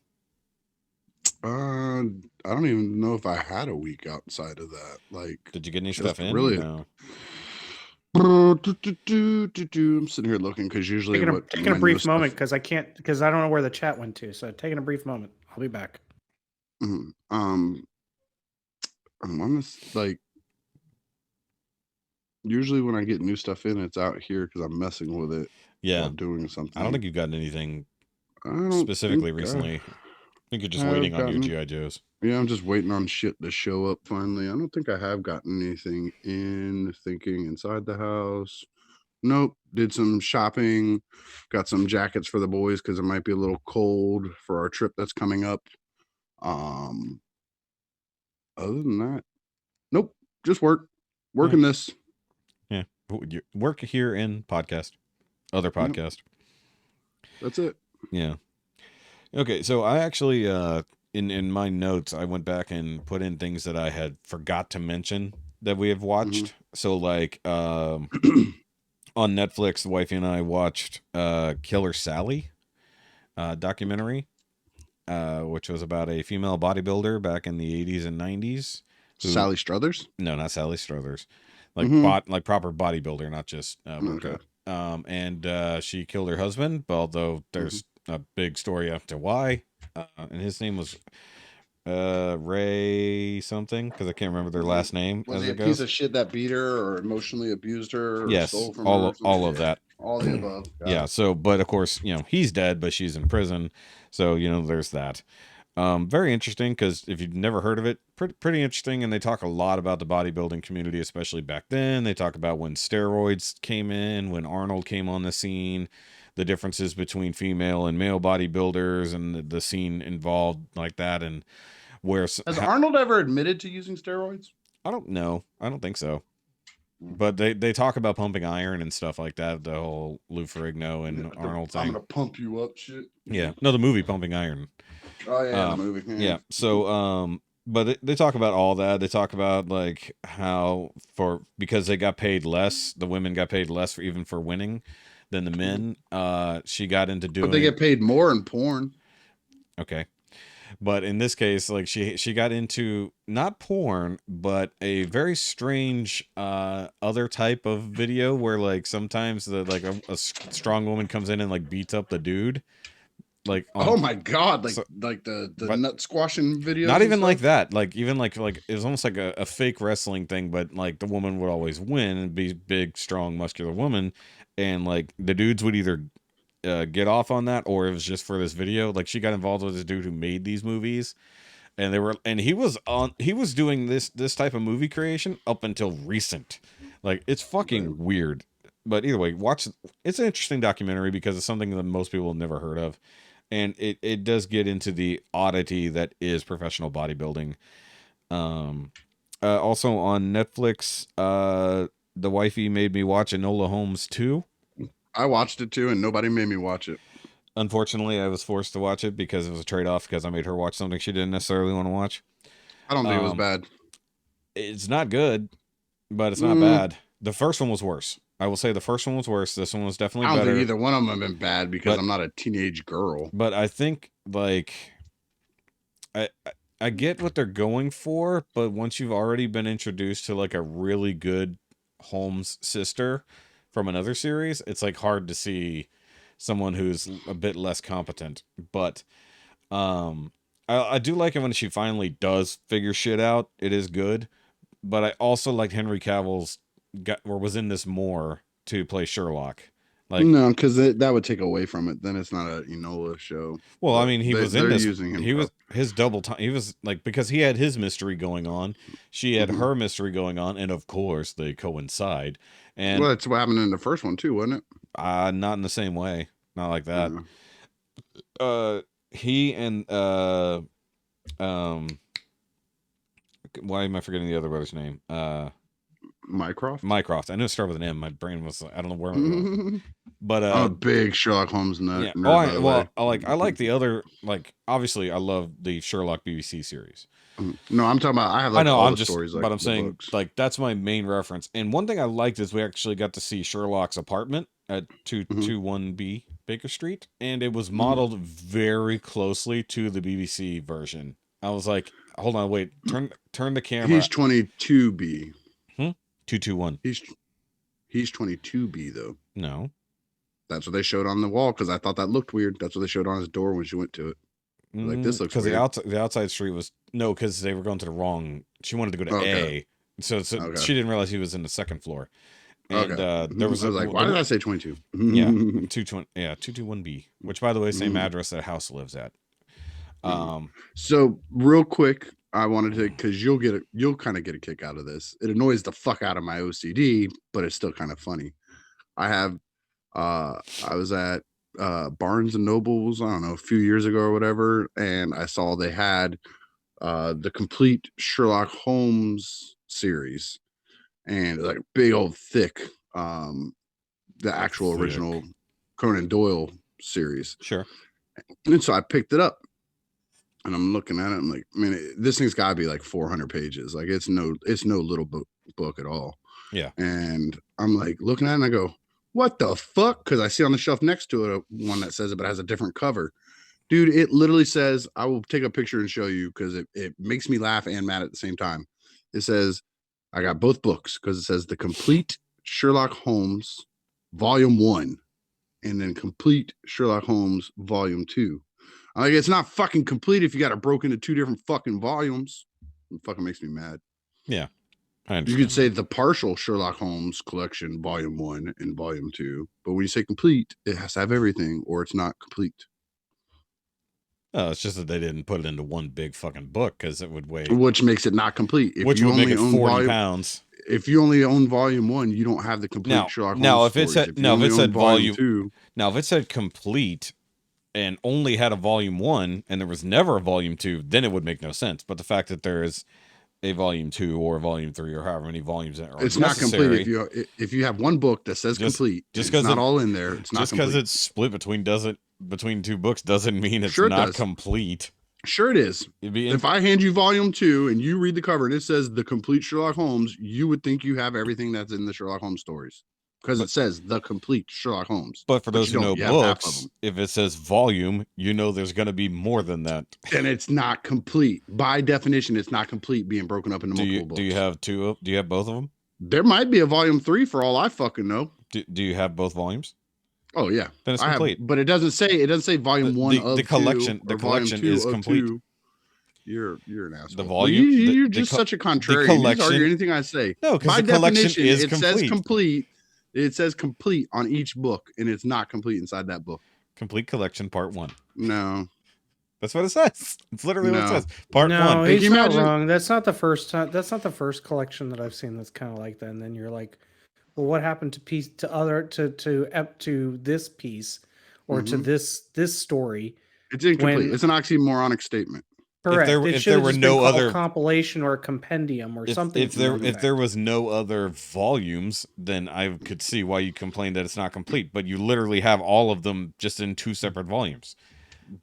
I don't even know if I had a week outside of that. Like, did you get any stuff in? Really? No. I'm sitting here looking because usually taking a brief moment because I don't know where the chat went to. So taking a brief moment. I'll be back. I'm honest, like usually when I get new stuff in, it's out here because I'm messing with it. Yeah, doing something. I don't think you've gotten anything specifically recently. I think you're just waiting on your G.I. Joes. Yeah, I'm just waiting on shit to show up finally. I don't think I have gotten anything in thinking inside the house. Nope. Did some shopping. Got some jackets for the boys because it might be a little cold for our trip that's coming up. Other than that, nope. Just working this. Yeah, work here in podcast, other podcast. That's it. Yeah. Okay, so I actually in my notes I went back and put in things that I had forgot to mention that we have watched. So like on Netflix, the wifey and I watched Killer Sally documentary, which was about a female bodybuilder back in the 80s and 90s. Sally Struthers? No, not Sally Struthers. Like like proper bodybuilder, not just workout. Okay. And she killed her husband, although there's a big story as to why. And his name was Ray something, because I can't remember their last name. Was he a piece of shit that beat her or emotionally abused her? Or yes, stole from all her of that. All the above. Yeah. So, but of course, he's dead, but she's in prison. So there's that. Very interesting, because if you've never heard of it, pretty interesting. And they talk a lot about the bodybuilding community, especially back then. They talk about when steroids came in, when Arnold came on the scene, the differences between female and male bodybuilders, and the scene involved like that. And where has Arnold ever admitted to using steroids? I don't know. I don't think so. But they talk about pumping iron and stuff like that. The whole Lou Ferrigno and Arnold thing. I'm gonna pump you up, shit. Yeah. No, the movie Pumping Iron. Oh yeah, the movie. Yeah. So but they talk about all that. They talk about like how because they got paid less, the women got paid less for winning than the men. She got into doing. But they get paid more in porn. Okay. But in this case, like she got into not porn, but a very strange other type of video where like sometimes a strong woman comes in and like beats up the dude. Like oh my god, like the nut squashing videos. Not even like that. Like even like it was almost like a fake wrestling thing, but like the woman would always win and be big, strong, muscular woman, and like the dudes would either get off on that, or it was just for this video. Like she got involved with this dude who made these movies, and he was doing this type of movie creation up until recent. Like it's fucking weird. But either way, it's an interesting documentary because it's something that most people have never heard of. And it does get into the oddity that is professional bodybuilding. Also on Netflix, the wifey made me watch Enola Holmes 2. I watched it too, and nobody made me watch it. Unfortunately, I was forced to watch it because it was a trade-off, because I made her watch something she didn't necessarily want to watch. I don't think it was bad. It's not good, but it's not bad. The first one was worse. I will say the first one was worse. This one was definitely better. I don't think either one of them have been bad because I'm not a teenage girl. But I think like I get what they're going for, but once you've already been introduced to like a really good Holmes sister from another series, it's like hard to see someone who's a bit less competent. But I do like it when she finally does figure shit out. It is good. But I also like Henry Cavill's was in this more to play Sherlock. Like no, because that would take away from it. Then it's not a Enola show. Well, I mean, he was in this. He was his double time. He was like, because he had his mystery going on, she had her mystery going on, and of course they coincide. And well, that's what happened in the first one too, wasn't it? Not in the same way. Not like that. He and why am I forgetting the other brother's name? Mycroft. I knew it started with an M. My brain was, I don't know where. But I'm a big Sherlock Holmes nerd. Yeah. I like the other, like, obviously I love the Sherlock BBC series. No, I'm talking about, I have like, all the stories, like, but I'm saying books. Like that's my main reference. And one thing I liked is we actually got to see Sherlock's apartment at 221B Baker Street, and it was modeled very closely to the BBC version. I was like, hold on, wait, turn the camera. He's 22B. 221. He's 22B though. No. That's what they showed on the wall, because I thought that looked weird. That's what they showed on his door when she went to it. Like, this looks weird. Because the outside street was, no, because they were going to the wrong, she wanted to go to A. So she didn't realize he was in the second floor. And there was, I was like, why did I say 22? Yeah, 221B, which by the way, same address that House lives at. So real quick, I wanted to, because you'll kind of get a kick out of this. It annoys the fuck out of my OCD, but it's still kind of funny. I have. I was at Barnes and Nobles, I don't know, a few years ago or whatever, and I saw they had the complete Sherlock Holmes series, and like big old thick, the actual original Conan Doyle series. Sure. And so I picked it up, and I'm looking at it. I'm like, man, this thing's got to be like 400 pages. Like it's no little book at all. Yeah. And I'm like looking at it, and I go, what the fuck? Because I see on the shelf next to it one that says it, but has a different cover. Dude, it literally says, I will take a picture and show you because it makes me laugh and mad at the same time. It says, I got both books because it says The Complete Sherlock Holmes Volume 1 and then Complete Sherlock Holmes Volume 2. I'm like, it's not fucking complete if you got it broken into 2 different fucking volumes. It fucking makes me mad. Yeah. You could say the partial Sherlock Holmes collection, Volume 1 and Volume 2. But when you say complete, it has to have everything or it's not complete. Oh, it's just that they didn't put it into one big fucking book because it would weigh. Which makes it not complete. Which would make it 40 pounds. If you only own Volume 1, you don't have the complete Sherlock Holmes if it stories. said Volume 2. Now, if it said complete and only had a Volume 1 and there was never a Volume 2, then it would make no sense. But the fact that there is a Volume 2 or a Volume 3 or however many volumes are it's not complete if you have one book that says complete. Just because it's not all in there, it's not just because it's split between 2 books doesn't mean it's not complete. Sure it is. If I hand you Volume 2 and you read the cover and it says The Complete Sherlock Holmes, you would think you have everything that's in the Sherlock Holmes stories. Because it says The Complete Sherlock Holmes. But for those who know books, if it says volume, you know there's going to be more than that. And it's not complete. By definition, it's not complete being broken up into multiple books. Do you have do you have both of them? There might be a Volume 3 for all I fucking know. Do you have both volumes? Oh yeah. Then it's complete. But it doesn't say Volume 1 of the collection. The collection is complete. 2. You're an asshole. The volume. You're just such a contrarian. You just argue anything I say. No, because the collection is complete. Says complete. It says complete on each book, and it's not complete inside that book. Complete collection, part 1. No, that's what it says. It's literally what it says. Part 1. No, he's not wrong. That's not the first time. That's not the first collection that I've seen that's kind of like that. And then you're like, well, what happened to this piece or to this story? It's incomplete. It's an oxymoronic statement. Correct. If there were no other compilation or a compendium or something. If there was no other volumes, then I could see why you complained that it's not complete. But you literally have all of them just in 2 separate volumes.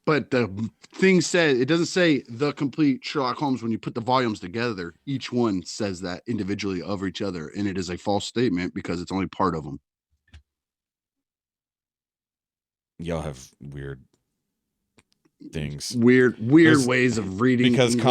But the thing says, it doesn't say The Complete Sherlock Holmes when you put the volumes together. Each one says that individually of each other, and it is a false statement because it's only part of them. Y'all have weird things, weird ways of reading, because English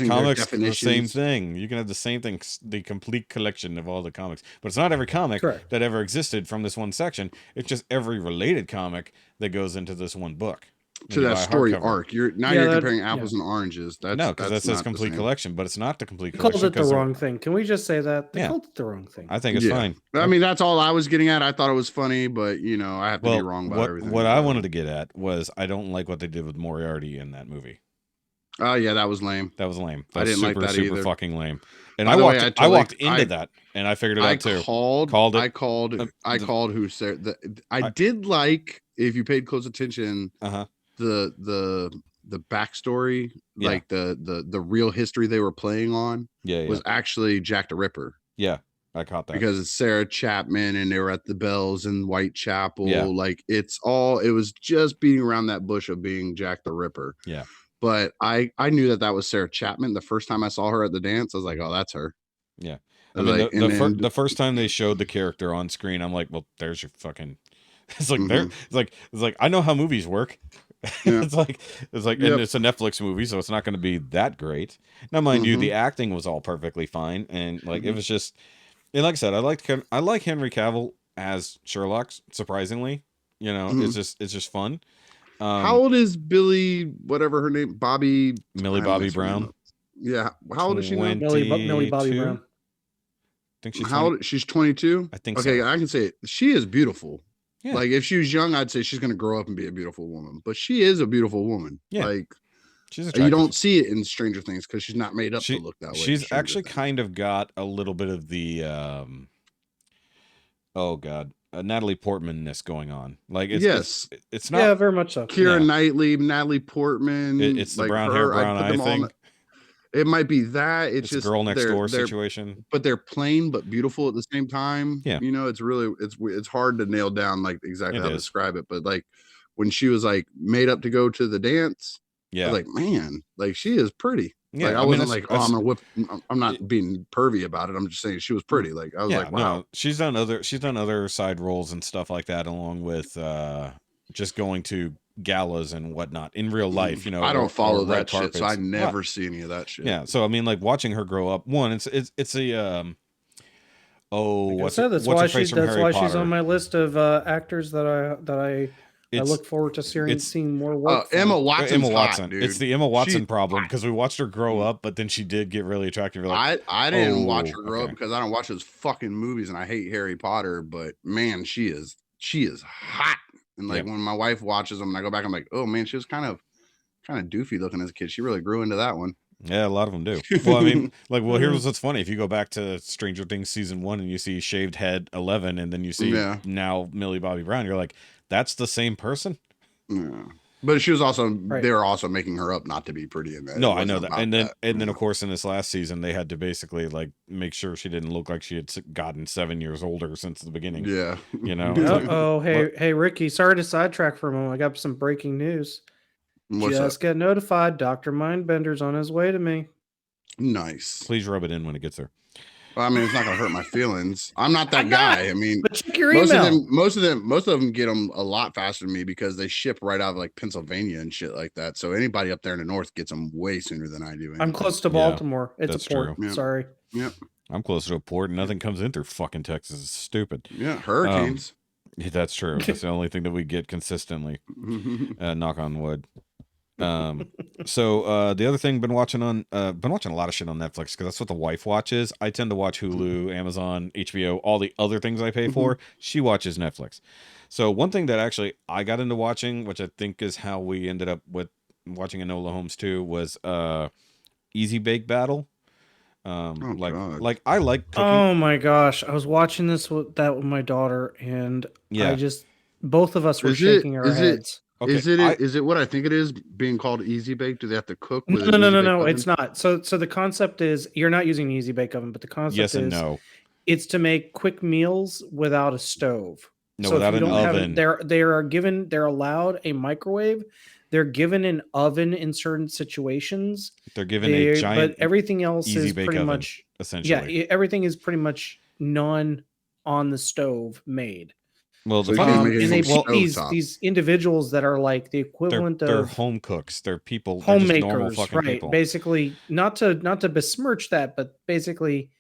comics are the same thing. You can have the same thing, the complete collection of all the comics, but it's not every comic that ever existed from this one section. It's just every related comic that goes into this one book to that story arc. You're comparing apples and oranges. No, because that says complete collection, but it's not the complete collection. Called it the wrong thing. Can we just say that they called it the wrong thing? I think it's fine. I mean, that's all I was getting at. I thought it was funny, but I have to be wrong about everything. What I wanted to get at was I don't like what they did with Moriarty in that movie. Oh yeah, that was lame. That was lame. I didn't like that either. Super fucking lame. And I walked into that, and I figured it out too. I called who said that. I did like, if you paid close attention, the backstory, like the real history they were playing on, was actually Jack the Ripper. Yeah, I caught that because it's Sarah Chapman, and they were at the Bells in Whitechapel. Yeah. Like it was just beating around that bush of being Jack the Ripper. Yeah. But I knew that was Sarah Chapman the first time I saw her at the dance. I was like, oh, that's her. Yeah. I mean, the first time they showed the character on screen, I'm like, well, there's your fucking. It's like it's like I know how movies work. Yeah. it's like and it's a Netflix movie, so it's not going to be that great. Now, mind you, the acting was all perfectly fine, and like it was just, and like I said, I like Henry Cavill as Sherlock. Surprisingly, it's just fun. How old is Billy? Whatever her name, Millie Bobby Brown. Yeah, how old is she now? Millie Bobby Brown. I think she's how old? She's 22. I think. Okay, so. I can say it. She is beautiful. Yeah. Like if she was young, I'd say she's going to grow up and be a beautiful woman. But she is a beautiful woman. Yeah, like she's attractive. You don't see it in Stranger Things because she's not made up to look that way. She's actually kind of got a little bit of the oh god, Natalie Portman-ness going on. Like it's not. Yeah, very much so. Keira Knightley, Natalie Portman. It's the like brown her, hair, brown I put eye them all thing. It might be that. It's a just girl next door they're, situation. but they're plain but beautiful at the same time. Yeah. You know, it's hard to nail down like exactly how to is. describe it. But like when she was like made up to go to the dance, I was like, man, like she is pretty. Yeah, like I wasn't like, oh, I'm gonna whip. I'm not being pervy about it. I'm just saying she was pretty. Like I was like, wow. No, she's done other side roles and stuff like that, along with just going to galas and whatnot in real life. You know, I don't follow that carpets. shit, so I never see any of that shit. Yeah, so I mean, like watching her grow up. One, it's a what's why she's on my list of actors that I look forward to seeing more work. Emma Watson. It's the Emma Watson problem because we watched her grow up, but then she did get really attractive. Like, I didn't watch her grow up because I don't watch those fucking movies and I hate Harry Potter. But man, she is hot. And like when my wife watches them and I go back, I'm like, oh man, she was kind of doofy looking as a kid. She really grew into that one. Yeah, a lot of them do. Well, I mean, like, here's what's funny. If you go back to Stranger Things season 1 and you see shaved head 11, and then you see now Millie Bobby Brown, you're like, that's the same person. Yeah. But she was also they were also making her up not to be pretty in that. No, I know that. And then of course in this last season they had to basically like make sure she didn't look like she had gotten 7 years older since the beginning. Yeah. You know. Hey Ricky, sorry to sidetrack for a moment. I got some breaking news. Just get notified. Dr. Mindbender's on his way to me. Nice. Please rub it in when it gets there. Well, I mean, it's not gonna hurt my feelings. I'm not that guy. I mean, but check your email. Most of them get them a lot faster than me because they ship right out of like Pennsylvania and shit like that. So anybody up there in the north gets them way sooner than I do. Anyway. I'm close to Baltimore. It's a port. True. Yep. Sorry. Yep. I'm close to a port and nothing comes in through fucking Texas. It's stupid. Yeah, hurricanes. That's true. That's the only thing that we get consistently. Knock on wood. So the other thing, been watching a lot of shit on Netflix because that's what the wife watches. I tend to watch Hulu, Amazon, HBO, all the other things I pay for. She watches Netflix. So one thing that actually I got into watching, which I think is how we ended up with watching Enola Holmes 2, was Easy Bake Battle. Like I like cooking. Oh my gosh, I was watching this with my daughter, and both of us were shaking our heads. Okay, is it what I think it is, being called Easy Bake? Do they have to cook with No, it's not. So the concept is you're not using an Easy Bake Oven, but the concept is it's to make quick meals without a stove. No, without an oven. They're allowed a microwave. They're given an oven in certain situations. They're given a giant, but everything else is pretty oven, much essentially. Yeah, everything is pretty much non on the stove made. Well, and they pick these individuals that are like the equivalent they're home cooks. They're people, homemakers, right? People. Basically, not to besmirch that, but basically,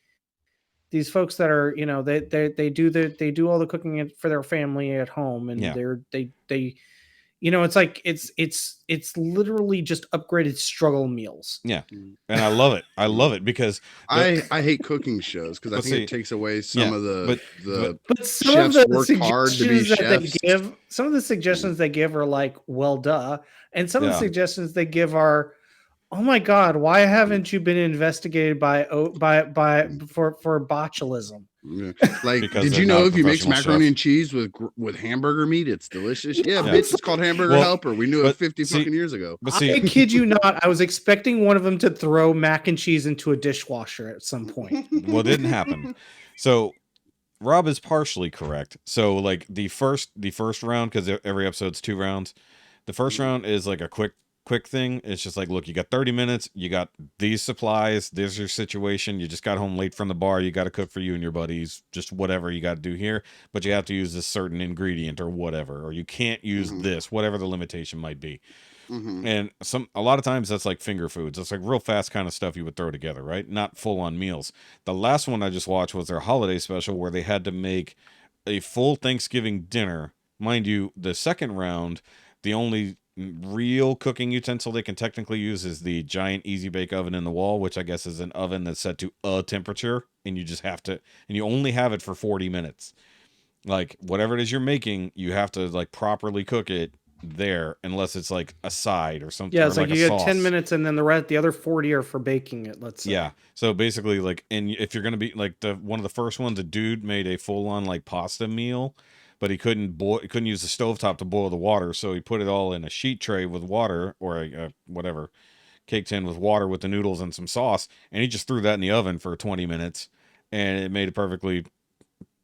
these folks that are they do all the cooking for their family at home, and they it's like it's literally just upgraded struggle meals. Yeah, and I love it. I love it because I hate cooking shows because I think it takes away some of the but some chefs of the work hard to be chefs. Some of the suggestions they give are like, well, duh, and some of the suggestions they give are, oh my god, why haven't you been investigated for botulism? Yeah. Like, did you know if you mix macaroni and cheese with hamburger meat, it's delicious? Yeah, bitch, it's called Hamburger Helper. We knew it 50 fucking years ago. I kid you not, I was expecting one of them to throw mac and cheese into a dishwasher at some point. Well, it didn't happen. So Rob is partially correct. So like the first round, because every episode's 2 rounds. The first round is like a quick thing. It's just like, look, you got 30 minutes, you got these supplies, there's your situation, you just got home late from the bar, you got to cook for you and your buddies, just whatever you got to do here, but you have to use this certain ingredient or whatever, or you can't use this, whatever the limitation might be. And a lot of times that's like finger foods. It's like real fast kind of stuff you would throw together, right? Not full on meals. The last one I just watched was their holiday special where they had to make a full Thanksgiving dinner. Mind you, the second round, the only real cooking utensil they can technically use is the giant Easy Bake Oven in the wall, which I guess is an oven that's set to a temperature, and you just have to, and you only have it for 40 minutes. Like whatever it is you're making, you have to like properly cook it there, unless it's like a side or something. Yeah, it's like you get 10 minutes, and then the other 40 are for baking it. Let's say. Yeah. So basically, like, and if you're gonna be like one of the first ones, a dude made a full on like pasta meal. but he couldn't use the stovetop to boil the water, so he put it all in a sheet tray with water, or a whatever cake tin with water with the noodles and some sauce, and he just threw that in the oven for 20 minutes, and it made a perfectly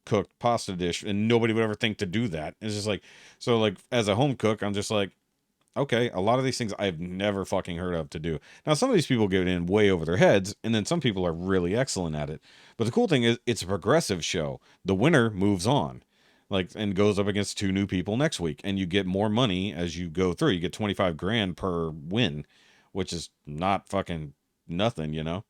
cooked pasta dish, and nobody would ever think to do that. It's just like, so like as a home cook, I'm just like, okay, a lot of these things I've never fucking heard of to do. Now, some of these people get in way over their heads, and then some people are really excellent at it. But the cool thing is, it's a progressive show. The winner moves on, like, and goes up against 2 new people next week, and you get more money as you go through. You get 25 grand per win, which is not fucking nothing, you know.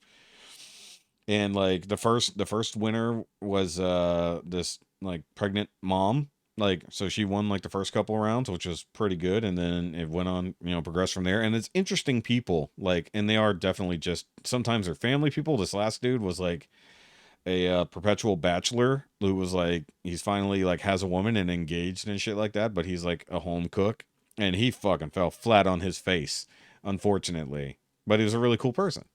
And like the first winner was this like pregnant mom. Like, so she won like the first couple rounds, which was pretty good, and then it went on, you know, progressed from there. And it's interesting people, like, and they are definitely just, sometimes they're family people. This last dude was like a perpetual bachelor who was like, he's finally like has a woman and engaged and shit like that, but he's like a home cook, and he fucking fell flat on his face, unfortunately. But he was a really cool person.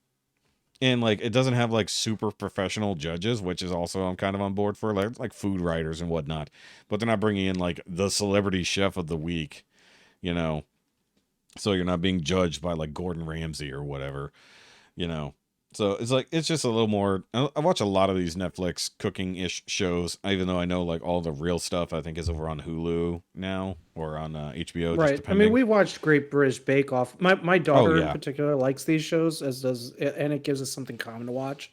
And like, it doesn't have like super professional judges, which is also I'm kind of on board for, like food writers and whatnot. But they're not bringing in like the celebrity chef of the week, you know. So you're not being judged by like Gordon Ramsay or whatever, you know. So it's like, it's just a little more. I watch a lot of these Netflix cooking-ish shows, even though I know like all the real stuff I think is over on Hulu now or on HBO. Right. Just I mean, we watched Great British Bake Off. My daughter in yeah. particular likes these shows, as does, and it gives us something common to watch.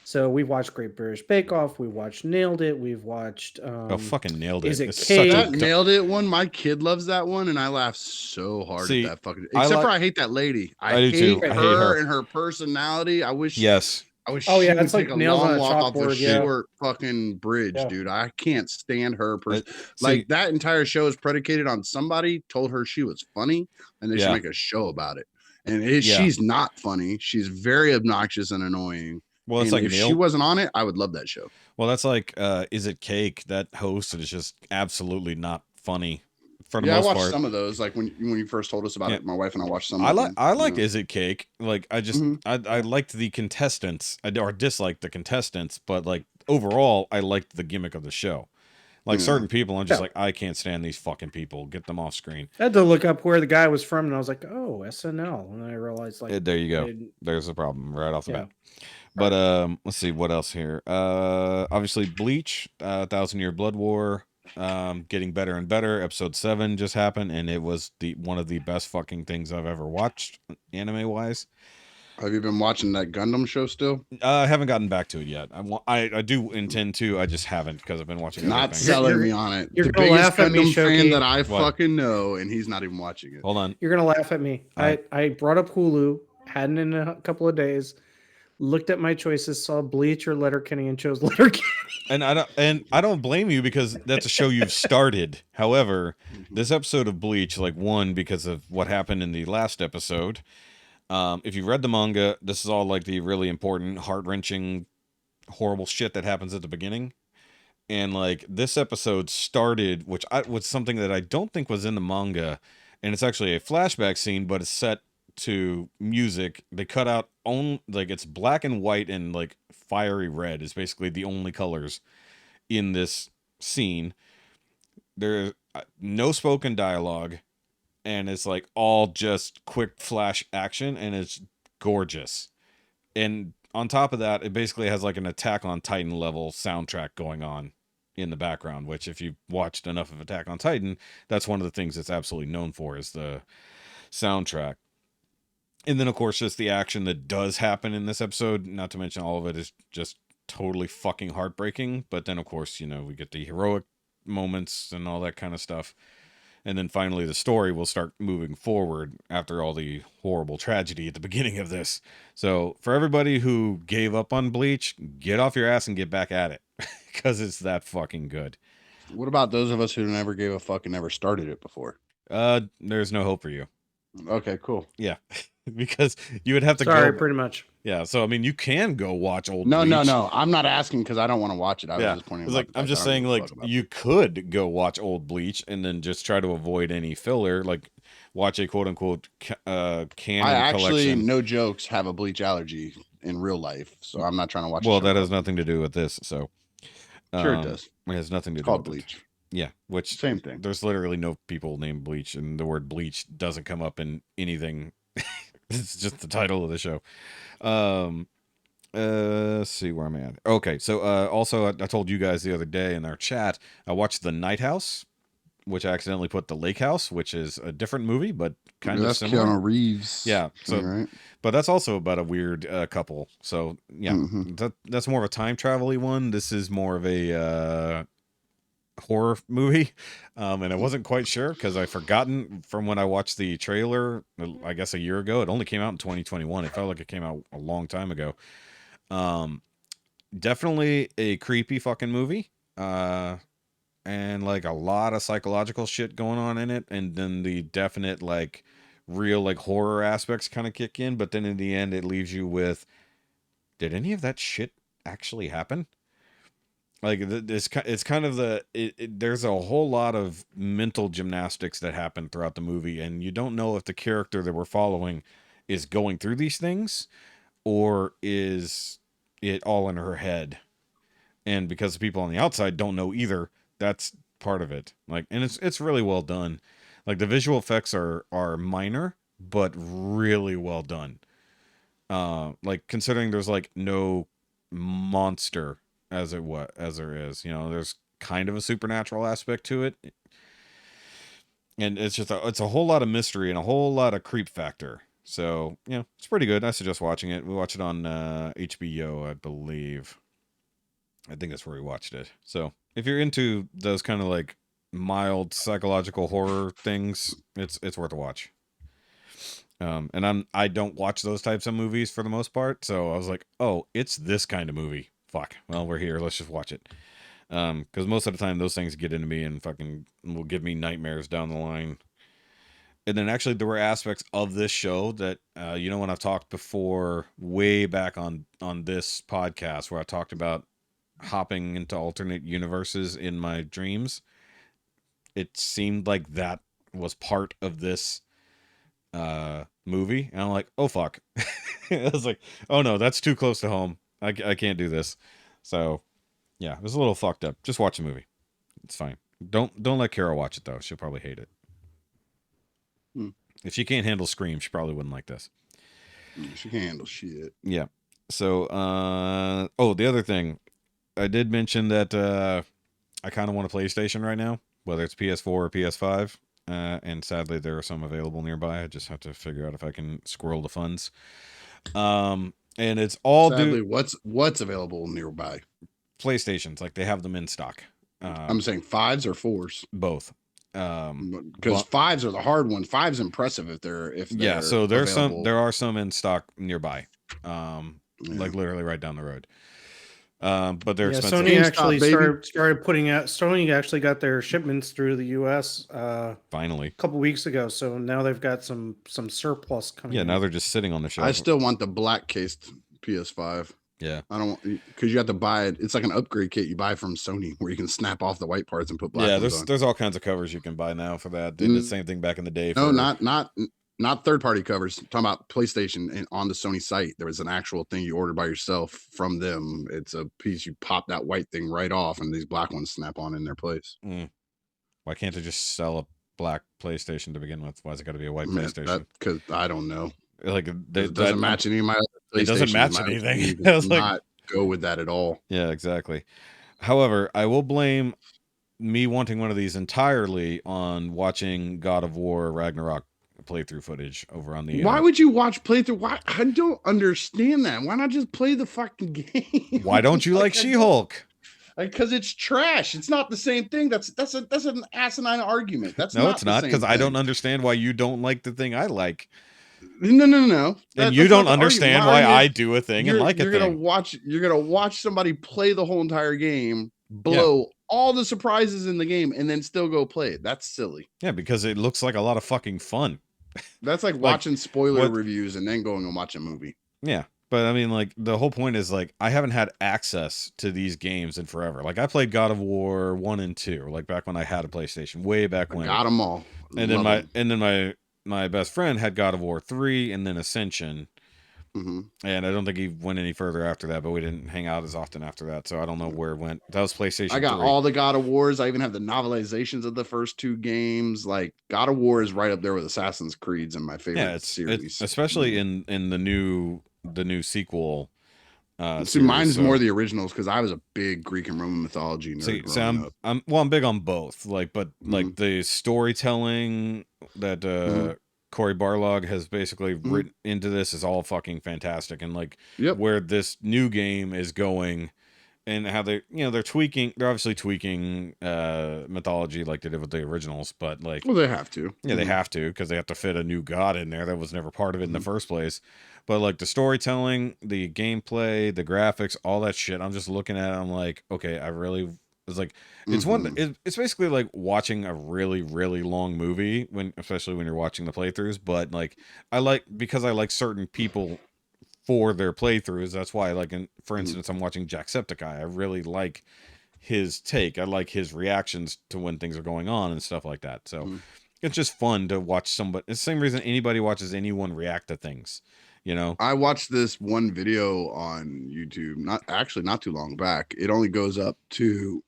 So we've watched Great British Bake Off. We watched Nailed It. We've watched. Fucking Nailed It. Is it It's Cake? such a That Nailed It one, my kid loves that one, and I laugh so hard See, at that fucking. Except for I hate that lady. I do hate too. I hate her her and her personality. I wish. Yes. I wish Oh, she yeah, would it's like take a nails on long a walk off a chalkboard, yeah. short fucking bridge, Yeah. dude. I can't stand her person. See, Like, that entire show is predicated on somebody told her she was funny, and they Yeah. should make a show about it. And Yeah. she's not funny. She's very obnoxious and annoying. well, it's And like if she wasn't on it, I would love that show. Well, that's like, Is It Cake? That host is just absolutely not funny for the Yeah, I most watched part. some of those. Like when you first told us about Yeah. it, my wife and I watched some. I of like them, I you liked know. Is It Cake? Like, I just I liked the contestants, or disliked the contestants, but like overall, I liked the gimmick of the show. Like Yeah. certain people, I'm just Yeah. like, I can't stand these fucking people. Get them off screen. I had to look up where the guy was from, and I was like, "Oh, SNL," and then I realized, like, There you go. I- There's a problem right off the Yeah. bat. But let's see what else here. Obviously Bleach, 1,000-Year Blood War, getting better and better. Episode 7 just happened, and it was one of the best fucking things I've ever watched, anime wise. Have you been watching that Gundam show still? I haven't gotten back to it yet. I do intend to. I just haven't, because I've been watching Not other things. selling me on it. you're The gonna biggest laugh at me, Gundam fan Shoki. that I What? fucking know, and he's not even watching it. Hold on. You're gonna laugh at me. All I brought up Hulu, hadn't in a couple of days. Looked at my choices, saw Bleach or Letterkenny, and chose Letterkenny. And I don't blame you, because that's a show you've started. However, this episode of Bleach, like, one, because of what happened in the last episode. If you've read the manga, this is all like the really important, heart-wrenching, horrible shit that happens at the beginning. And like, this episode started, which was something that I don't think was in the manga, and it's actually a flashback scene, but it's set to music. They cut out like, it's black and white and like fiery red is basically the only colors in this scene. There's no spoken dialogue, and it's like all just quick flash action, and it's gorgeous. And on top of that, it basically has like an Attack on Titan level soundtrack going on in the background, which, if you've watched enough of Attack on Titan, that's one of the things it's absolutely known for, is the soundtrack. And then, of course, just the action that does happen in this episode, not to mention all of it, is just totally fucking heartbreaking. But then, of course, you know, we get the heroic moments and all that kind of stuff. And then finally the story will start moving forward after all the horrible tragedy at the beginning of this. So for everybody who gave up on Bleach, get off your ass and get back at it, because it's that fucking good. What about those of us who never gave a fuck and never started it before? There's no hope for you. Okay, cool. Yeah. Because you would have to Sorry, go. pretty much. Yeah, so I mean, you can go watch old No, Bleach. no. I'm not asking because I don't want to watch it. I was just pointing. It's like, I'm just saying, like, you could go watch old Bleach and then just try to avoid any filler, like watch a quote unquote canon I actually, collection. no jokes, have a bleach allergy in real life, so I'm not trying to watch. Well, that has nothing to do with this. So Sure, it does. It has nothing to It's do called with bleach. Yeah, which Same thing. There's literally no people named Bleach, and the word Bleach doesn't come up in anything. It's just the title of the show. Let's see where I'm at. Okay, so also I told you guys the other day in our chat, I watched The Night House, which I accidentally put The Lake House, which is a different movie, but kind of similar. Keanu Reeves. Yeah, so right. But that's also about a weird couple. So yeah, that's more of a time travel-y one. This is more of a horror movie, and I wasn't quite sure because I forgotten from when I watched the trailer, I guess a year ago. It only came out in 2021. It felt like it came out a long time ago. Definitely a creepy fucking movie, and like a lot of psychological shit going on in it, and then the definite like real like horror aspects kind of kick in, but then in the end it leaves you with, did any of that shit actually happen? Like it's kind of there's a whole lot of mental gymnastics that happen throughout the movie, and you don't know if the character that we're following is going through these things or is it all in her head. And because the people on the outside don't know either, that's part of it. Like, and it's really well done. Like the visual effects are minor but really well done. Like considering there's like no monster as there is, there's kind of a supernatural aspect to it, and it's just it's a whole lot of mystery and a whole lot of creep factor. So yeah, it's pretty good. I suggest watching it. We watched it on HBO, I believe. I think that's where we watched it. So if you're into those kind of like mild psychological horror things, it's worth a watch. And I don't watch those types of movies for the most part, so I was like, oh, it's this kind of movie. Fuck. Well, we're here. Let's just watch it. Because most of the time those things get into me and fucking will give me nightmares down the line. And then actually there were aspects of this show that, when I've talked before, way back on this podcast where I talked about hopping into alternate universes in my dreams, it seemed like that was part of this movie, and I'm like, oh fuck. I was like, oh no, that's too close to home. I can't do this. So yeah, it was a little fucked up. Just watch the movie, it's fine. Don't let Carol watch it though, she'll probably hate it. If she can't handle Scream, she probably wouldn't like this. She can't handle shit. Yeah. So the other thing, I did mention that I kind of want a PlayStation right now, whether it's PS4 or PS5. And sadly, there are some available nearby. I just have to figure out if I can squirrel the funds. And it's all sadly, what's available nearby? PlayStations, like they have them in stock. I'm saying 5s or 4s, both. Because 5s are the hard ones. 5's impressive if they're yeah. So available. there are some in stock nearby, like literally right down the road. But they're expensive. Sony actually started putting out. Sony actually got their shipments through the U.S. Finally a couple weeks ago. So now they've got some surplus coming. Yeah, now they're just sitting on the shelf. I still want the black cased PS5. Yeah, I don't, because you have to buy it. It's like an upgrade kit you buy from Sony where you can snap off the white parts and put black. Yeah, there's all kinds of covers you can buy now for that. Did the same thing back in the day. No, not third-party covers. I'm talking about PlayStation, and on the Sony site, there was an actual thing you order by yourself from them. It's a piece, you pop that white thing right off, and these black ones snap on in their place. Why can't they just sell a black PlayStation to begin with? Why's it got to be a white PlayStation? Because I don't know. Like it doesn't match any of my other PlayStations. It doesn't match anything. It does not go with that at all. Yeah, exactly. However, I will blame me wanting one of these entirely on watching God of War Ragnarok playthrough footage over on the why would you watch playthrough? Why? I don't understand that. Why not just play the fucking game? Why don't you like She-Hulk? Because it's trash. It's not the same thing. That's an asinine argument. That's no, it's not, because I don't understand why you don't like the thing I like. No. And you don't understand why I do a thing and like a thing. You're gonna watch somebody play the whole entire game, blow all the surprises in the game, and then still go play it. That's silly. Yeah, because it looks like a lot of fucking fun. That's like watching spoiler reviews and then going and watch a movie. Yeah. But I mean, like, the whole point is, like, I haven't had access to these games in forever. Like, I played God of War 1 and 2, like back when I had a PlayStation, way back when. Got them all. And then my best friend had God of War 3 and then Ascension. And I don't think he went any further after that, but we didn't hang out as often after that, so I don't know where it went. That was PlayStation I got 3. all the God of Wars. I even have the novelizations of the first 2 games. Like God of War is right up there with Assassin's Creed's in my favorite It's series. especially in the new sequel See, series. mine's So more the originals because I was a big Greek and Roman mythology nerd growing up. I'm big on both. Like, but like the storytelling that Cory Barlog has basically written into this is all fucking fantastic, and like where this new game is going. And how they're obviously tweaking mythology like they did with the originals, but like, well, they have to. Yeah, they have to, because they have to fit a new god in there that was never part of it in the first place. But like the storytelling, the gameplay, the graphics, all that shit, I'm just looking at it, I'm like, okay, it's like it's basically like watching a really, really long movie, especially when you're watching the playthroughs. But like because I like certain people for their playthroughs, that's why, like, for instance, I'm watching Jacksepticeye. I really like his take. I like his reactions to when things are going on and stuff like that. So it's just fun to watch somebody. It's the same reason anybody watches anyone react to things, you know. I watched this one video on YouTube, not too long back. It only goes up to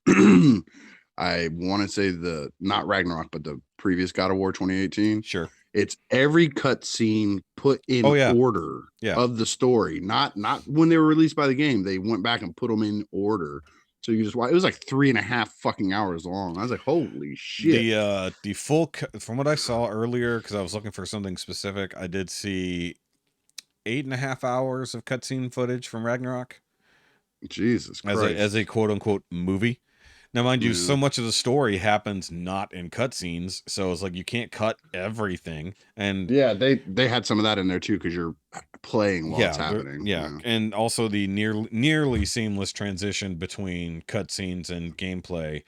I want to say not Ragnarok, but the previous God of War 2018. Sure. It's every cutscene put in order of the story, not when they were released by the game. They went back and put them in order. So you just watch. It was like 3.5 fucking hours long. I was like, holy shit. The full, from what I saw earlier, because I was looking for something specific, I did see 8.5 hours of cutscene footage from Ragnarok. Jesus Christ. As a quote unquote movie. Now, mind you, so much of the story happens not in cutscenes, so it's like you can't cut everything. And yeah, they had some of that in there too, because you're playing while it's happening. Yeah, and also the nearly seamless transition between cutscenes and gameplay.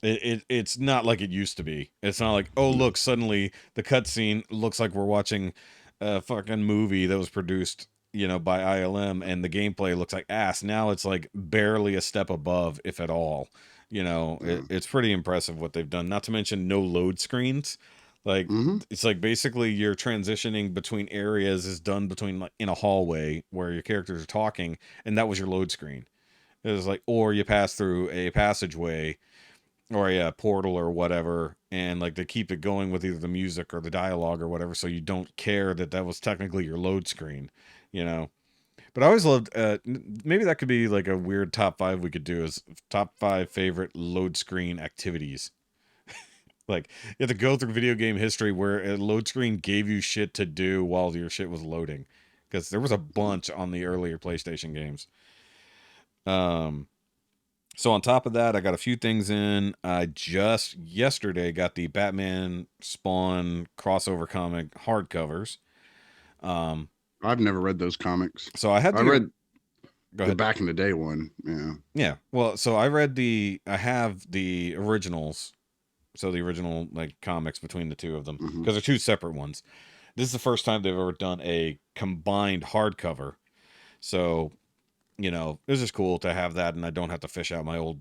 It's not like it used to be. It's not like, oh look, suddenly the cutscene looks like we're watching a fucking movie that was produced, by ILM, and the gameplay looks like ass. Now it's like barely a step above, if at all. It's pretty impressive what they've done. Not to mention no load screens. Like it's like basically you're transitioning between areas is done between, like, in a hallway where your characters are talking, and that was your load screen. It was like, or you pass through a passageway or a portal or whatever, and like they keep it going with either the music or the dialogue or whatever, so you don't care that was technically your load screen. But I always loved, maybe that could be like a weird top 5 we could do, is top 5 favorite load screen activities. Like, you have to go through video game history where a load screen gave you shit to do while your shit was loading, because there was a bunch on the earlier PlayStation games. So on top of that, I got a few things in. I just yesterday got the Batman Spawn crossover comic hardcovers. I've never read those comics. So I read the back in the day one. Yeah. Well, so I have the originals. So the original, like, comics between the two of them, because they're two separate ones. This is the first time they've ever done a combined hardcover. So, it was just cool to have that, and I don't have to fish out my old,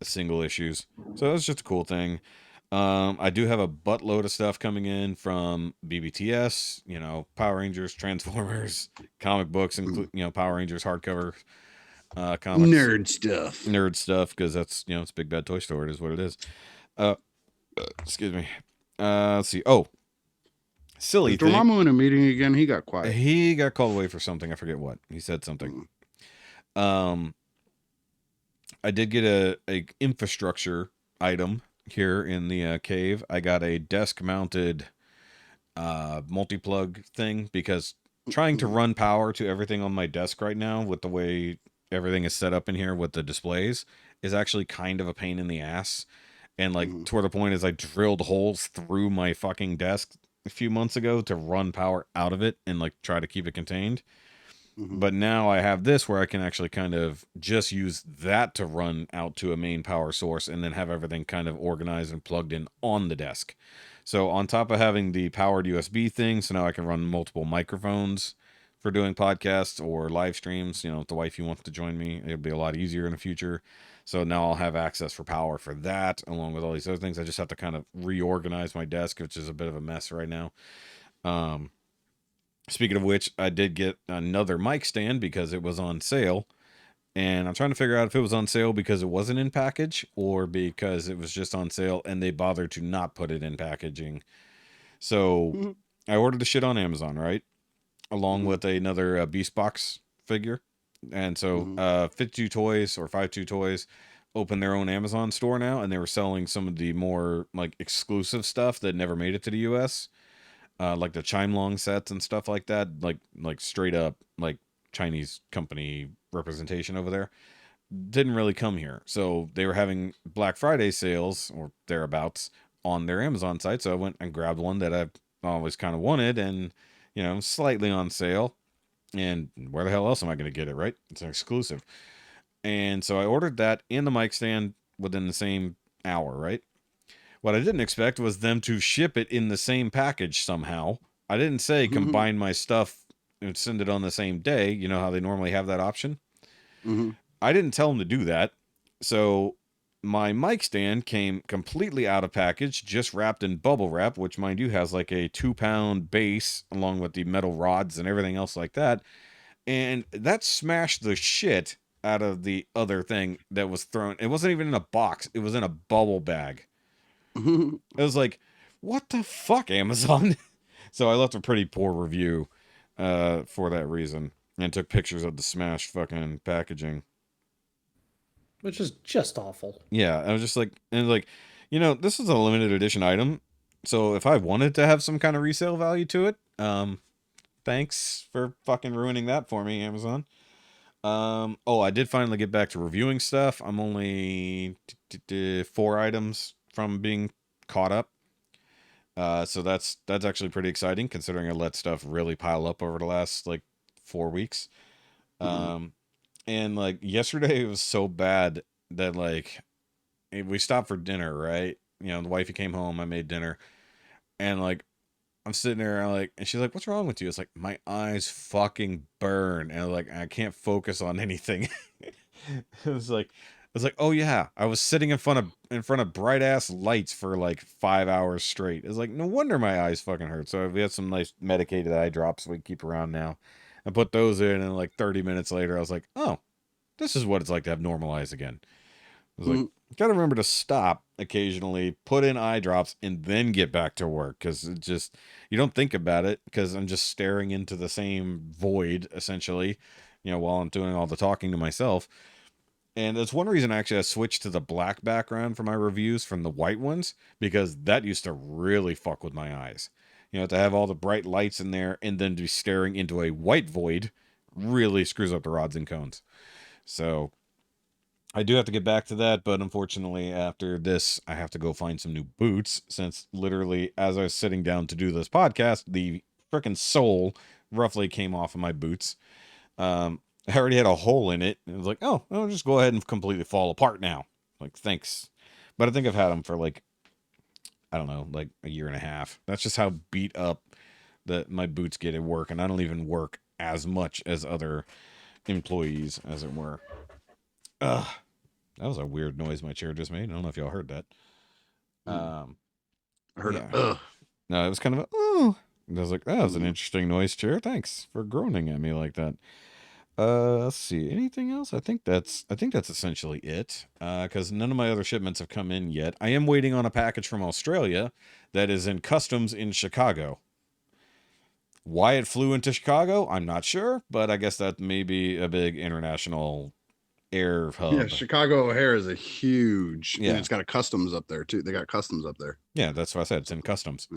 single issues. So that's just a cool thing. I do have a buttload of stuff coming in from BBTS, Power Rangers, Transformers, comic books, and Power Rangers hardcover comics. Nerd stuff, because that's, it's Big Bad Toy Store. It is what it is. Excuse me. Let's see. Oh, silly thing. Dormammu in a meeting again. He got quiet. He got called away for something. I forget what. He said something. I did get a infrastructure item here in the cave. I got a desk mounted multi-plug thing, because trying to run power to everything on my desk right now with the way everything is set up in here with the displays is actually kind of a pain in the ass. And like toward the point is I drilled holes through my fucking desk a few months ago to run power out of it and like try to keep it contained. But now I have this where I can actually kind of just use that to run out to a main power source and then have everything kind of organized and plugged in on the desk. So on top of having the powered USB thing, so now I can run multiple microphones for doing podcasts or live streams. If the wifey wants to join me, it'll be a lot easier in the future. So now I'll have access for power for that, along with all these other things. I just have to kind of reorganize my desk, which is a bit of a mess right now. Speaking of which, I did get another mic stand because it was on sale. And I'm trying to figure out if it was on sale because it wasn't in package or because it was just on sale and they bothered to not put it in packaging. So I ordered the shit on Amazon, right? Along with another Beast Box figure. And so 52 Toys or 52 Toys opened their own Amazon store now, and they were selling some of the more like exclusive stuff that never made it to the US. Like the Chime Long sets and stuff like that, like straight up like Chinese company representation over there. Didn't really come here. So they were having Black Friday sales or thereabouts on their Amazon site. So I went and grabbed one that I've always kind of wanted and, slightly on sale. And where the hell else am I going to get it, right? It's an exclusive. And so I ordered that in the mic stand within the same hour, right? What I didn't expect was them to ship it in the same package somehow. I didn't say combine my stuff and send it on the same day. You know how they normally have that option? I didn't tell them to do that. So my mic stand came completely out of package, just wrapped in bubble wrap, which mind you has like a 2-pound base along with the metal rods and everything else like that. And that smashed the shit out of the other thing that was thrown. It wasn't even in a box. It was in a bubble bag. It was like, what the fuck, Amazon? So I left a pretty poor review for that reason and took pictures of the smashed fucking packaging. Which is just awful. Yeah, I was just like, this is a limited edition item. So if I wanted to have some kind of resale value to it, thanks for fucking ruining that for me, Amazon. I did finally get back to reviewing stuff. I'm only 4 items from being caught up. So that's actually pretty exciting considering I let stuff really pile up over the last like 4 weeks. And like yesterday it was so bad that like we stopped for dinner, right? The wifey came home, I made dinner, and like I'm sitting there, and she's like, "What's wrong with you?" It's like my eyes fucking burn, and like I can't focus on anything. It was like, oh yeah, I was sitting in front of bright ass lights for like 5 hours straight. It's like no wonder my eyes fucking hurt. So we had some nice medicated eye drops we keep around now. I put those in, and like 30 minutes later, I was like, oh, this is what it's like to have normal eyes again. I was like, gotta remember to stop occasionally, put in eye drops, and then get back to work because it just you don't think about it because I'm just staring into the same void essentially, while I'm doing all the talking to myself. And that's one reason actually I switched to the black background for my reviews from the white ones because that used to really fuck with my eyes. To have all the bright lights in there and then be staring into a white void really screws up the rods and cones. So I do have to get back to that, but unfortunately after this, I have to go find some new boots since literally as I was sitting down to do this podcast, the frickin' sole roughly came off of my boots. I already had a hole in it. And it was like, oh, I'll just go ahead and completely fall apart now. Like, thanks. But I think I've had them for like, I don't know, like a year and a half. That's just how beat up that my boots get at work. And I don't even work as much as other employees, as it were. Ugh. That was a weird noise my chair just made. I don't know if y'all heard that. I heard yeah. it. Ugh. No, it was kind of oh. I was like, that was an interesting noise, chair. Thanks for groaning at me like that. Let's see. Anything else? I think that's essentially it. Because none of my other shipments have come in yet. I am waiting on a package from Australia that is in customs in Chicago. Why it flew into Chicago, I'm not sure, but I guess that may be a big international air hub. Yeah, Chicago O'Hare is a huge, yeah. And it's got a customs up there too. They got customs up there. Yeah, that's what I said. It's in customs.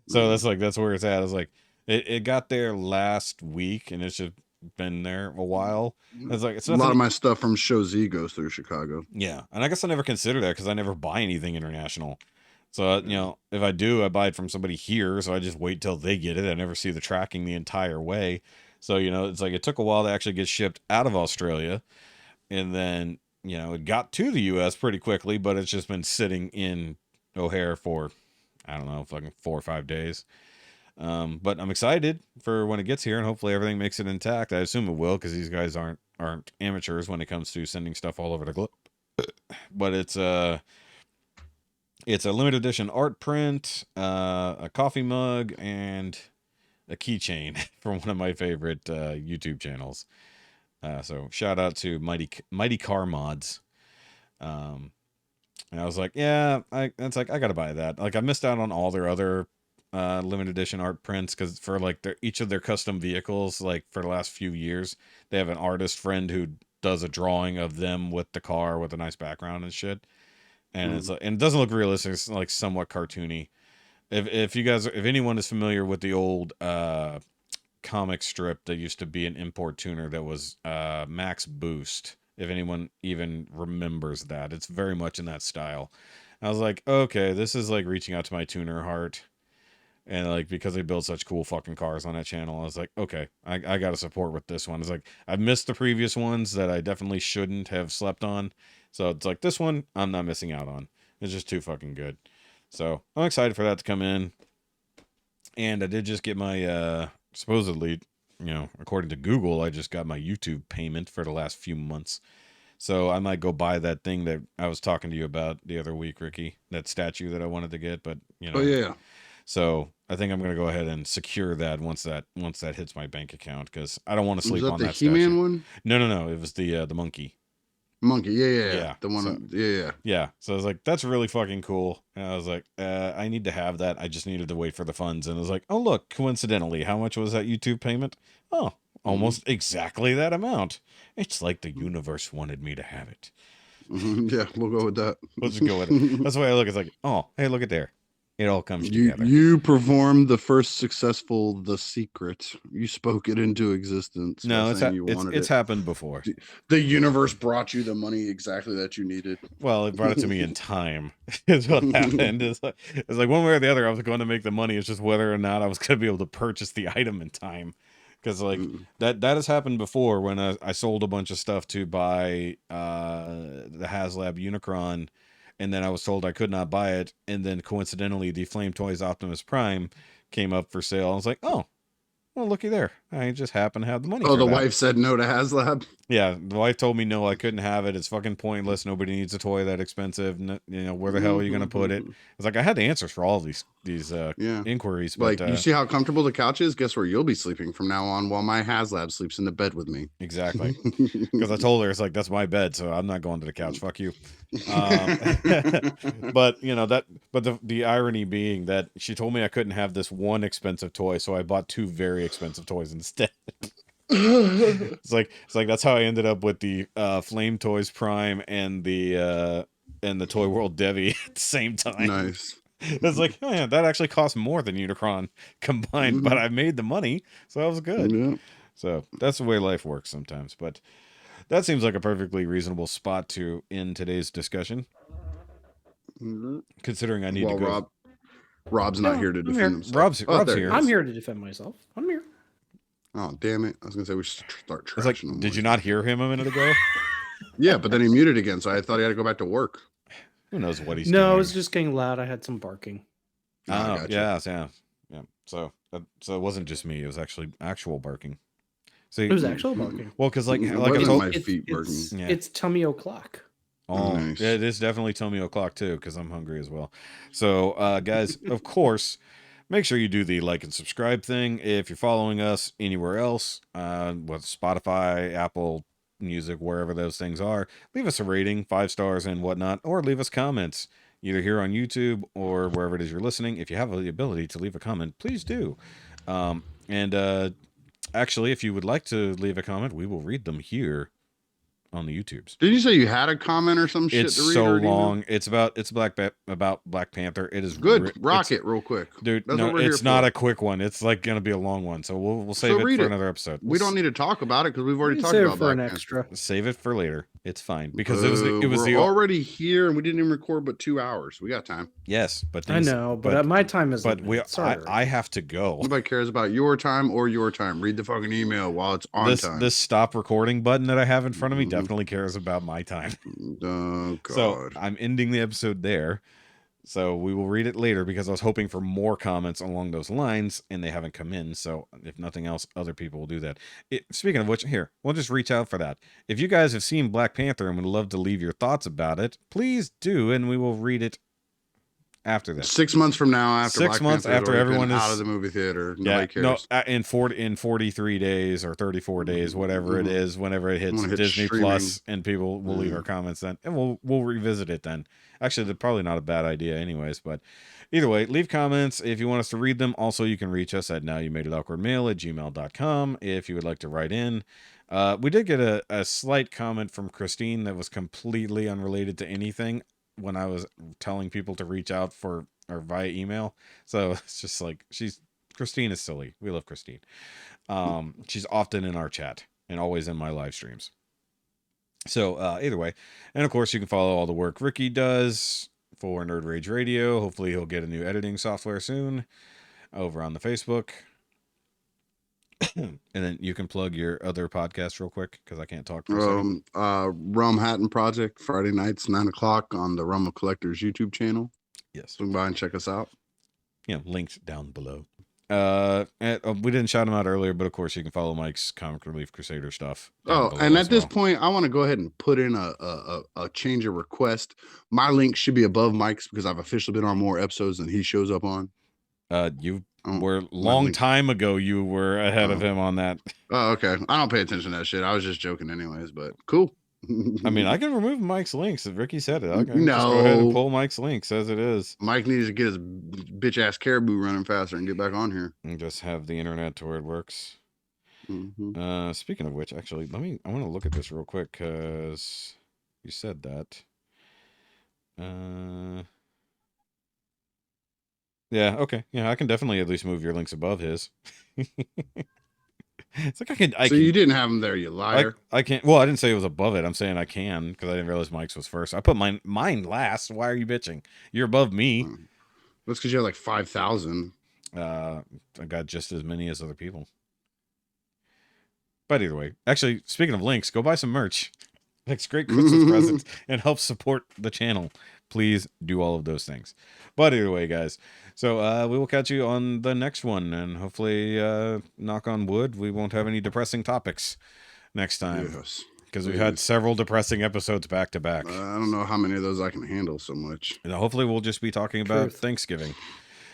So that's where it's at. I was like, it got there last week, and it's just been there a while. It's like it's a lot of my stuff from Show Z goes through Chicago. Yeah, and I guess I never consider that because I never buy anything international. So if I do, I buy it from somebody here. So I just wait till they get it. I never see the tracking the entire way. So it's like it took a while to actually get shipped out of Australia, and then it got to the U.S. pretty quickly, but it's just been sitting in O'Hare for I don't know, fucking 4 or 5 days. But I'm excited for when it gets here, and hopefully everything makes it intact. I assume it will, because these guys aren't amateurs when it comes to sending stuff all over the globe. But it's a limited edition art print, a coffee mug, and keychain from one of my favorite YouTube channels. So shout out to Mighty Car Mods. And I was like, yeah, I gotta buy that. Like, I missed out on all their other limited edition art prints because for like each of their custom vehicles, like for the last few years, they have an artist friend who does a drawing of them with the car with a nice background and shit. And it's and it doesn't look realistic. It's like somewhat cartoony. If anyone is familiar with the old comic strip that used to be an import tuner that was Max Boost, if anyone even remembers that, it's very much in that style. I was like, okay, this is like reaching out to my tuner heart. And like, because they build such cool fucking cars on that channel, I was like, okay, I got to support with this one. It's like, I've missed the previous ones that I definitely shouldn't have slept on. So it's like, this one, I'm not missing out on. It's just too fucking good. So I'm excited for that to come in. And I did just get my, supposedly, according to Google, I just got my YouTube payment for the last few months. So I might go buy that thing that I was talking to you about the other week, Ricky, that statue that I wanted to get, but Oh yeah. So I think I'm going to go ahead and secure that once that hits my bank account, because I don't want to sleep on that statue. Was that the He-Man one? No. It was the monkey. Monkey, yeah. The one, so, yeah. Yeah. So I was like, that's really fucking cool. And I was like, I need to have that. I just needed to wait for the funds. And I was like, oh look, coincidentally, how much was that YouTube payment? Oh, almost exactly that amount. It's like the universe wanted me to have it. Yeah, we'll go with that. Let's just go with it. That's the way I look. It's like, oh, hey, look at there. It all comes together. You performed the first successful The Secret. You spoke it into existence. No, it's happened before. The universe brought you the money exactly that you needed. Well, it brought it to me in time. Is what happened. It's like one way or the other, I was going to make the money. It's just whether or not I was going to be able to purchase the item in time. Because like that has happened before when I sold a bunch of stuff to buy the HasLab Unicron. And then I was told I could not buy it. And then coincidentally, the Flame Toys Optimus Prime came up for sale. I was like, oh, well, looky there. I just happen to have the money. Oh, the wife said no to HasLab? Yeah, the wife told me no, I couldn't have it. It's fucking pointless. Nobody needs a toy that expensive. Where the hell are you going to put it? It's like, I had the answers for all of these inquiries. But, like, you see how comfortable the couch is? Guess where you'll be sleeping from now on while my HasLab sleeps in the bed with me. Exactly. Because I told her, it's like, that's my bed, so I'm not going to the couch. Fuck you. But, the irony being that she told me I couldn't have this one expensive toy, so I bought two very expensive toys instead. It's like that's how I ended up with the Flame Toys Prime and the Toy World Devi at the same time. Nice. It's like, oh yeah, that actually cost more than Unicron combined, but I made the money, so that was good. Yeah. So that's the way life works sometimes. But that seems like a perfectly reasonable spot to end today's discussion. Considering I need to go. Rob's not here to defend himself. Rob's here. I'm here to defend myself. I'm here. Oh, damn it. I was going to say we should start trashing like, him. Did you not hear him a minute ago? Yeah, but then he muted again, so I thought he had to go back to work. Who knows what he's doing? No, it was just getting loud. I had some barking. Oh, yeah. So it wasn't just me. It was actual barking. See, it was actual barking. Well, because like I told my feet barking. It's tummy o'clock. Oh, nice. Yeah, it is definitely tummy o'clock too, because I'm hungry as well. So, guys, of course, make sure you do the like and subscribe thing if you're following us anywhere else, with Spotify, Apple Music, wherever those things are. Leave us a rating, 5 stars and whatnot, or leave us comments either here on YouTube or wherever it is you're listening. If you have the ability to leave a comment, please do. Actually, if you would like to leave a comment, we will read them here on the YouTubes. Did you say you had a comment or some shit it's to read? So long. It's about Black Panther. It is good. Rock it real quick, dude. No, it's not a quick one. It's like gonna be a long one. So we'll save it for another episode. We don't need to talk about it because we've already talked about Black Panther. Extra. Save it for later. It's fine because it was already here and we didn't even record but 2 hours. We got time. Yes, but I know, but my time is. But I have to go. Nobody cares about your time or your time. Read the fucking email while it's on time. This stop recording button that I have in front of me definitely cares about my time. Oh God. So I'm ending the episode there. So we will read it later because I was hoping for more comments along those lines and they haven't come in. So if nothing else, other people will do that. Speaking of which, here, we'll just reach out for that. If you guys have seen Black Panther and would love to leave your thoughts about it, please do. And we will read it After this. 6 months from now, after 6 Black months Panther's after already everyone been is out of the movie theater, nobody cares. No, in 43 days or 34 days, whatever it is, whenever it hits Disney Plus, and people will leave our comments then, and we'll revisit it then. Actually, they're probably not a bad idea, anyways. But either way, leave comments if you want us to read them. Also, you can reach us at NowYouMadeItAwkwardMail@gmail.com if you would like to write in. We did get a slight comment from Christine that was completely unrelated to anything when I was telling people to reach out for or via email. So it's just like Christine is silly. We love Christine. She's often in our chat and always in my live streams. So either way, and of course you can follow all the work Rikki does for Nerd Rage Radio. Hopefully he'll get a new editing software soon over on the Facebook. And then you can plug your other podcast real quick because I can't talk for a second. Rum Hatton Project, Friday nights, 9:00 on the Rum of Collectors YouTube channel. Yes. Swing by and check us out. Yeah, linked down below. We didn't shout him out earlier, but of course you can follow Mike's Comic Relief Crusader stuff. And at this point, I want to go ahead and put in a change of request. My link should be above Mike's because I've officially been on more episodes than he shows up on. You were long time ago. You were ahead of him on that. Oh, okay. I don't pay attention to that shit. I was just joking, anyways. But cool. I mean, I can remove Mike's links. If Rikki said it, I can just go ahead and pull Mike's links as it is. Mike needs to get his bitch ass caribou running faster and get back on here. And just have the internet to where it works. Speaking of which, actually, I want to look at this real quick because you said that. Yeah, okay. Yeah, I can definitely at least move your links above his. It's like I can. You didn't have them there, you liar. I can't. Well, I didn't say it was above it. I'm saying I can because I didn't realize Mike's was first. I put mine last. Why are you bitching? You're above me. That's because you have like 5,000. I got just as many as other people. But either way, actually, speaking of links, go buy some merch. Makes great Christmas presents and helps support the channel. Please do all of those things. But either way, guys. So we will catch you on the next one. And hopefully, knock on wood, we won't have any depressing topics next time. Yes. Because we've had several depressing episodes back to back. I don't know how many of those I can handle so much. And hopefully we'll just be talking about Thanksgiving.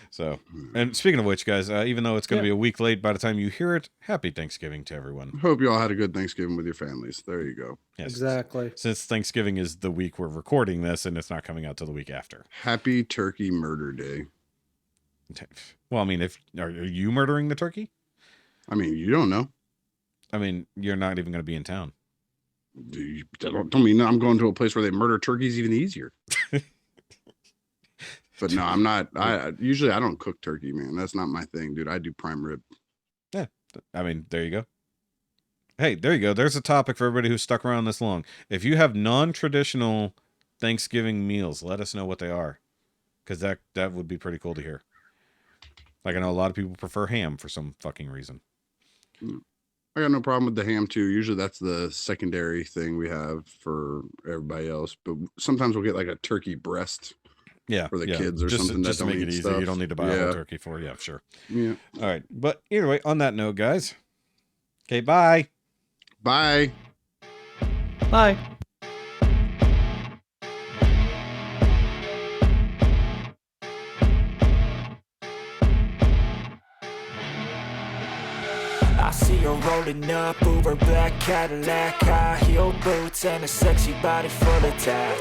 So, and speaking of which, guys, even though it's going to be a week late by the time you hear it, happy Thanksgiving to everyone. Hope you all had a good Thanksgiving with your families. There you go. Yes. Exactly. Since Thanksgiving is the week we're recording this and it's not coming out till the week after. Happy Turkey Murder Day. Well, I mean, are you murdering the turkey? I mean, you don't know. I mean, you're not even going to be in town. Don't mean I'm going to a place where they murder turkeys even easier. But no, I'm not. Usually I don't cook turkey, man. That's not my thing, dude. I do prime rib. Yeah. I mean, there you go. Hey, there you go. There's a topic for everybody who's stuck around this long. If you have non-traditional Thanksgiving meals, let us know what they are. Because that would be pretty cool to hear. Like, I know a lot of people prefer ham for some fucking reason. I got no problem with the ham too. Usually that's the secondary thing we have for everybody else. But sometimes we'll get like a turkey breast. Yeah, for the kids or something. Just to make it easy. Stuff. You don't need to buy a whole turkey for it. Yeah, sure. Yeah. All right. But either way, on that note, guys. Okay, bye. Bye. Bye. I see her rolling up, Uber black Cadillac, high heel boots and a sexy body full of tats.